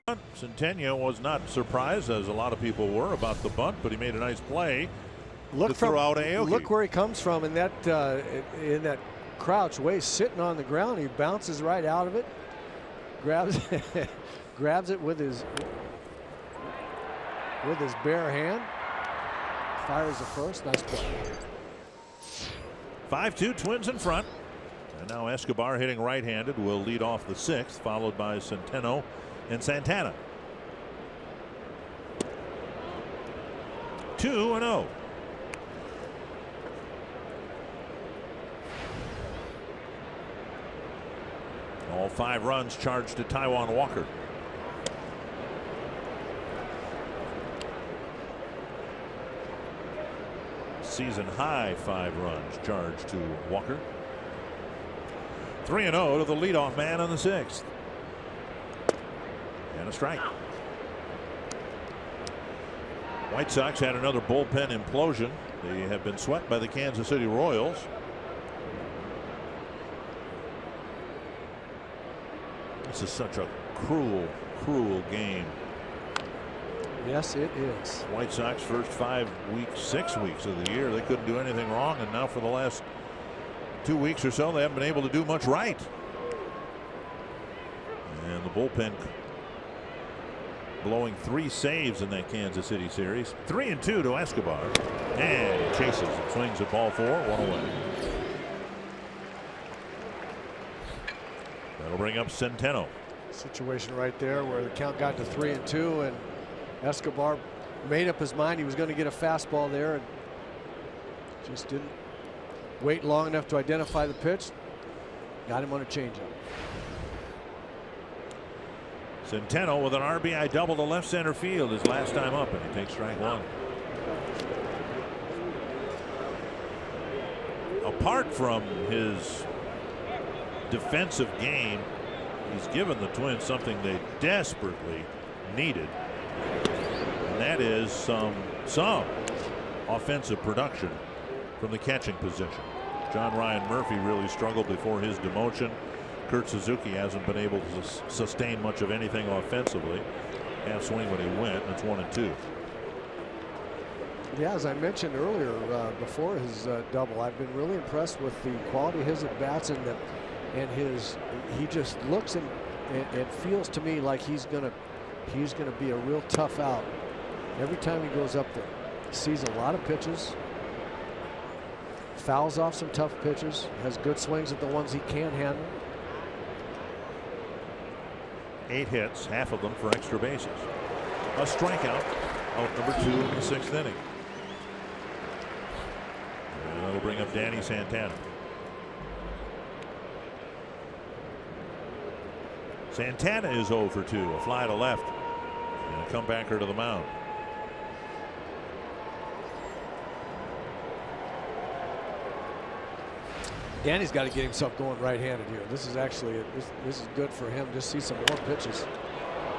[SPEAKER 3] Centeno was not surprised, as a lot of people were, about the bunt, but he made a nice play.
[SPEAKER 4] Look
[SPEAKER 3] throw out Aoki.
[SPEAKER 4] Look where he comes from in that crouch way, sitting on the ground. He bounces right out of it, grabs grabs it with his bare hand, fires the first. Nice play.
[SPEAKER 3] 5-2 Twins in front. And now Escobar, hitting right-handed, will lead off the sixth, followed by Centeno and Santana. 2-0. All 5 runs charged to Taijuan Walker. Season high 5 runs charged to Walker. 3-0 to the leadoff man on the sixth. And a strike. White Sox had another bullpen implosion. They have been swept by the Kansas City Royals. This is such a cruel, cruel game.
[SPEAKER 4] Yes, it is.
[SPEAKER 3] White Sox first 5 weeks, 6 weeks of the year, they couldn't do anything wrong, and now for the last 2 weeks or so, they haven't been able to do much right. And the bullpen blowing 3 saves in that Kansas City series. 3-2 to Escobar, and he chases and swings at ball 4, 1 away. That'll bring up Centeno.
[SPEAKER 4] Situation right there where the count got to 3-2, and Escobar made up his mind he was going to get a fastball there, and just didn't wait long enough to identify the pitch. Got him on a changeup.
[SPEAKER 3] Centeno with an RBI double to left center field his last time up, and he takes strike 1. Apart from his defensive game, he's given the Twins something they desperately needed, and that is some offensive production from the catching position. John Ryan Murphy really struggled before his demotion. Kurt Suzuki hasn't been able to sustain much of anything offensively. Half swing when he went. That's 1-2.
[SPEAKER 4] Yeah, as I mentioned earlier, before his double, I've been really impressed with the quality of his at bats, and he just looks and feels to me like he's gonna be a real tough out every time he goes up there. Sees a lot of pitches, fouls off some tough pitches, has good swings at the ones he can handle.
[SPEAKER 3] 8 hits, half of them for extra bases. A strikeout, out number 2 in the 6th inning. And that'll bring up Danny Santana. Santana is 0 for 2, a fly to left, and a comebacker to the mound.
[SPEAKER 4] Danny's got to get himself going right-handed here. This is actually this is good for him. Just see some more pitches.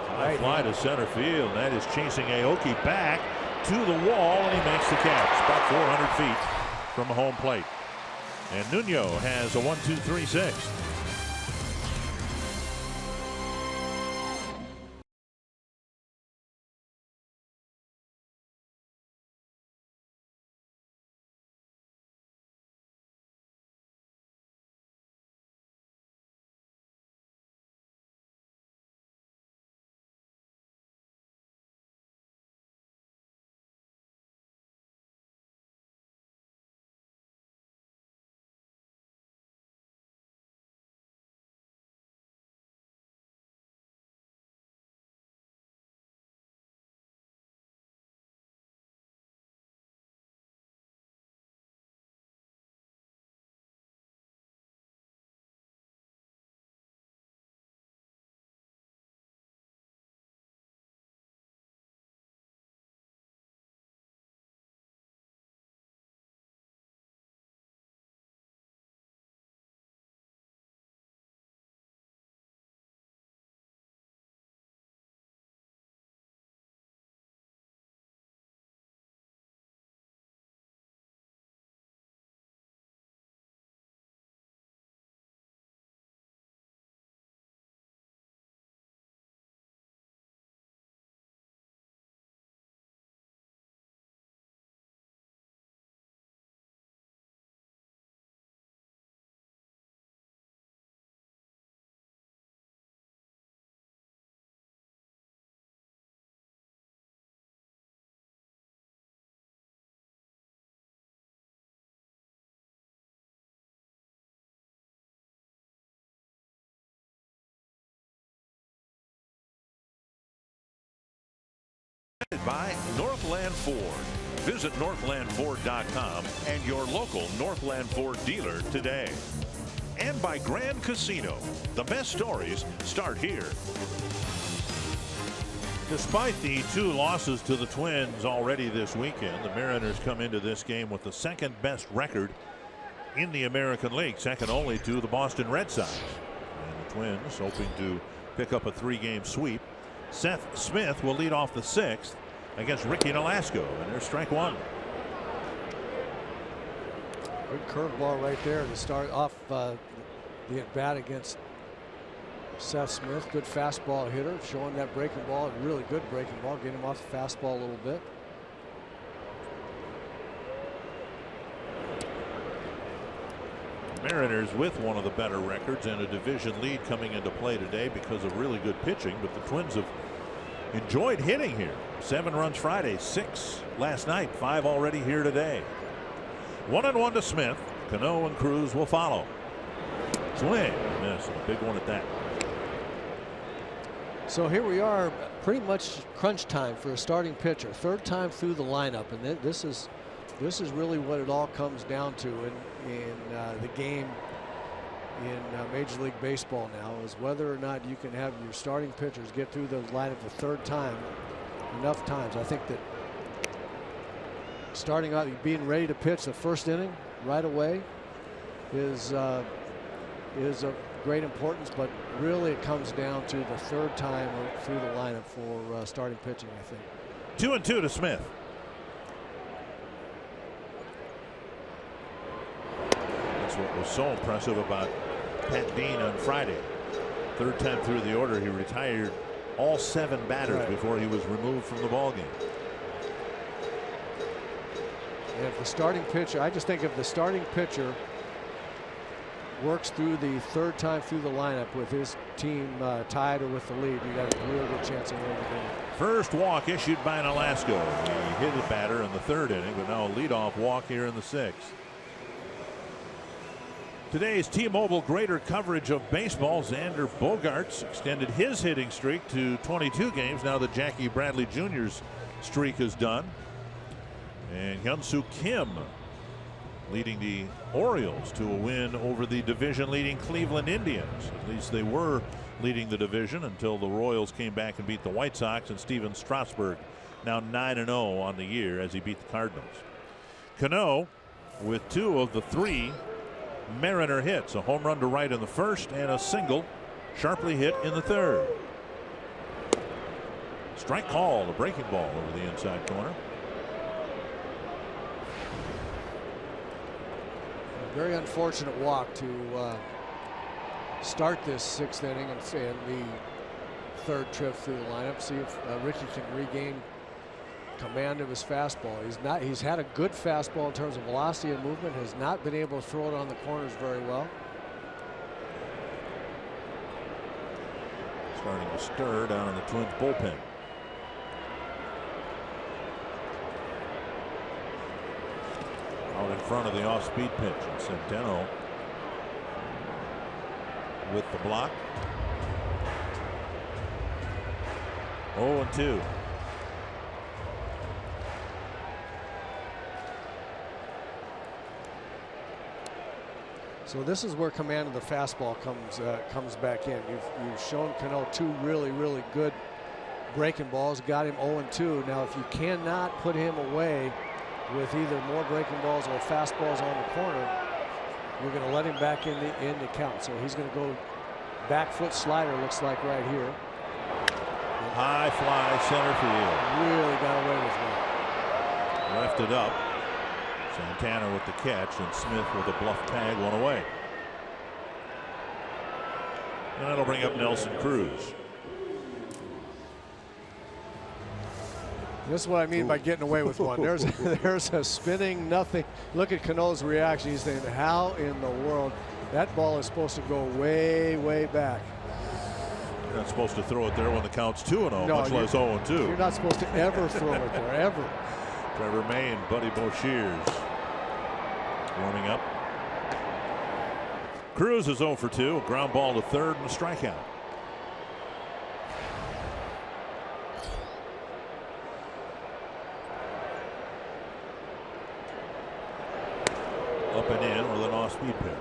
[SPEAKER 3] High fly to center field. That is chasing Aoki back to the wall, and he makes the catch. About 400 feet from home plate. And Nuno has a 1-2-3-6. By Northland Ford. Visit northlandford.com and your local Northland Ford dealer today. And by Grand Casino. The best stories start here. Despite the 2 losses to the Twins already this weekend, the Mariners come into this game with the second best record in the American League, second only to the Boston Red Sox. And the Twins hoping to pick up a 3-game sweep. Seth Smith will lead off the 6th against Ricky Nolasco, and there's strike 1.
[SPEAKER 4] Good curveball right there to start off the at-bat against Seth Smith. Good fastball hitter, showing that breaking ball, really good breaking ball, getting him off the fastball a little bit.
[SPEAKER 3] Mariners with one of the better records and a division lead coming into play today because of really good pitching, but the Twins have enjoyed hitting here. 7 runs Friday, 6 last night, 5 already here today. 1-1 to Smith. Cano and Cruz will follow. Swing, miss, and a big one at that.
[SPEAKER 4] So here we are, pretty much crunch time for a starting pitcher. 3rd time through the lineup, and this is really what it all comes down to in the game in Major League Baseball now, is whether or not you can have your starting pitchers get through the lineup the 3rd time enough times. I think that starting out, being ready to pitch the 1st inning right away is of great importance, but really it comes down to the 3rd time through the lineup for starting pitching, I think.
[SPEAKER 3] 2-2 to Smith. That's what was so impressive about Pat Dean on Friday. 3rd time through the order, he retired all 7 batters before he was removed from the ballgame.
[SPEAKER 4] And if the starting pitcher, I just think if the starting pitcher works through the 3rd time through the lineup with his team tied or with the lead, you got a real good chance of winning the game.
[SPEAKER 3] First walk issued by Nolasco. He hit the batter in the 3rd inning, but now a leadoff walk here in the 6th. Today's T-Mobile greater coverage of baseball. Xander Bogaerts extended his hitting streak to 22 games. Now that Jackie Bradley Jr.'s streak is done. And Hyun-Soo Kim leading the Orioles to a win over the division leading Cleveland Indians. At least they were leading the division until the Royals came back and beat the White Sox, and Steven Strasburg now 9-0 on the year as he beat the Cardinals. Cano with 2 of the 3 Mariner hits, a home run to right in the 1st and a single sharply hit in the 3rd. Strike call, a breaking ball over the inside corner.
[SPEAKER 4] A very unfortunate walk to start this 6th inning and the 3rd trip through the lineup. See if Ricky can regain command of his fastball. He's had a good fastball in terms of velocity and movement, has not been able to throw it on the corners very well.
[SPEAKER 3] Starting to stir down in the Twins bullpen. Out in front of the off-speed pitch, and Centeno with the block. 0-2.
[SPEAKER 4] So this is where command of the fastball comes back in. You've shown Cano 2 really good breaking balls, got him 0-2. Now if you cannot put him away with either more breaking balls or fastballs on the corner, you're going to let him back in the count. So he's going to go back foot slider, looks like right here.
[SPEAKER 3] High fly center field.
[SPEAKER 4] Really got away with one.
[SPEAKER 3] Left it up. Santana with the catch, and Smith with a bluff tag, one away. And that'll bring up Nelson Cruz.
[SPEAKER 4] This is what I mean by getting away with one. There's a spinning nothing. Look at Cano's reaction. He's saying, how in the world? That ball is supposed to go way back.
[SPEAKER 3] You're not supposed to throw it there when the count's 2-0, much less 0-2.
[SPEAKER 4] You're not supposed to ever throw it there, ever.
[SPEAKER 3] Trevor May and Buddy Boshears warming up. Cruz is 0 for 2, a ground ball to 3rd and a strikeout. Up and in with an off-speed pitch.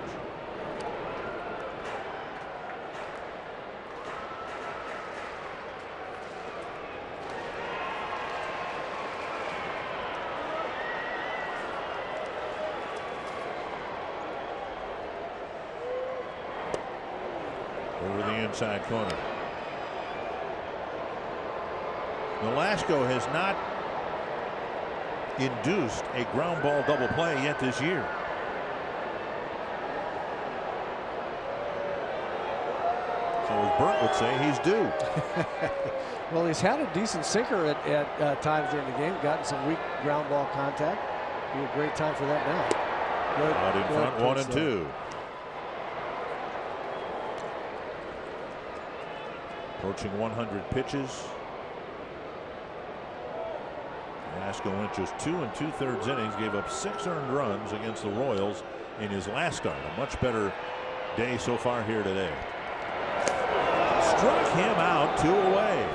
[SPEAKER 3] Over the inside corner. Nolasco has not induced a ground ball double play yet this year. So as Burt would say, he's due.
[SPEAKER 4] Well, he's had a decent sinker at times during the game, gotten some weak ground ball contact. Be a great time for that now. Good,
[SPEAKER 3] out in front, 1-2. Approaching 100 pitches. Nolasco went just 2 2/3 innings, gave up 6 earned runs against the Royals in his last start. A much better day so far here today. Struck him out, 2 away.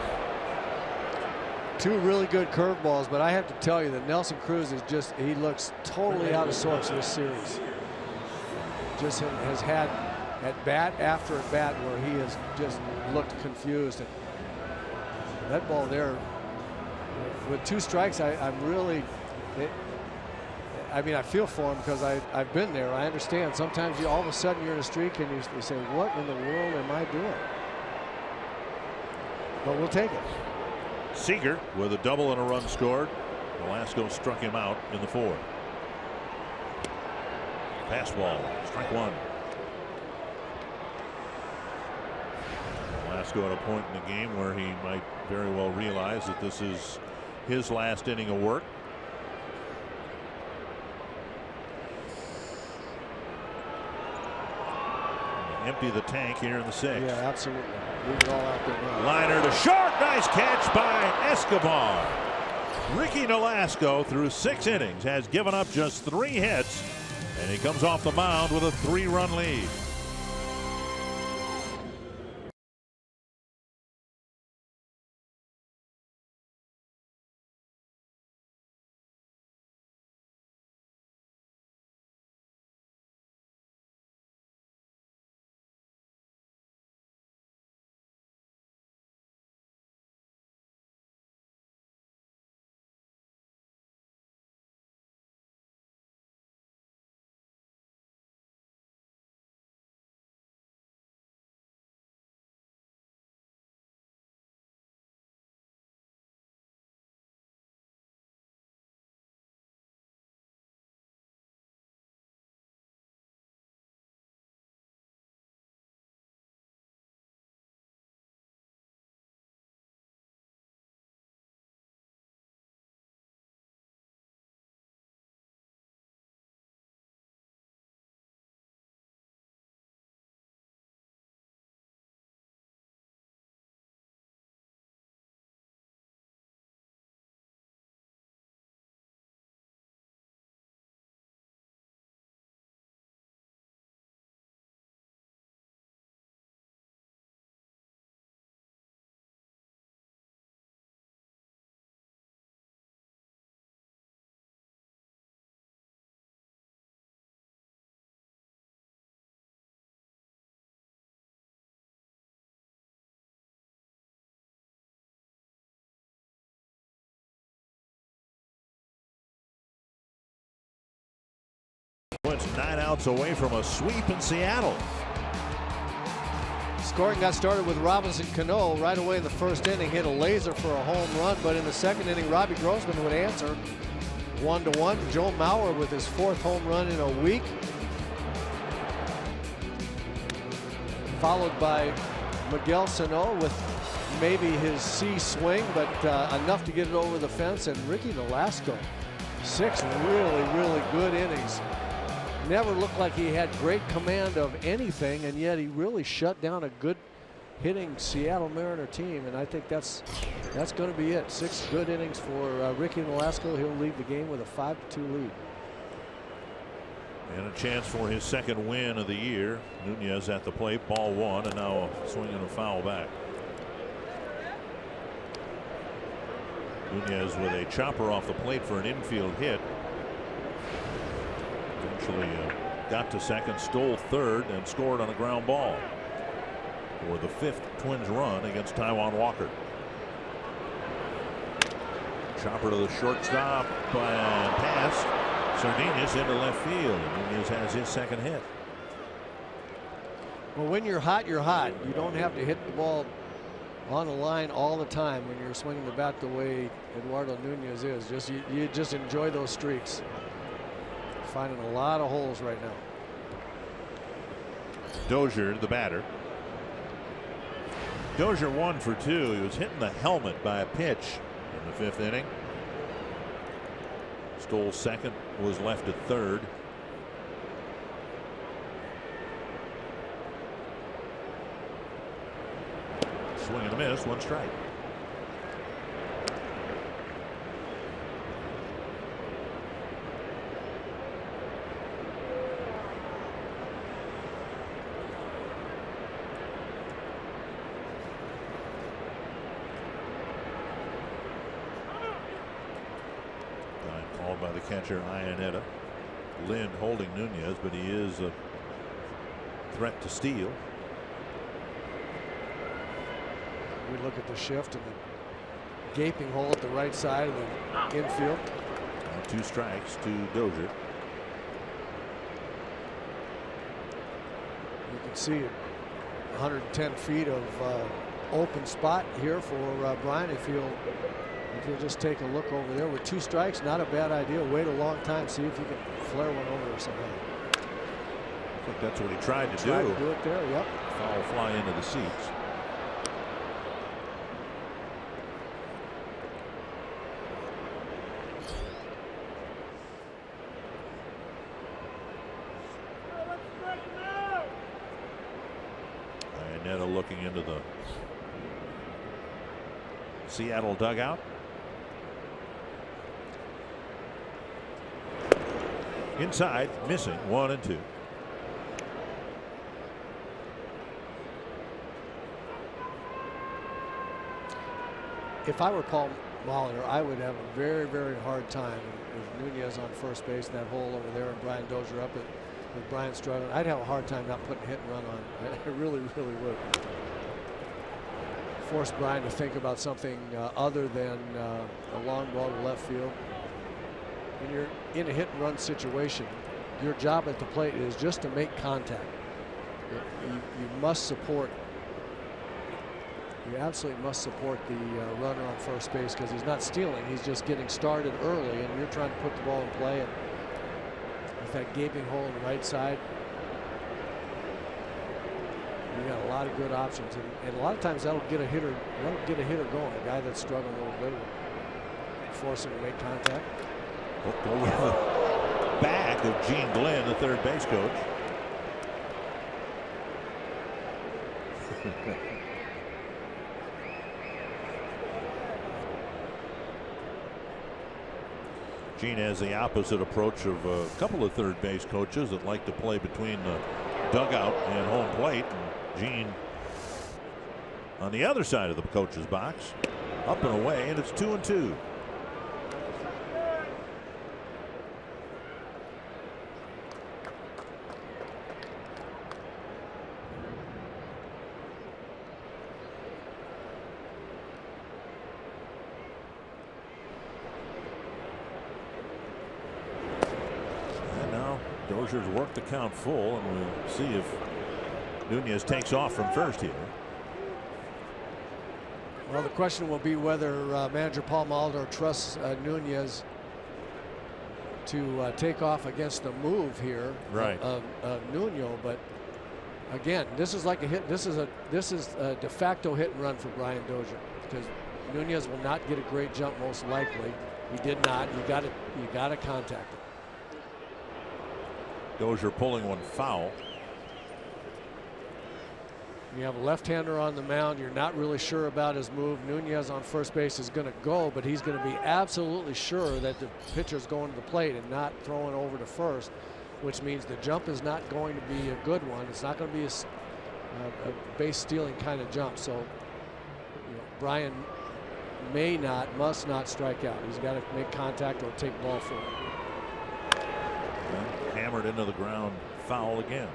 [SPEAKER 4] 2 really good curveballs, but I have to tell you that Nelson Cruz is just, he looks totally out of sorts in this series. Just has had at bat after at bat where he has just looked confused. And that ball there, with 2 strikes, I'm really, I mean, I feel for him because I've been there. I understand. Sometimes all of a sudden you're in a streak and you say, what in the world am I doing? But we'll take it.
[SPEAKER 3] Seager with a double and a run scored. Nolasco struck him out in the 4th. Pass ball, strike 1. Nolasco at a point in the game where he might very well realize that this is his last inning of work. Empty the tank here in the 6th.
[SPEAKER 4] Yeah, absolutely. Leave it all out there now.
[SPEAKER 3] Liner to short. Nice catch by Escobar. Ricky Nolasco through 6 innings has given up just 3 hits, and he comes off the mound with a 3-run lead. It's 9 outs away from a sweep in Seattle.
[SPEAKER 4] Scoring got started with Robinson Cano right away in the 1st inning. Hit a laser for a home run, but in the 2nd inning, Robbie Grossman would answer 1-1. Joe Mauer with his 4th home run in a week, followed by Miguel Sano with maybe his C swing, but enough to get it over the fence. And Ricky Nolasco, 6 really good innings. Never looked like he had great command of anything, and yet he really shut down a good hitting Seattle Mariner team. And I think that's going to be it. 6 good innings for Ricky Nolasco. He'll lead the game with a 5-2 lead.
[SPEAKER 3] And a chance for his 2nd win of the year. Nunez at the plate, ball 1, and now a swing and a foul back. Nunez with a chopper off the plate for an infield hit. actually got to second, stole third, and scored on a ground ball for the 5th Twins run against Taijuan Walker. Chopper to the shortstop and pass. Sardinus into left field. And Nunez has his second hit.
[SPEAKER 4] Well, when you're hot, you're hot. You don't have to hit the ball on the line all the time when you're swinging the bat the way Eduardo Nunez is. You just enjoy those streaks. Finding a lot of holes right now.
[SPEAKER 3] Dozier, the batter. Dozier 1 for 2. He was hitting the helmet by a pitch in the 5th inning. Stole second, was left at third. Swing and a miss, 1 strike. Called by the catcher Iannetta. Lynn holding Nunez, but he is a threat to steal.
[SPEAKER 4] We look at the shift and the gaping hole at the right side of the infield.
[SPEAKER 3] 2 strikes to Dozier.
[SPEAKER 4] You can see 110 feet of open spot here for Brian. If you'll just take a look over there with 2 strikes, not a bad idea. Wait a long time, see if you can flare one over somehow.
[SPEAKER 3] I think that's what he tried to do.
[SPEAKER 4] Tried to do it there, yep.
[SPEAKER 3] Foul fly into the seats. Iannetta looking into the Seattle dugout. Inside, missing 1 and 2.
[SPEAKER 4] If I were Paul Molitor, I would have a very, very hard time with Nunez on first base, that hole over there, and Brian Dozier up it with Brian struggling. I'd have a hard time not putting hit and run on. I really, really would. Force Brian to think about something other than a long ball to left field. When you're in a hit and run situation, your job at the plate is just to make contact. You must support. You absolutely must support the runner on first base, because he's not stealing. He's just getting started early, and you're trying to put the ball in play. And with that gaping hole on the right side, you got a lot of good options, and a lot of times that'll get a hitter. That'll get a hitter going. A guy that's struggling a little bit will force him to make contact.
[SPEAKER 3] Over the back of Gene Glenn, the third base coach. Gene has the opposite approach of a couple of third base coaches that like to play between the dugout and home plate. And Gene on the other side of the coach's box, up and away, and it's 2 and 2. Dozier's worked the count full, and we'll see if Nunez takes off from first here.
[SPEAKER 4] Well, the question will be whether manager Paul Molitor trusts Nunez to take off against the move here of Nuno. But again, this is like a hit. This is a de facto hit and run for Brian Dozier, because Nunez will not get a great jump most likely. He did not. You got to contact him.
[SPEAKER 3] Dozier pulling one foul.
[SPEAKER 4] You have a left-hander on the mound. You're not really sure about his move. Nunez on first base is going to go, but he's going to be absolutely sure that the pitcher's going to the plate and not throwing over to first, which means the jump is not going to be a good one. It's not going to be a base-stealing kind of jump. So Brian must not strike out. He's got to make contact or take ball for it.
[SPEAKER 3] hammered into the ground, foul again.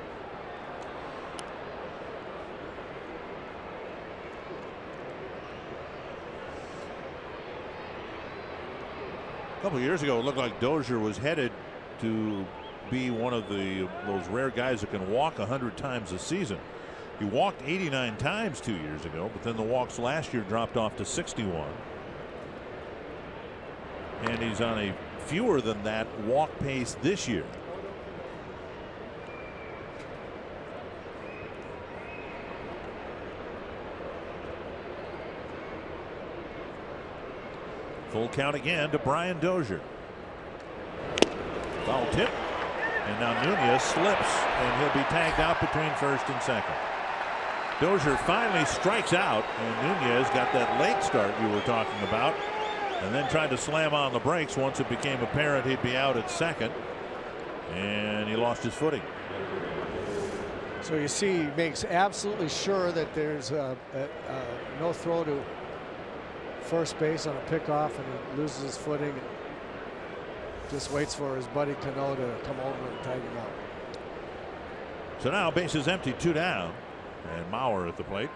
[SPEAKER 3] A couple years ago, it looked like Dozier was headed to be one of those rare guys that can walk 100 times a season. He walked 89 times 2 years ago, but then the walks last year dropped off to 61. And he's on a fewer than that walk pace this year. Full count again to Brian Dozier. Foul tip. And now Nunez slips, and he'll be tagged out between first and second. Dozier finally strikes out, and Nunez got that late start you were talking about, and then tried to slam on the brakes once it became apparent he'd be out at second, and he lost his footing.
[SPEAKER 4] So you see, he makes absolutely sure that there's no throw to first base on a pickoff, and he loses his footing. And just waits for his buddy Cano to come over and tag him out.
[SPEAKER 3] So now bases empty, 2 down, and Mauer at the plate.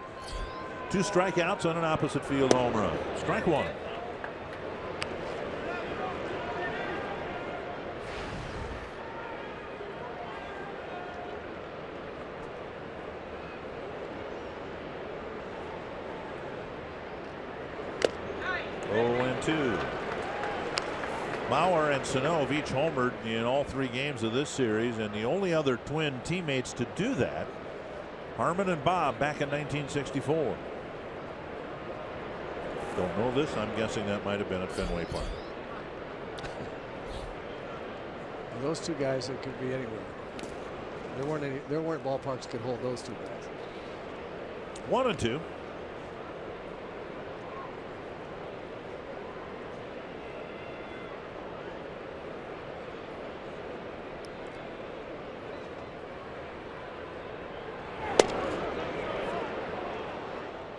[SPEAKER 3] 2 strikeouts on an opposite field home run. Strike 1. Oh, 2. Mauer and Sano have each homered in all 3 games of this series, and the only other Twin teammates to do that, Harmon and Bob, back in 1964. Don't know this. I'm guessing that might have been at Fenway Park.
[SPEAKER 4] Those 2 guys, it could be anywhere. There weren't ballparks that could hold those 2 guys.
[SPEAKER 3] 1-2.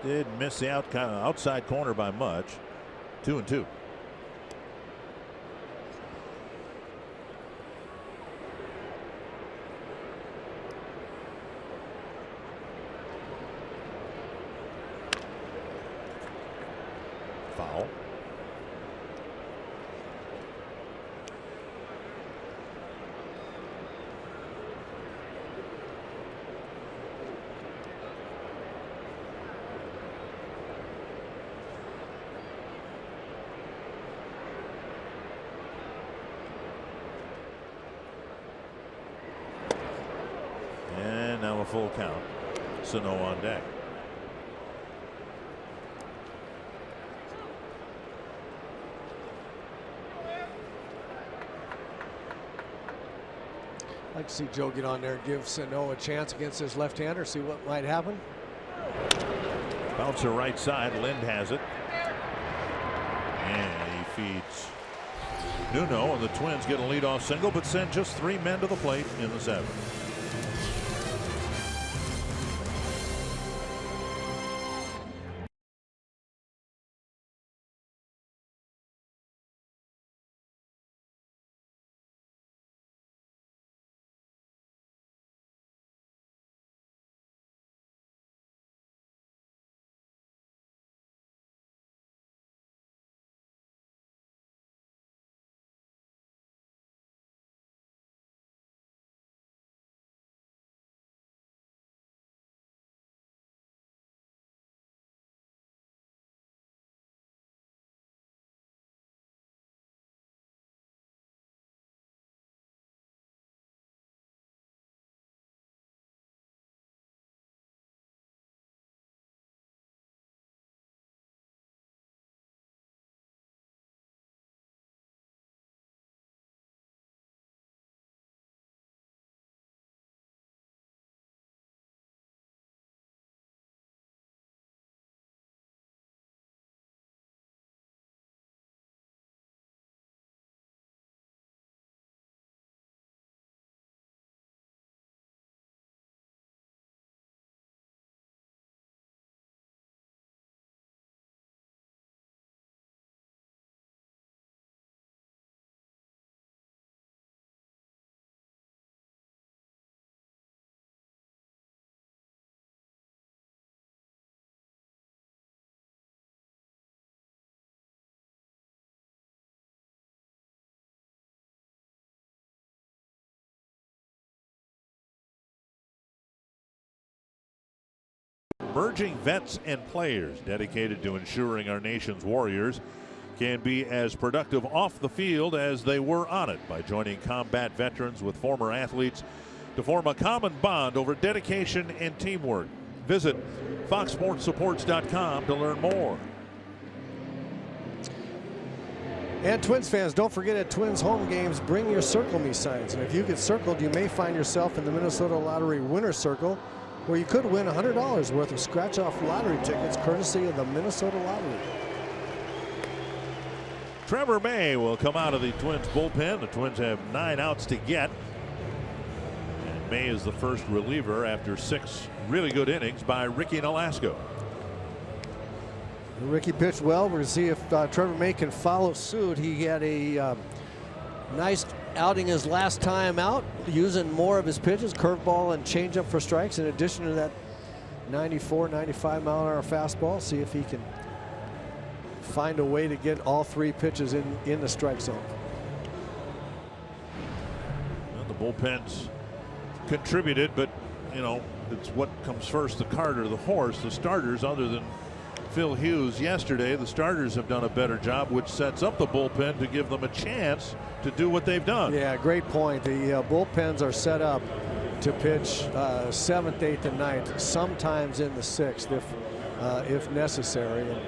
[SPEAKER 3] Did miss the outside corner by much. 2-2. Foul. Now a full count. Sano on deck.
[SPEAKER 4] I'd like to see Joe get on there and give Sano a chance against his left-hander, see what might happen.
[SPEAKER 3] Bouncer right side. Lind has it. And he feeds Nuno, and the Twins get a leadoff single, but send just 3 men to the plate in the 7th. Emerging vets and players dedicated to ensuring our nation's Warriors can be as productive off the field as they were on it by joining combat veterans with former athletes to form a common bond over dedication and teamwork. Visit FoxSportsSupports.com to learn more.
[SPEAKER 4] And Twins fans, don't forget at Twins home games, bring your Circle Me signs. And if you get circled, you may find yourself in the Minnesota Lottery winner's circle, where you could win $100 worth of scratch-off lottery tickets courtesy of the Minnesota Lottery.
[SPEAKER 3] Trevor May will come out of the Twins bullpen. The Twins have 9 outs to get. And May is the first reliever after 6 really good innings by Ricky Nolasco.
[SPEAKER 4] Ricky pitched well. We're going to see if Trevor May can follow suit. He had a nice outing his last time out, using more of his pitches, curveball and changeup for strikes, in addition to that 94, 95 mile an hour fastball. See if he can find a way to get all 3 pitches in the strike zone.
[SPEAKER 3] Well, the bullpen's contributed, but you know, it's what comes first, the cart or the horse. The starters, other than Phil Hughes yesterday, the starters have done a better job, which sets up the bullpen to give them a chance to do what they've done.
[SPEAKER 4] Yeah, great point. The bullpens are set up to pitch 7th, 8th, and 9th, sometimes in the 6th if necessary. And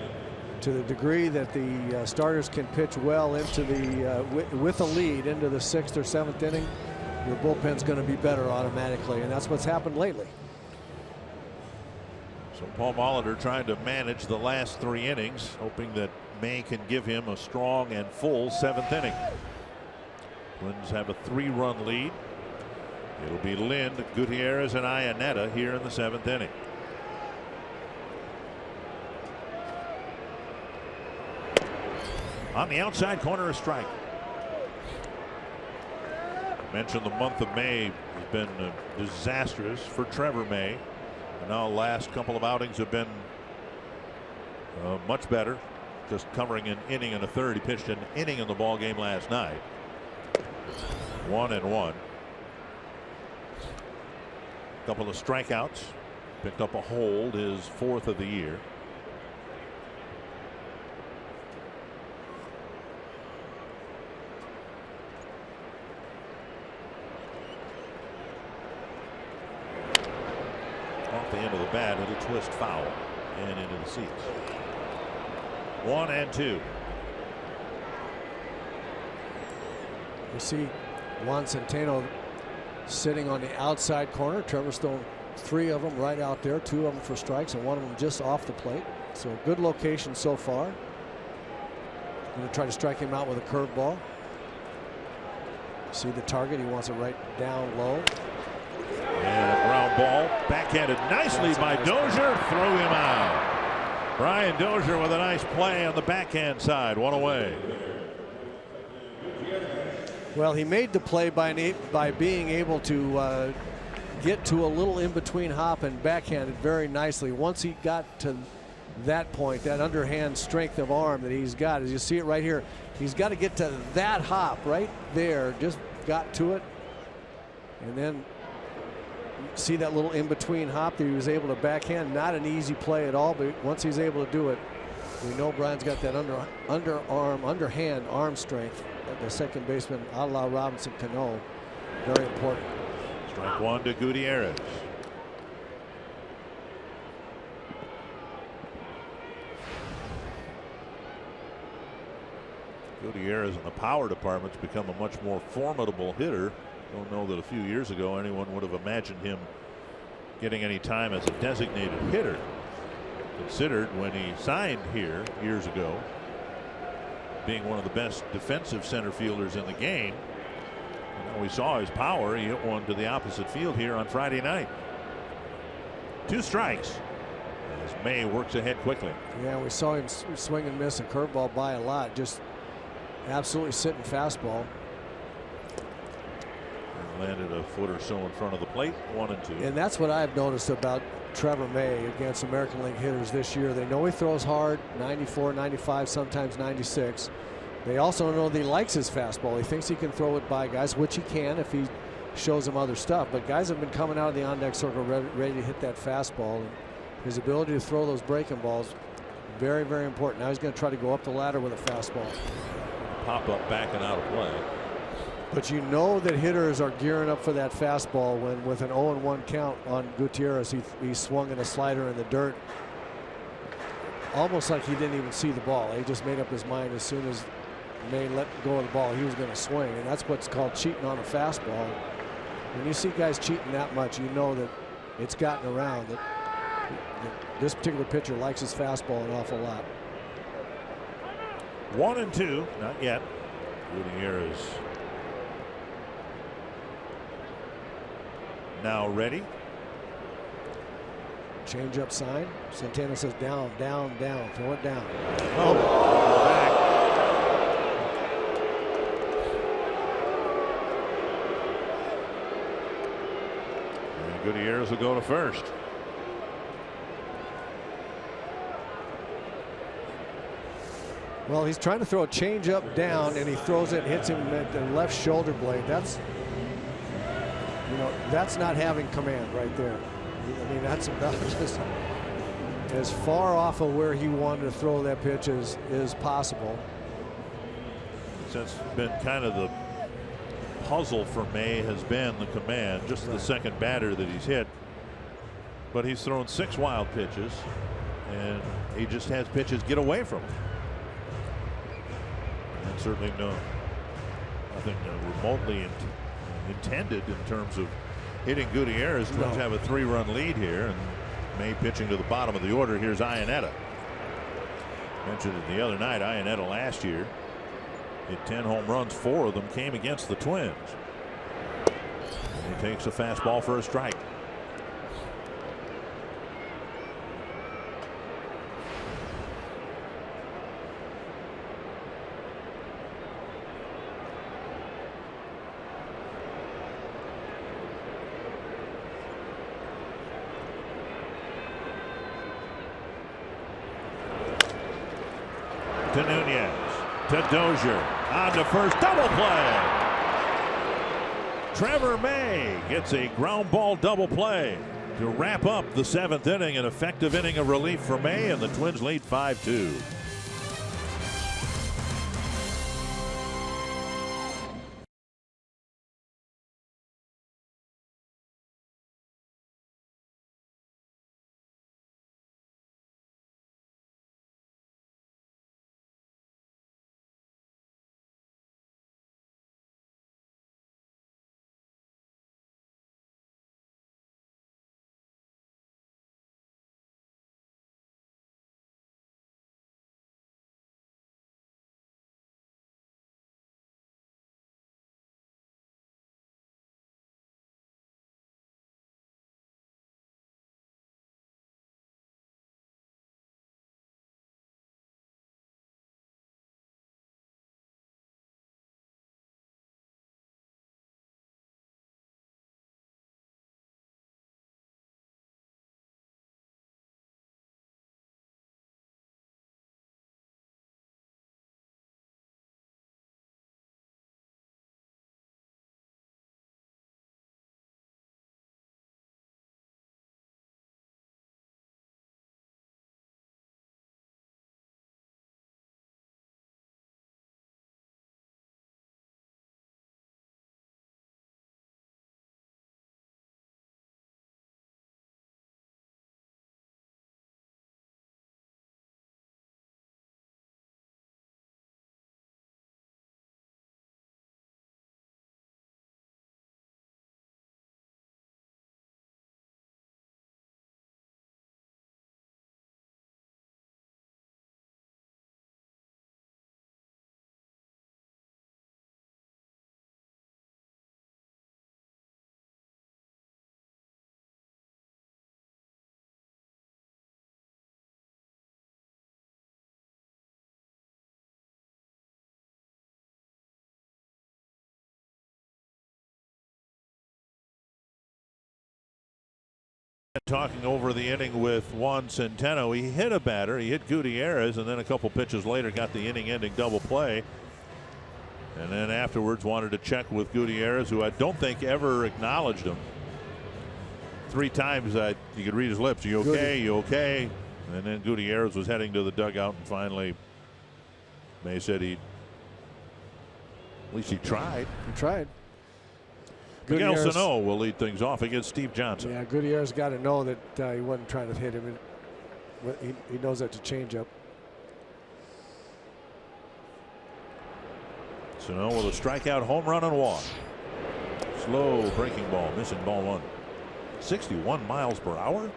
[SPEAKER 4] to the degree that the starters can pitch well into the with a lead into the 6th or 7th inning, your bullpen's going to be better automatically, and that's what's happened lately.
[SPEAKER 3] So Paul Molitor trying to manage the last 3 innings, hoping that May can give him a strong and full 7th inning. Twins have a 3-run lead. It'll be Lind, Gutierrez, and Iannetta here in the 7th inning. On the outside corner, a strike. I mentioned the month of May has been disastrous for Trevor May. And now the last couple of outings have been much better. Just covering an inning and a third. He pitched an inning in the ball game last night. 1-1. Couple of strikeouts. Picked up a hold, his 4th of the year. Off the end of the bat, it'll twist foul and into the seats. 1-2.
[SPEAKER 4] You see Juan Centeno sitting on the outside corner. Trevor Stone, 3 of them right out there, 2 of them for strikes and 1 of them just off the plate. So good location so far. Going to try to strike him out with a curveball. See the target, he wants it right down low.
[SPEAKER 3] And a ground ball backhanded nicely by Dozier. Throw him out. Brian Dozier with a nice play on the backhand side. 1 away.
[SPEAKER 4] Well, he made the play by being able to get to a little in between hop and backhanded very nicely. Once he got to that point, that underhand strength of arm that he's got, as you see it right here, he's got to get to that hop right there. Just got to it, and then see that little in between hop that he was able to backhand. Not an easy play at all, but once he's able to do it, we know Brian's got that underhand arm strength at the second baseman, a la Robinson Cano. Very important.
[SPEAKER 3] Strike 1 to Gutierrez. Gutierrez in the power department's become a much more formidable hitter. Don't know that a few years ago anyone would have imagined him getting any time as a designated hitter, considered when he signed here years ago being one of the best defensive center fielders in the game. And we saw his power. He hit one to the opposite field here on Friday night. 2 strikes as May works ahead quickly.
[SPEAKER 4] Yeah, we saw him swing and miss a curveball by a lot. Just absolutely sitting fastball.
[SPEAKER 3] Landed a foot or so in front of the plate. 1-2.
[SPEAKER 4] And that's what I've noticed about Trevor May against American League hitters this year. They know he throws hard, 94, 95, sometimes 96. They also know that he likes his fastball. He thinks he can throw it by guys, which he can if he shows them other stuff. But guys have been coming out of the on-deck circle ready to hit that fastball. And His ability to throw those breaking balls, very, very important. Now he's going to try to go up the ladder with a fastball.
[SPEAKER 3] Pop up backing out of play.
[SPEAKER 4] But you know that hitters are gearing up for that fastball when, with an 0-1 count on Gutierrez, he swung in a slider in the dirt. Almost like he didn't even see the ball. He just made up his mind as soon as May let go of the ball, he was going to swing. And that's what's called cheating on a fastball. When you see guys cheating that much, you know that it's gotten around, that this particular pitcher likes his fastball an awful lot.
[SPEAKER 3] 1-2, not yet. Gutierrez now ready.
[SPEAKER 4] Change up sign. Santana says down, down, down. Throw it down.
[SPEAKER 3] Oh, back. And Gutierrez will go to first.
[SPEAKER 4] Well, he's trying to throw a change up down, and he throws it, hits him at the left shoulder blade. That's, you know, that's not having command right there. I mean, that's just as far off of where he wanted to throw that pitch as possible.
[SPEAKER 3] That's been kind of the puzzle for May, has been the command, just the second batter that he's hit. But he's thrown 6 wild pitches, and he just has pitches get away from him. And certainly nothing remotely intended in terms of hitting Gutierrez. Twins have a 3-run lead here, and May pitching to the bottom of the order. Here's Iannetta. Mentioned it the other night. Iannetta last year hit 10 home runs. 4 of them came against the Twins. And he takes a fastball for a strike. To Nunez, to Dozier, on to first, double play. Trevor May gets a ground ball double play to wrap up the 7th inning. An effective inning of relief for May, and the Twins lead 5-2. Talking over the inning with Juan Centeno. He hit a batter, he hit Gutierrez, and then a couple pitches later got the inning-ending double play. And then afterwards wanted to check with Gutierrez, who I don't think ever acknowledged him. 3 times you could read his lips. You okay? You okay? And then Gutierrez was heading to the dugout, and finally May said at least he tried.
[SPEAKER 4] He tried.
[SPEAKER 3] Miguel Sano will lead things off against Steve Johnson.
[SPEAKER 4] Yeah, Gutierrez got to know that he wasn't trying to hit him. He knows that's a changeup.
[SPEAKER 3] Sano with a strikeout, home run, and walk. Slow breaking ball, missing ball 1. 61 miles per hour.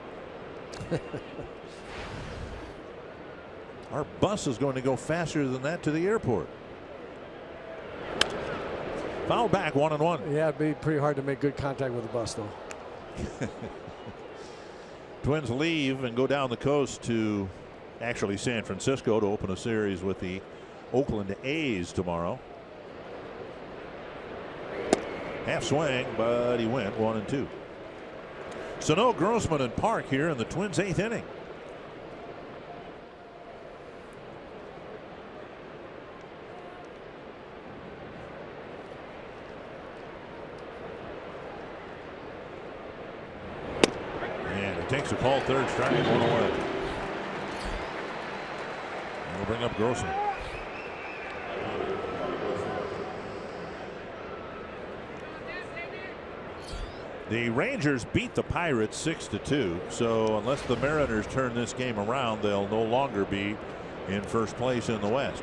[SPEAKER 3] Our bus is going to go faster than that to the airport. Foul back, 1-1.
[SPEAKER 4] Yeah, it'd be pretty hard to make good contact with the bus, though.
[SPEAKER 3] Twins leave and go down the coast to actually San Francisco to open a series with the Oakland A's tomorrow. Half swing, but he went 1-2. Sano, Grossman, and Park here in the Twins' 8th inning. And he takes a call, 3rd strike, 1 away. And we'll bring up Grossman. The Rangers beat the Pirates 6-2, so unless the Mariners turn this game around, they'll no longer be in first place in the West.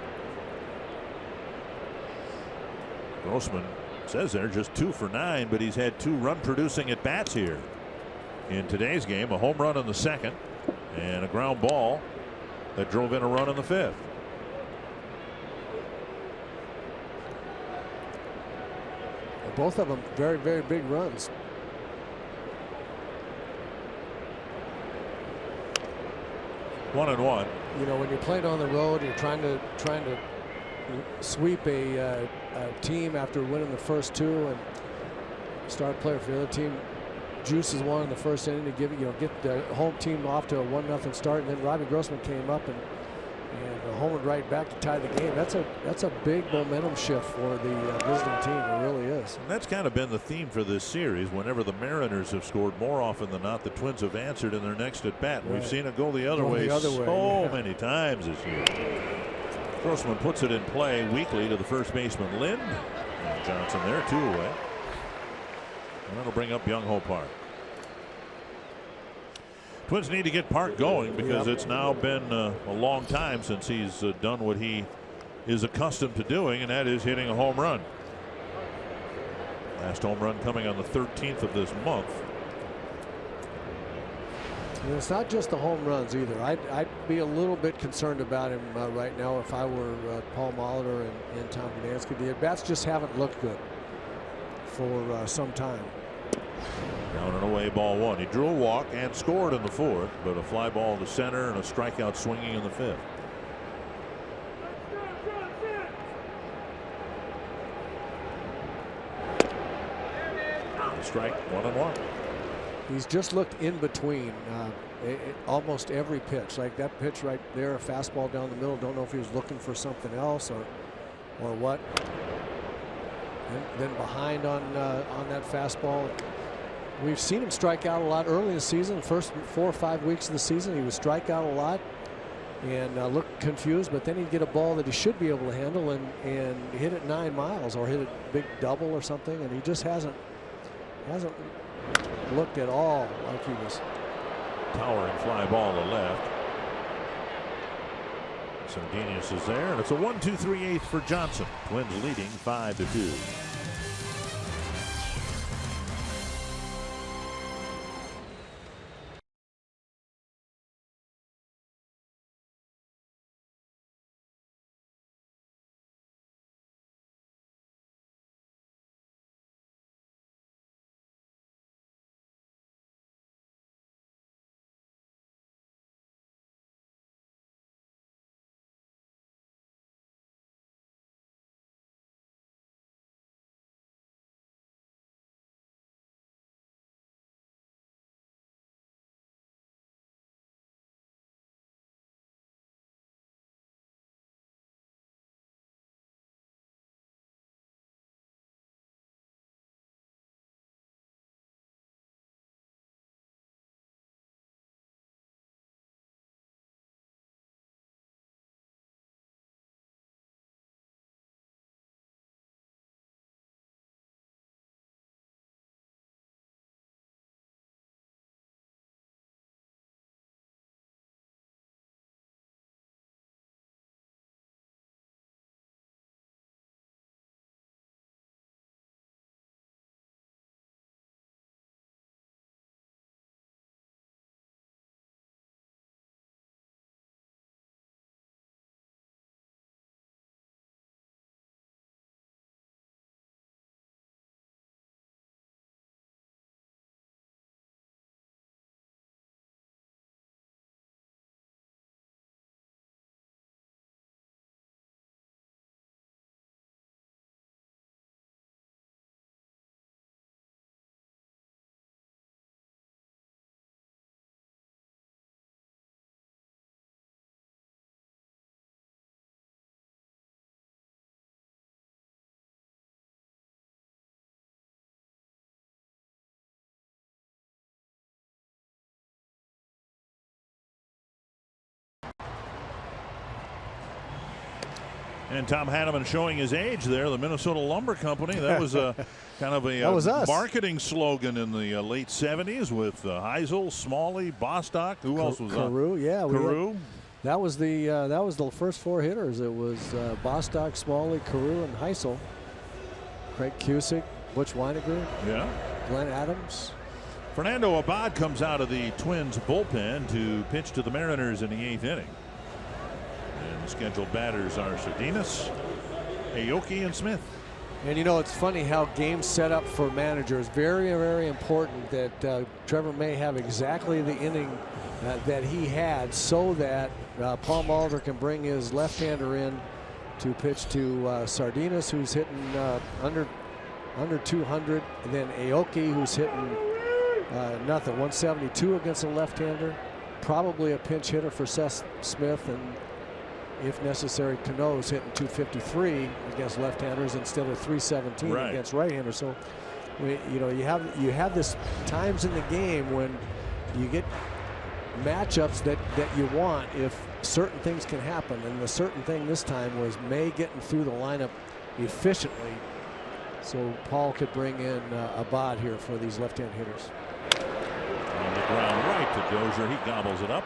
[SPEAKER 3] Grossman says they're just 2 for 9, but he's had 2 run-producing at-bats here in today's game. A home run in the 2nd and a ground ball that drove in a run in the 5th.
[SPEAKER 4] Both of them very, very big runs.
[SPEAKER 3] 1-1.
[SPEAKER 4] You know, when you're playing on the road, you're trying to sweep a team after winning the first 2, and star player for the other team juices one in the 1st inning to get the home team off to a 1-0 start, and then Robbie Grossman came up and homered right back to tie the game. That's a big momentum shift for the visiting team. It really is.
[SPEAKER 3] And that's kind of been the theme for this series. Whenever the Mariners have scored, more often than not, the Twins have answered in their next at bat. Right. We've seen it go the other way so many times this year. Grossman puts it in play weakly to the first baseman Lynn. And Johnson there, 2 away. And that'll bring up Young Ho Park. Twins need to get Park going because it's now been a long time since he's done what he is accustomed to doing, and that is hitting a home run. Last home run coming on the 13th of this month.
[SPEAKER 4] And it's not just the home runs either. I'd be a little bit concerned about him right now if I were Paul Molitor and Tom Gnansky. The at-bats just haven't looked good for some time.
[SPEAKER 3] Down and away, ball 1. He drew a walk and scored in the 4th, but a fly ball to center and a strikeout swinging in the 5th. Strike, 1-1.
[SPEAKER 4] He's just looked in between almost every pitch. Like that pitch right there, a fastball down the middle. Don't know if he was looking for something else or what. And then behind on that fastball. We've seen him strike out a lot early in the season. The first 4 or 5 weeks of the season, he would strike out a lot and look confused, but then he'd get a ball that he should be able to handle and hit it 9 miles or hit a big double or something, and he just hasn't looked at all like he was.
[SPEAKER 3] Towering fly ball to left. Sardinius is there, and it's a 1-2-3-8 for Johnson. Twins leading 5-2. And Tom Hanneman showing his age there. The Minnesota Lumber Company. That was a kind of a
[SPEAKER 4] that was us.
[SPEAKER 3] Marketing slogan in the late 70s with Heisel, Smalley, Bostock. Who else was on?
[SPEAKER 4] Carew, yeah.
[SPEAKER 3] Carew.
[SPEAKER 4] That was the first 4 hitters. It was Bostock, Smalley, Carew, and Heisel. Craig Cusick, Butch Weiniger,
[SPEAKER 3] yeah,
[SPEAKER 4] Glenn Adams.
[SPEAKER 3] Fernando Abad comes out of the Twins bullpen to pitch to the Mariners in the 8th inning. And the scheduled batters are Sardinas, Aoki, and Smith.
[SPEAKER 4] And you know, it's funny how games set up for managers. Very, very important that Trevor May have exactly the inning that he had, so that Paul Molitor can bring his left-hander in to pitch to Sardinas, who's hitting under 200, and then Aoki, who's hitting nothing, 172 against a left-hander. Probably a pinch hitter for Seth Smith, and if necessary, Cano's hitting 253 against left-handers instead of 317 against right-handers. So, you have this times in the game when you get matchups that you want if certain things can happen, and the certain thing this time was May getting through the lineup efficiently, so Paul could bring in Abad here for these left-hand hitters.
[SPEAKER 3] On the ground right to Dozier. He gobbles it up.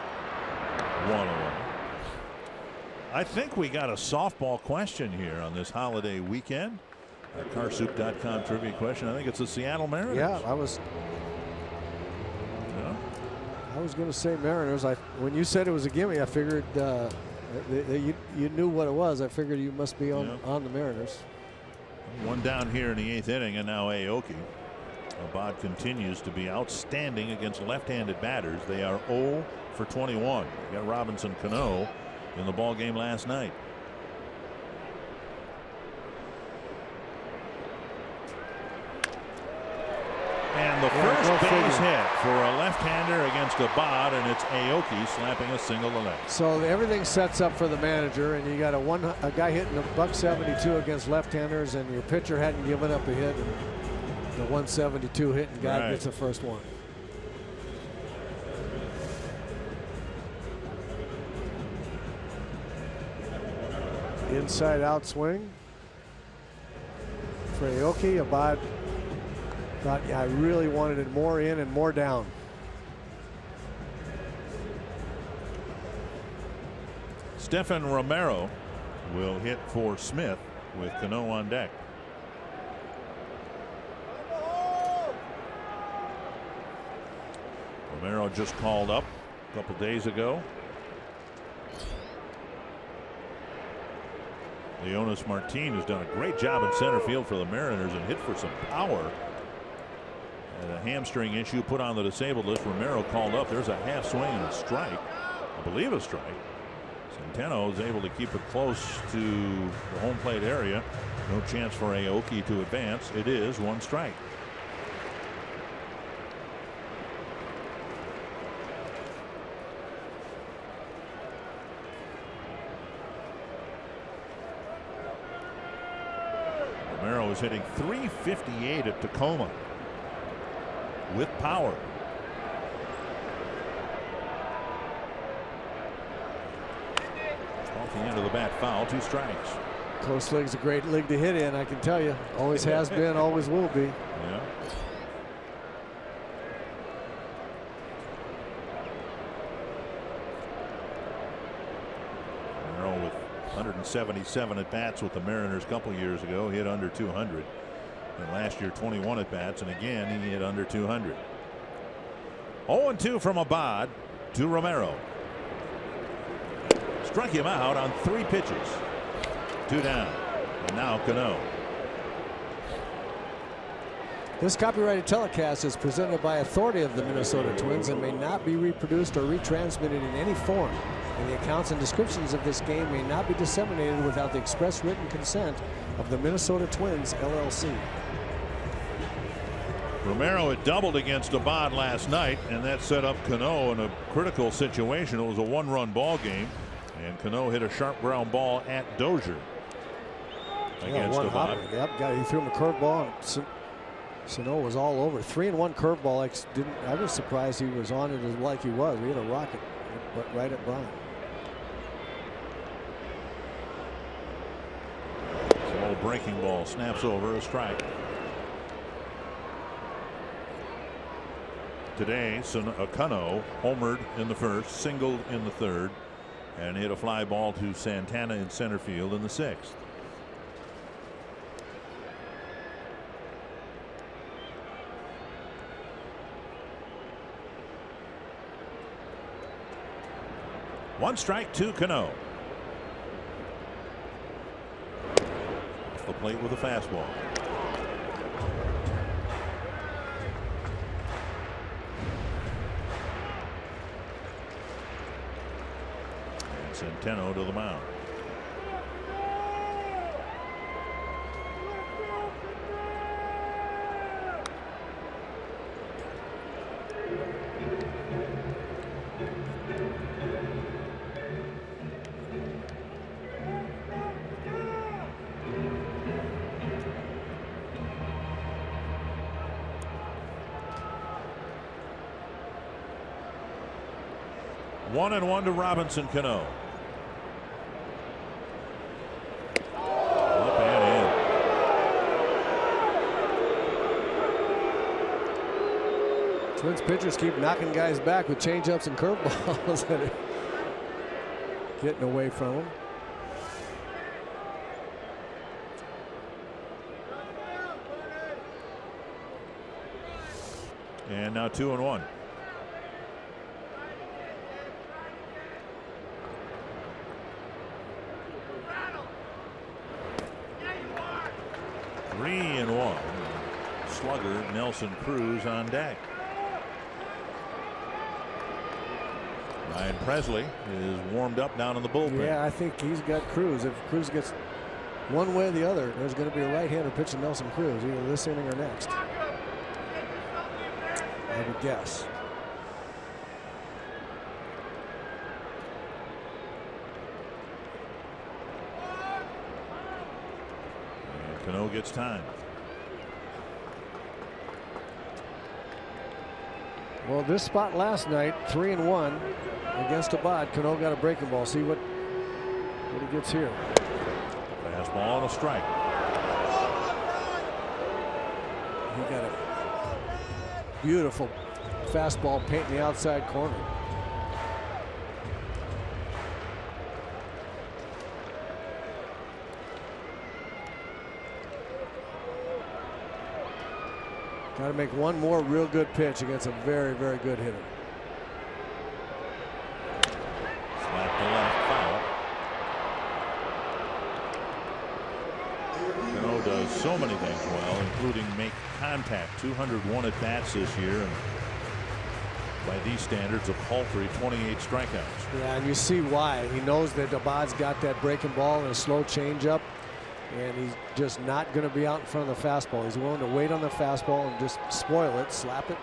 [SPEAKER 3] 1-0. I think we got a softball question here on this holiday weekend. Carsoup.com trivia question. I think it's the Seattle Mariners.
[SPEAKER 4] Yeah, I was going to say Mariners. When you said it was a gimme, I figured you knew what it was. I figured you must be on the Mariners.
[SPEAKER 3] One down here in the 8th inning, and now Aoki. Abad continues to be outstanding against left-handed batters. They are 0 for 21. You got Robinson Cano in the ball game last night. And the first base hit for a left-hander against Abad, and it's Aoki slapping a single to left.
[SPEAKER 4] So everything sets up for the manager, and you got a guy hitting a $172 against left-handers, and your pitcher hadn't given up a hit, and the 172 hitting guy gets the first one. Inside out swing for Aoki. Abad thought, I really wanted it more in and more down.
[SPEAKER 3] Stephan Romero will hit for Smith with Cano on deck. Romero just called up a couple days ago. Leonis Martin, who's done a great job in center field for the Mariners and hit for some power. And a hamstring issue put on the disabled list. Romero called up. There's a half swing and a strike. I believe a strike. Centeno is able to keep it close to the home plate area. No chance for Aoki to advance. It is 1 strike. Romero is hitting .358 at Tacoma with power. Off the end of the bat foul, 2 strikes.
[SPEAKER 4] Close league's a great league to hit in, I can tell you. Always has been, always will be.
[SPEAKER 3] Yeah. Romero with 177 at bats with the Mariners a couple years ago, hit under 200. And last year 21 at bats, and again he hit under 200. 0-2 from Abad to Romero. Struck him out on 3 pitches. 2 down. And now Cano.
[SPEAKER 4] This copyrighted telecast is presented by authority of the Minnesota Twins and may not be reproduced or retransmitted in any form. And the accounts and descriptions of this game may not be disseminated without the express written consent of the Minnesota Twins, LLC.
[SPEAKER 3] Romero had doubled against Abad last night, and that set up Cano in a critical situation. It was a 1-run ball game, and Cano hit a sharp ground ball at Dozier against Abad.
[SPEAKER 4] Yep, he threw him a curveball, and Sano was all over. 3-1 curveball. I was surprised he was on it like he was. We had a rocket right at Brian.
[SPEAKER 3] breaking ball snaps over, a strike. Today, Cano homered in the first, singled in the third, and hit a fly ball to Santana in center field in the sixth. One strike to Cano. Off the plate with a fastball. And Centeno to the mound. One and one to Robinson Cano. Up and
[SPEAKER 4] in. Twins pitchers keep knocking guys back with changeups and curveballs that are getting away from them.
[SPEAKER 3] And now 2-1. Slugger Nelson Cruz on deck. Ryan Presley is warmed up down in the bullpen.
[SPEAKER 4] Yeah, I think he's got Cruz. If Cruz gets one way or the other, there's going to be a right-hander pitching Nelson Cruz either this inning or next, I would guess.
[SPEAKER 3] And Cano gets time.
[SPEAKER 4] Well, this spot last night, 3-1 against Abad. Cano got a breaking ball. See what he gets here.
[SPEAKER 3] Fastball and a strike.
[SPEAKER 4] He got a beautiful fastball painting the outside corner. Got to make one more real good pitch against a very, very good hitter.
[SPEAKER 3] Slap to left, foul. Cano does so many things well, including make contact. 201 at bats this year, and by these standards, a paltry 28 strikeouts.
[SPEAKER 4] Yeah, and you see why. He knows that Abad's got that breaking ball and a slow changeup. And he's just not going to be out in front of the fastball. He's willing to wait on the fastball and just spoil it, slap it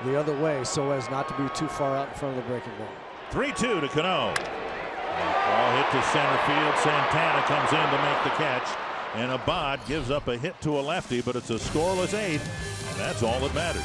[SPEAKER 4] the other way so as not to be too far out in front of the breaking ball.
[SPEAKER 3] 3-2 to Cano. Ball hit to center field. Santana comes in to make the catch. And Abad gives up a hit to a lefty, but it's a scoreless eighth. And that's all that matters.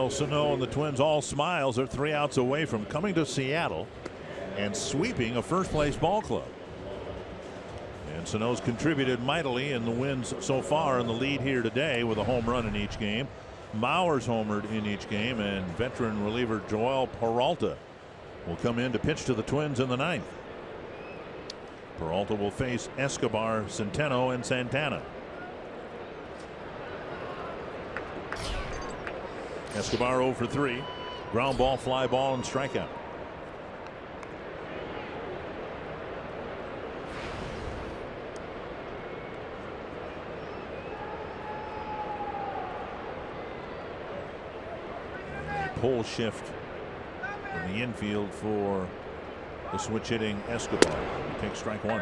[SPEAKER 3] Miguel Sano and the Twins all smiles. They're 3 outs away from coming to Seattle and sweeping a first-place ball club. And Sano's contributed mightily in the wins so far, in the lead here today with a home run in each game. Mauer's homered in each game, and veteran reliever Joel Peralta will come in to pitch to the Twins in the 9th. Peralta will face Escobar, Centeno, and Santana. Escobar 0 for 3. Ground ball, fly ball, and strikeout. Pole shift in the infield for the switch hitting Escobar. He takes strike 1.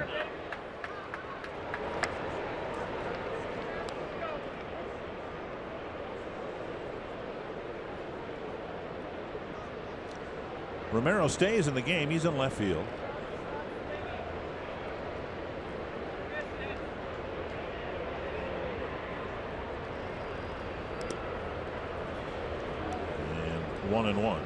[SPEAKER 3] Romero stays in the game. He's in left field. And 1-1.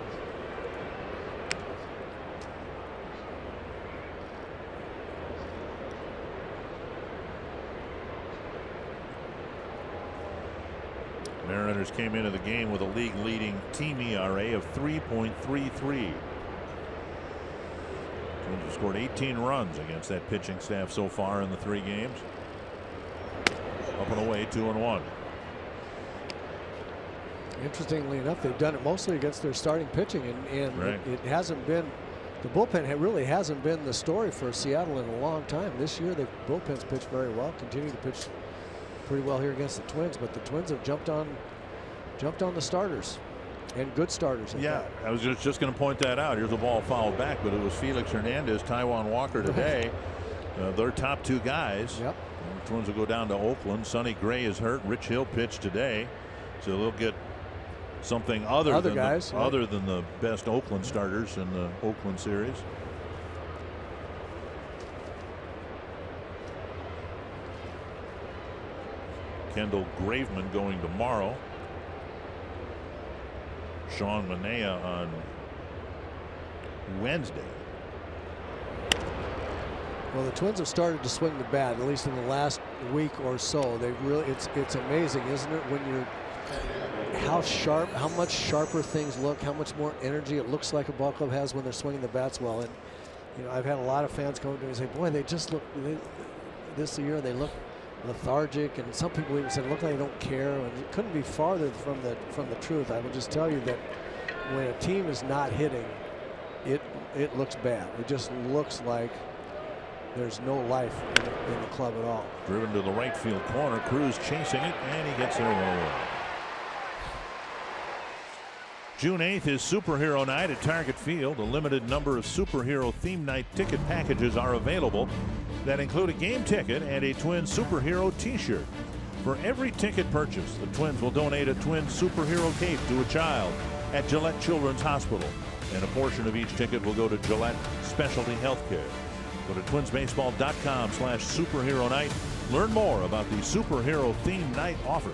[SPEAKER 3] Mariners came into the game with a league-leading team ERA of 3.33. Twins have scored 18 runs against that pitching staff so far in the 3 games. Up and away, 2-1.
[SPEAKER 4] Interestingly enough, they've done it mostly against their starting pitching, and
[SPEAKER 3] Right.
[SPEAKER 4] it hasn't been, the bullpen really hasn't been the story for Seattle in a long time. This year, the bullpens pitched very well, continue to pitch pretty well here against the Twins, but the Twins have jumped on the starters, and good starters.
[SPEAKER 3] Yeah, I was just going to point that out. Here's a ball fouled back, but it was Felix Hernandez, Taijuan Walker today. Their top 2 guys.
[SPEAKER 4] Yep.
[SPEAKER 3] And the Twins will go down to Oakland. Sonny Gray is hurt. Rich Hill pitched today, so they'll get something other than
[SPEAKER 4] guys, right.
[SPEAKER 3] other than the best Oakland starters in the Oakland series. Kendall Graveman going tomorrow. Sean Manaea on Wednesday.
[SPEAKER 4] Well, the Twins have started to swing the bat, at least in the last week or so. They've really, it's amazing, isn't it, when you're how much sharper things look, how much more energy it looks like a ball club has when they're swinging the bats well. And you know, I've had a lot of fans come to me and say, boy, they just look, this year they look lethargic, and some people even said look like they don't care, and it couldn't be farther from the truth. I will just tell you that when a team is not hitting, it looks bad. It just looks like there's no life in the club at all.
[SPEAKER 3] Driven to the right field corner. Cruz chasing it, and he gets there one away. June 8th is Superhero Night at Target Field. A limited number of Superhero Theme Night ticket packages are available that include a game ticket and a Twins Superhero t-shirt. For every ticket purchase, the Twins will donate a Twins Superhero cape to a child at Gillette Children's Hospital, and a portion of each ticket will go to Gillette Specialty Healthcare. Go to twinsbaseball.com/Superhero Night. Learn more about the Superhero Theme Night offer.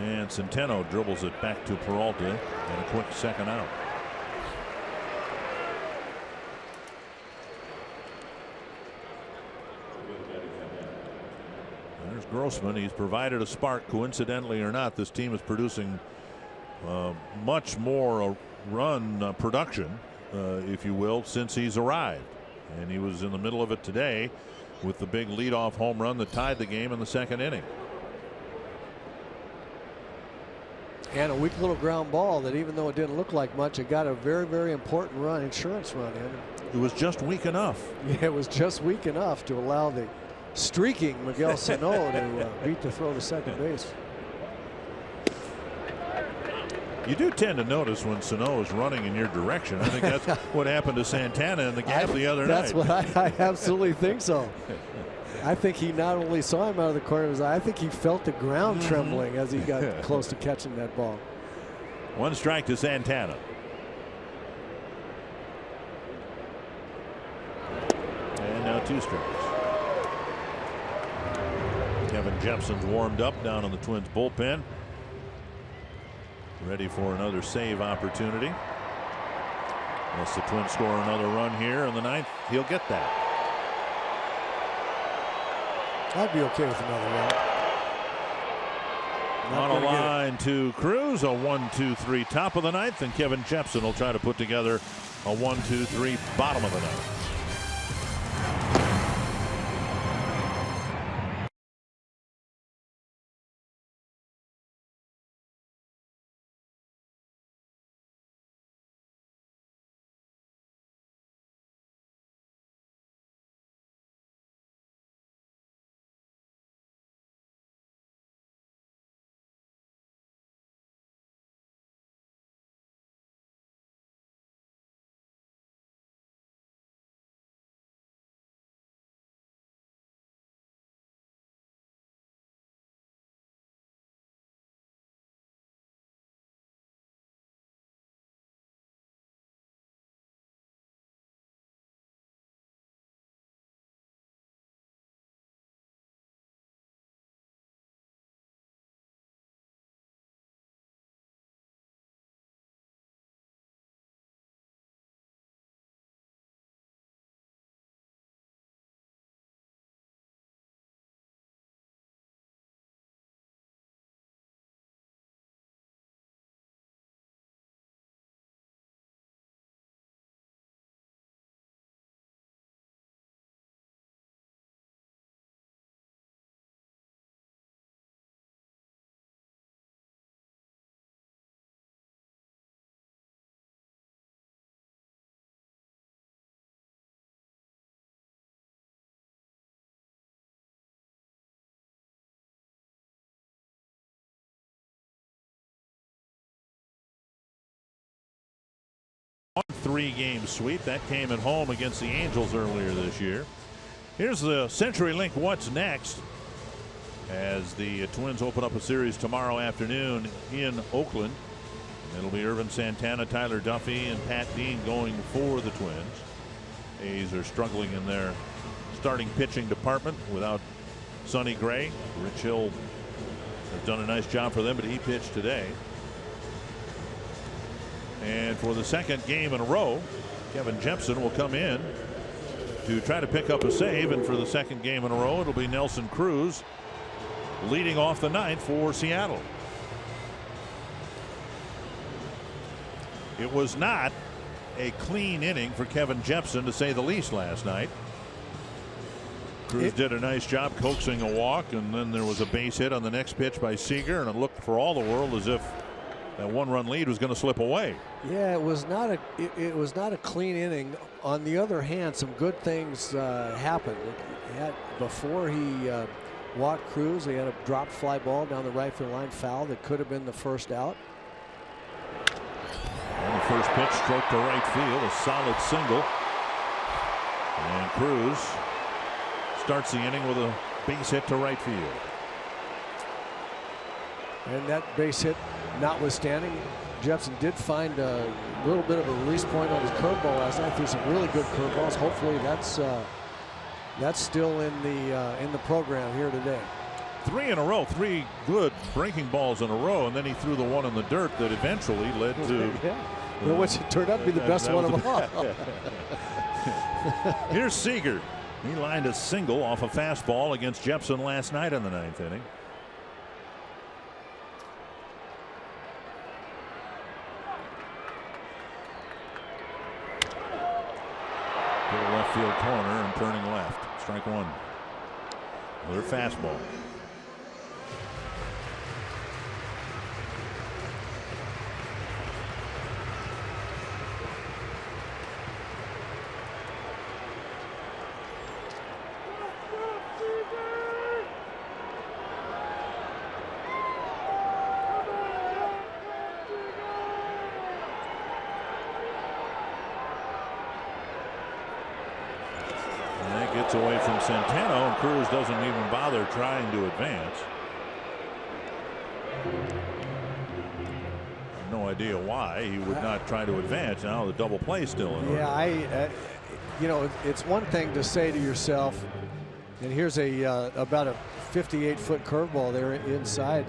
[SPEAKER 3] And Centeno dribbles it back to Peralta, and a quick second out. There's Grossman. He's provided a spark. Coincidentally or not, this team is producing much more run production, if you will, since he's arrived. And he was in the middle of it today with the big leadoff home run that tied the game in the 2nd inning.
[SPEAKER 4] And a weak little ground ball that, even though it didn't look like much, it got a very, very important run, insurance run in.
[SPEAKER 3] It was just weak enough.
[SPEAKER 4] Yeah, it was just weak enough to allow the streaking Miguel Sano to beat the throw to second base.
[SPEAKER 3] You do tend to notice when Sano is running in your direction. I think that's what happened to Santana in the gap the other night.
[SPEAKER 4] That's what I absolutely think so. I think he not only saw him out of the corner of his eye, I think he felt the ground trembling as he got close to catching that ball.
[SPEAKER 3] 1 strike to Santana. And now 2 strikes. Kevin Jepson's warmed up down in the Twins bullpen, ready for another save opportunity. Unless the Twins score another run here in the ninth, he'll get that.
[SPEAKER 4] I'd be okay with another run.
[SPEAKER 3] On a line to Cruz, a 1-2-3 top of the ninth, and Kevin Jepson will try to put together a 1-2-3 bottom of the ninth. Three-game sweep that came at home against the Angels earlier this year. Here's the CenturyLink What's Next as the Twins open up a series tomorrow afternoon in Oakland. It'll be Irvin Santana, Tyler Duffy, and Pat Dean going for the Twins. A's are struggling in their starting pitching department without Sonny Gray. Rich Hill has done a nice job for them, but he pitched today. And for the second game in a row, Kevin Jepson will come in to try to pick up a save. And for the second game in a row, it'll be Nelson Cruz leading off the ninth for Seattle. It was not a clean inning for Kevin Jepson, to say the least, last night. Cruz did a nice job coaxing a walk, and then there was a base hit on the next pitch by Seager, and it looked for all the world as if that one-run lead was going to slip away.
[SPEAKER 4] Yeah, it was not a clean inning. On the other hand, some good things happened. Before he walked Cruz, he had a dropped fly ball down the right field line, foul that could have been the first out.
[SPEAKER 3] And the first pitch stroked to right field, a solid single. And Cruz starts the inning with a base hit to right field.
[SPEAKER 4] And that base hit notwithstanding, Jepson did find a little bit of a release point on his curveball last night. Threw some really good curveballs. Hopefully that's still in the program here today.
[SPEAKER 3] Three in a row, three good breaking balls in a row, and then he threw the one in the dirt that eventually led to.
[SPEAKER 4] Yeah. Which turned out to be the best one of all.
[SPEAKER 3] Here's Seager. He lined a single off a fastball against Jepson last night in the ninth inning. To the left field corner and turning left. Strike one. Another fastball. Gets away from Centeno, and Cruz doesn't even bother trying to advance. No idea why he would not try to advance. Now the double play still in order.
[SPEAKER 4] Yeah, you know, it's one thing to say to yourself, and here's about a 58-foot curveball there inside.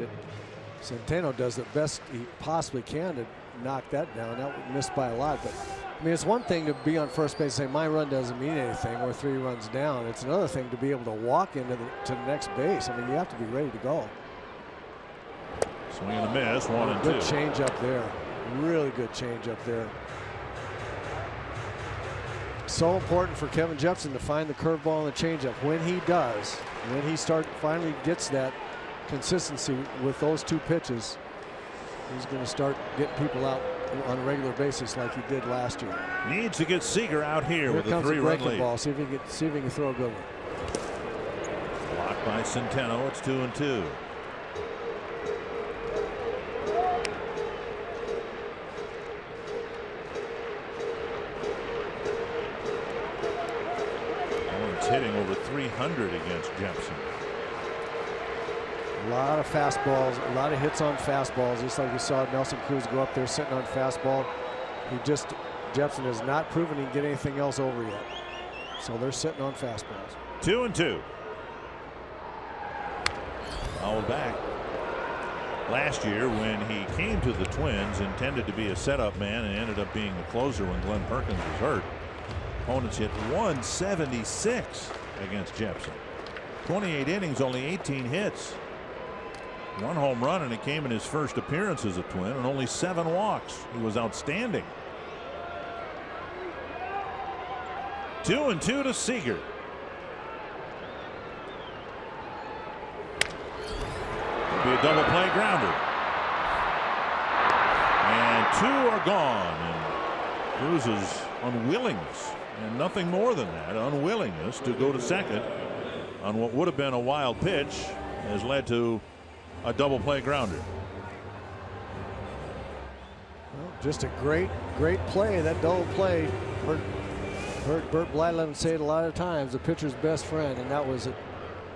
[SPEAKER 4] Centeno does the best he possibly can to knock that down. That missed by a lot, but I mean, it's one thing to be on first base and say my run doesn't mean anything. We're 3 runs down. It's another thing to be able to walk into to the next base. I mean, you have to be ready to go.
[SPEAKER 3] Swing and a miss, 1-2.
[SPEAKER 4] Good change up there. Really good change up there. So important for Kevin Jepsen to find the curveball and the changeup. When he does, when he finally gets that consistency with those 2 pitches, he's going to start getting people out on a regular basis like he did last year.
[SPEAKER 3] Needs to get Seager out here with a 3-run lead.
[SPEAKER 4] Ball. See if he can throw a good one.
[SPEAKER 3] Blocked by Centeno. It's 2-2. Owens hitting over 300 against Jepsen.
[SPEAKER 4] A lot of fastballs, a lot of hits on fastballs, just like we saw Nelson Cruz go up there sitting on fastball. Jepsen has not proven he can get anything else over yet. So they're sitting on fastballs.
[SPEAKER 3] 2-2. Fouled back. Last year when he came to the Twins, intended to be a setup man and ended up being a closer when Glenn Perkins was hurt. Opponents hit 176 against Jepsen. 28 innings, only 18 hits. 1 home run, and it came in his first appearance as a Twin, and only 7 walks. He was outstanding. 2-2 to Seager. It'll be a double play grounder. And 2 are gone. And Cruz's unwillingness, and nothing more than that, unwillingness to go to second on what would have been a wild pitch has led to a double play grounder.
[SPEAKER 4] Well, just a great play. That double play. Heard Bert Blyleven say it a lot of times. The pitcher's best friend, and that was it.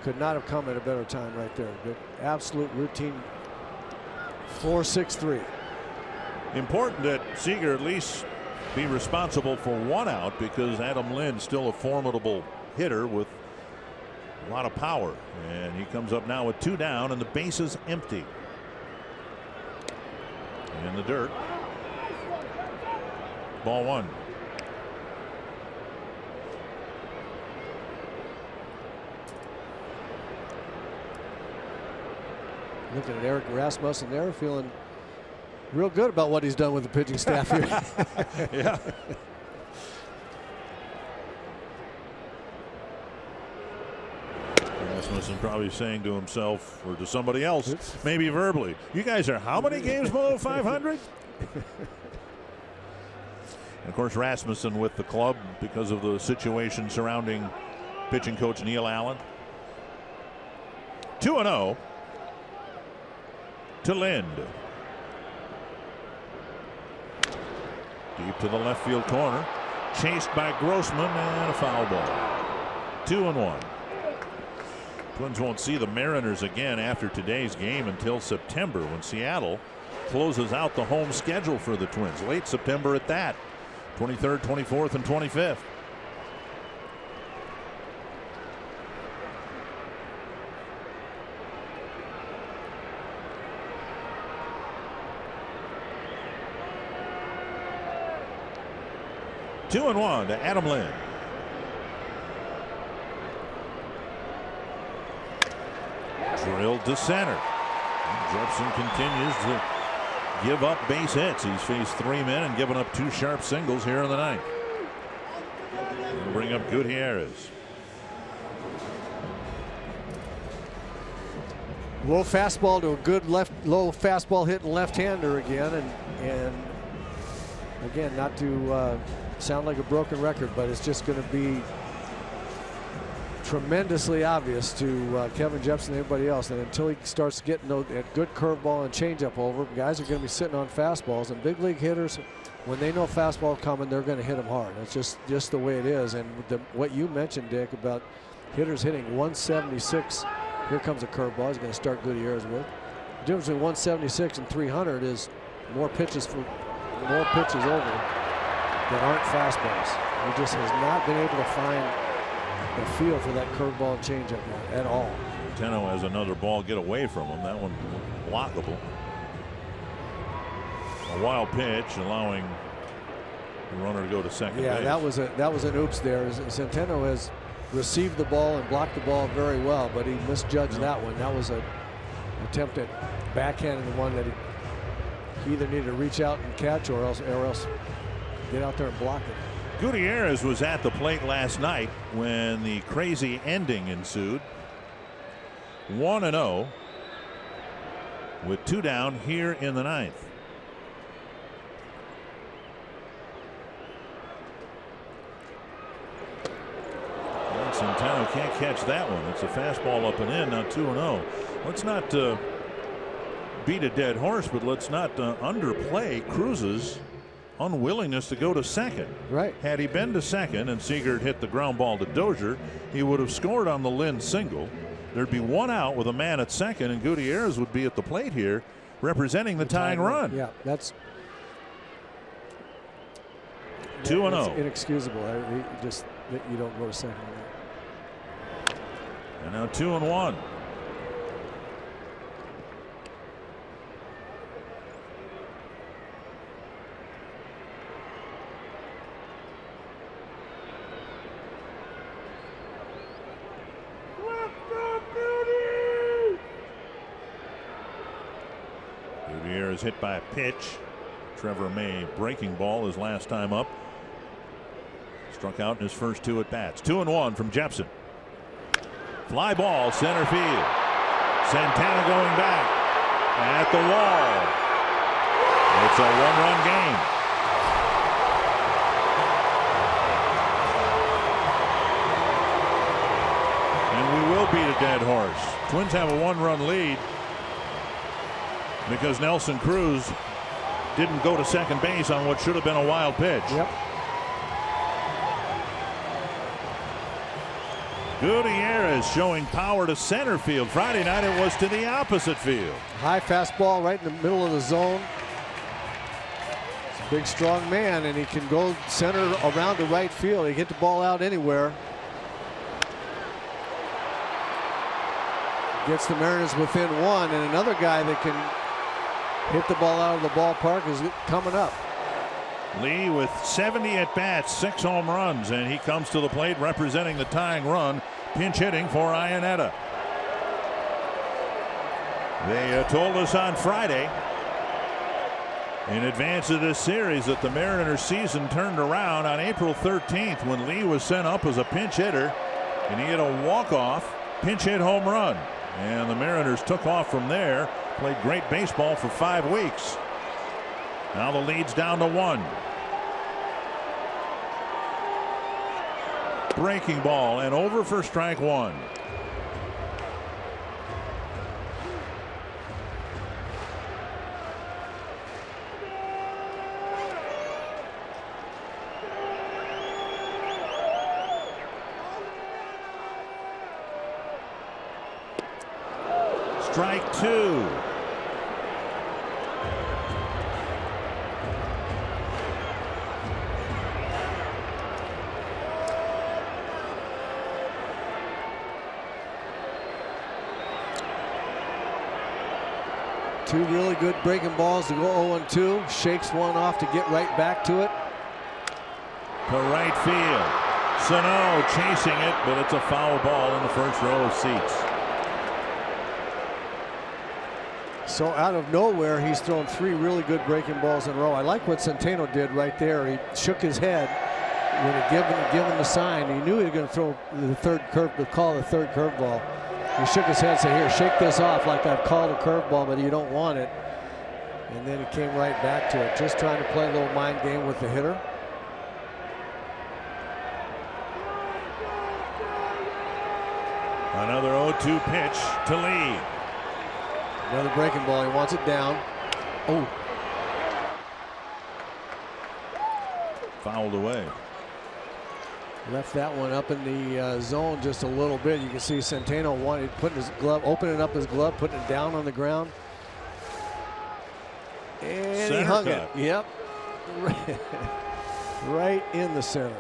[SPEAKER 4] Could not have come at a better time right there. Good, absolute routine. 4-6-3.
[SPEAKER 3] Important that Seager at least be responsible for 1 out, because Adam Lynn's still a formidable hitter with a lot of power, and he comes up now with 2 down and the base is empty. In the dirt. Ball 1.
[SPEAKER 4] Looking at Eric Rasmussen there, feeling real good about what he's done with the pitching staff here.
[SPEAKER 3] Yeah. Rasmussen probably saying to himself or to somebody else, maybe verbally, you guys are how many games below 500? And of course, Rasmussen with the club because of the situation surrounding pitching coach Neil Allen. 2-0 to Lind. Deep to the left field corner. Chased by Grossman, and a foul ball. 2-1. Twins won't see the Mariners again after today's game until September, when Seattle closes out the home schedule for the Twins. Late September at that. 23rd, 24th, and 25th. Two and one to Adam Lind. Drilled to center. And Jepsen continues to give up base hits. He's faced 3 men and given up 2 sharp singles here in the ninth. He'll bring up Gutierrez.
[SPEAKER 4] Low fastball to a good low fastball hitting left-hander again, and again, not to sound like a broken record, but it's just going to be tremendously obvious to Kevin Jepsen and everybody else that until he starts getting that good curveball and changeup over, guys are going to be sitting on fastballs, and big league hitters, when they know fastball coming, they're going to hit them hard. It's just the way it is. And what you mentioned, Dick, about hitters hitting 176. Here comes a curveball. He's going to start Gutierrez with. The difference between 176 and 300 is more pitches over that aren't fastballs. He just has not been able to find the feel for that curveball changeup at all.
[SPEAKER 3] Centeno has another ball get away from him. That one blockable. A wild pitch, allowing the runner to go to second base.
[SPEAKER 4] that was an oops there. Centeno has received the ball and blocked the ball very well, but he misjudged that one. That was an attempt at backhanding the one that he either needed to reach out and catch or else get out there and block it.
[SPEAKER 3] Gutierrez was at the plate last night when the crazy ending ensued. 1-0 with 2 down here in the 9th. Centeno can't catch that one. It's a fastball up and in. Now 2-0. Let's not beat a dead horse, but let's not underplay Cruz's unwillingness to go to second.
[SPEAKER 4] Right.
[SPEAKER 3] Had he been to second and Seager hit the ground ball to Dozier, he would have scored on the Lynn single. There'd be 1 out with a man at second, and Gutierrez would be at the plate here representing the tying run.
[SPEAKER 4] Yeah, that's
[SPEAKER 3] 2-0.
[SPEAKER 4] Inexcusable. Just that you don't go to second.
[SPEAKER 3] And now 2-1. Gutierrez hit by a pitch. Trevor May breaking ball his last time up. Struck out in his first 2 at bats. 2-1 from Jepsen. Fly ball, center field. Santana going back at the wall. It's a 1-run game. And we will beat a dead horse. Twins have a 1-run lead because Nelson Cruz didn't go to second base on what should have been a wild pitch.
[SPEAKER 4] Yep.
[SPEAKER 3] Gutierrez showing power to center field. Friday night it was to the opposite field.
[SPEAKER 4] High fastball right in the middle of the zone. He's a big, strong man, and he can go center around to right field. He can get the ball out anywhere. Gets the Mariners within 1, and another guy that can hit the ball out of the ballpark is coming up.
[SPEAKER 3] Lee with 70 at bats, 6 home runs, and he comes to the plate representing the tying run, pinch hitting for Iannetta. They told us on Friday in advance of this series that the Mariners season turned around on April 13th when Lee was sent up as a pinch hitter, and he hit a walk-off pinch hit home run, and the Mariners took off from there, played great baseball for 5 weeks. Now the lead's down to 1. Breaking ball and over for strike 1. Strike 2.
[SPEAKER 4] Two really good breaking balls to go 0-2. Shakes one off to get right back to it.
[SPEAKER 3] To right field. Sano chasing it, but it's a foul ball in the first row of seats.
[SPEAKER 4] So out of nowhere, he's thrown 3 really good breaking balls in a row. I like what Centeno did right there. He shook his head when he given the sign. He knew he was going to throw the third curveball. He shook his head and said, "Here, shake this off like I've called a curveball, but you don't want it." And then he came right back to it, just trying to play a little mind game with the hitter.
[SPEAKER 3] Another 0-2 pitch to Lee.
[SPEAKER 4] Another breaking ball. He wants it down. Oh.
[SPEAKER 3] Fouled away.
[SPEAKER 4] Left that one up in the zone just a little bit. You can see Centeno putting his glove, opening up his glove, putting it down on the ground. And
[SPEAKER 3] center
[SPEAKER 4] he hung
[SPEAKER 3] cut.
[SPEAKER 4] it. Yep. Right in the center.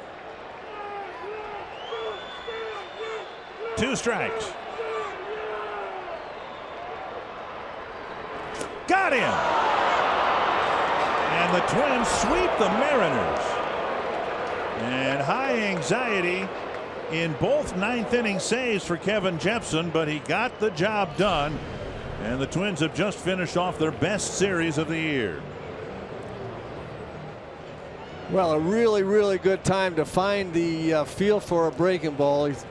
[SPEAKER 3] 2 strikes. Got him. And the Twins sweep the Mariners. And high anxiety in both ninth-inning saves for Kevin Jepson, but he got the job done. And the Twins have just finished off their best series of the year.
[SPEAKER 4] Well, a really good time to find the feel for a breaking ball. He's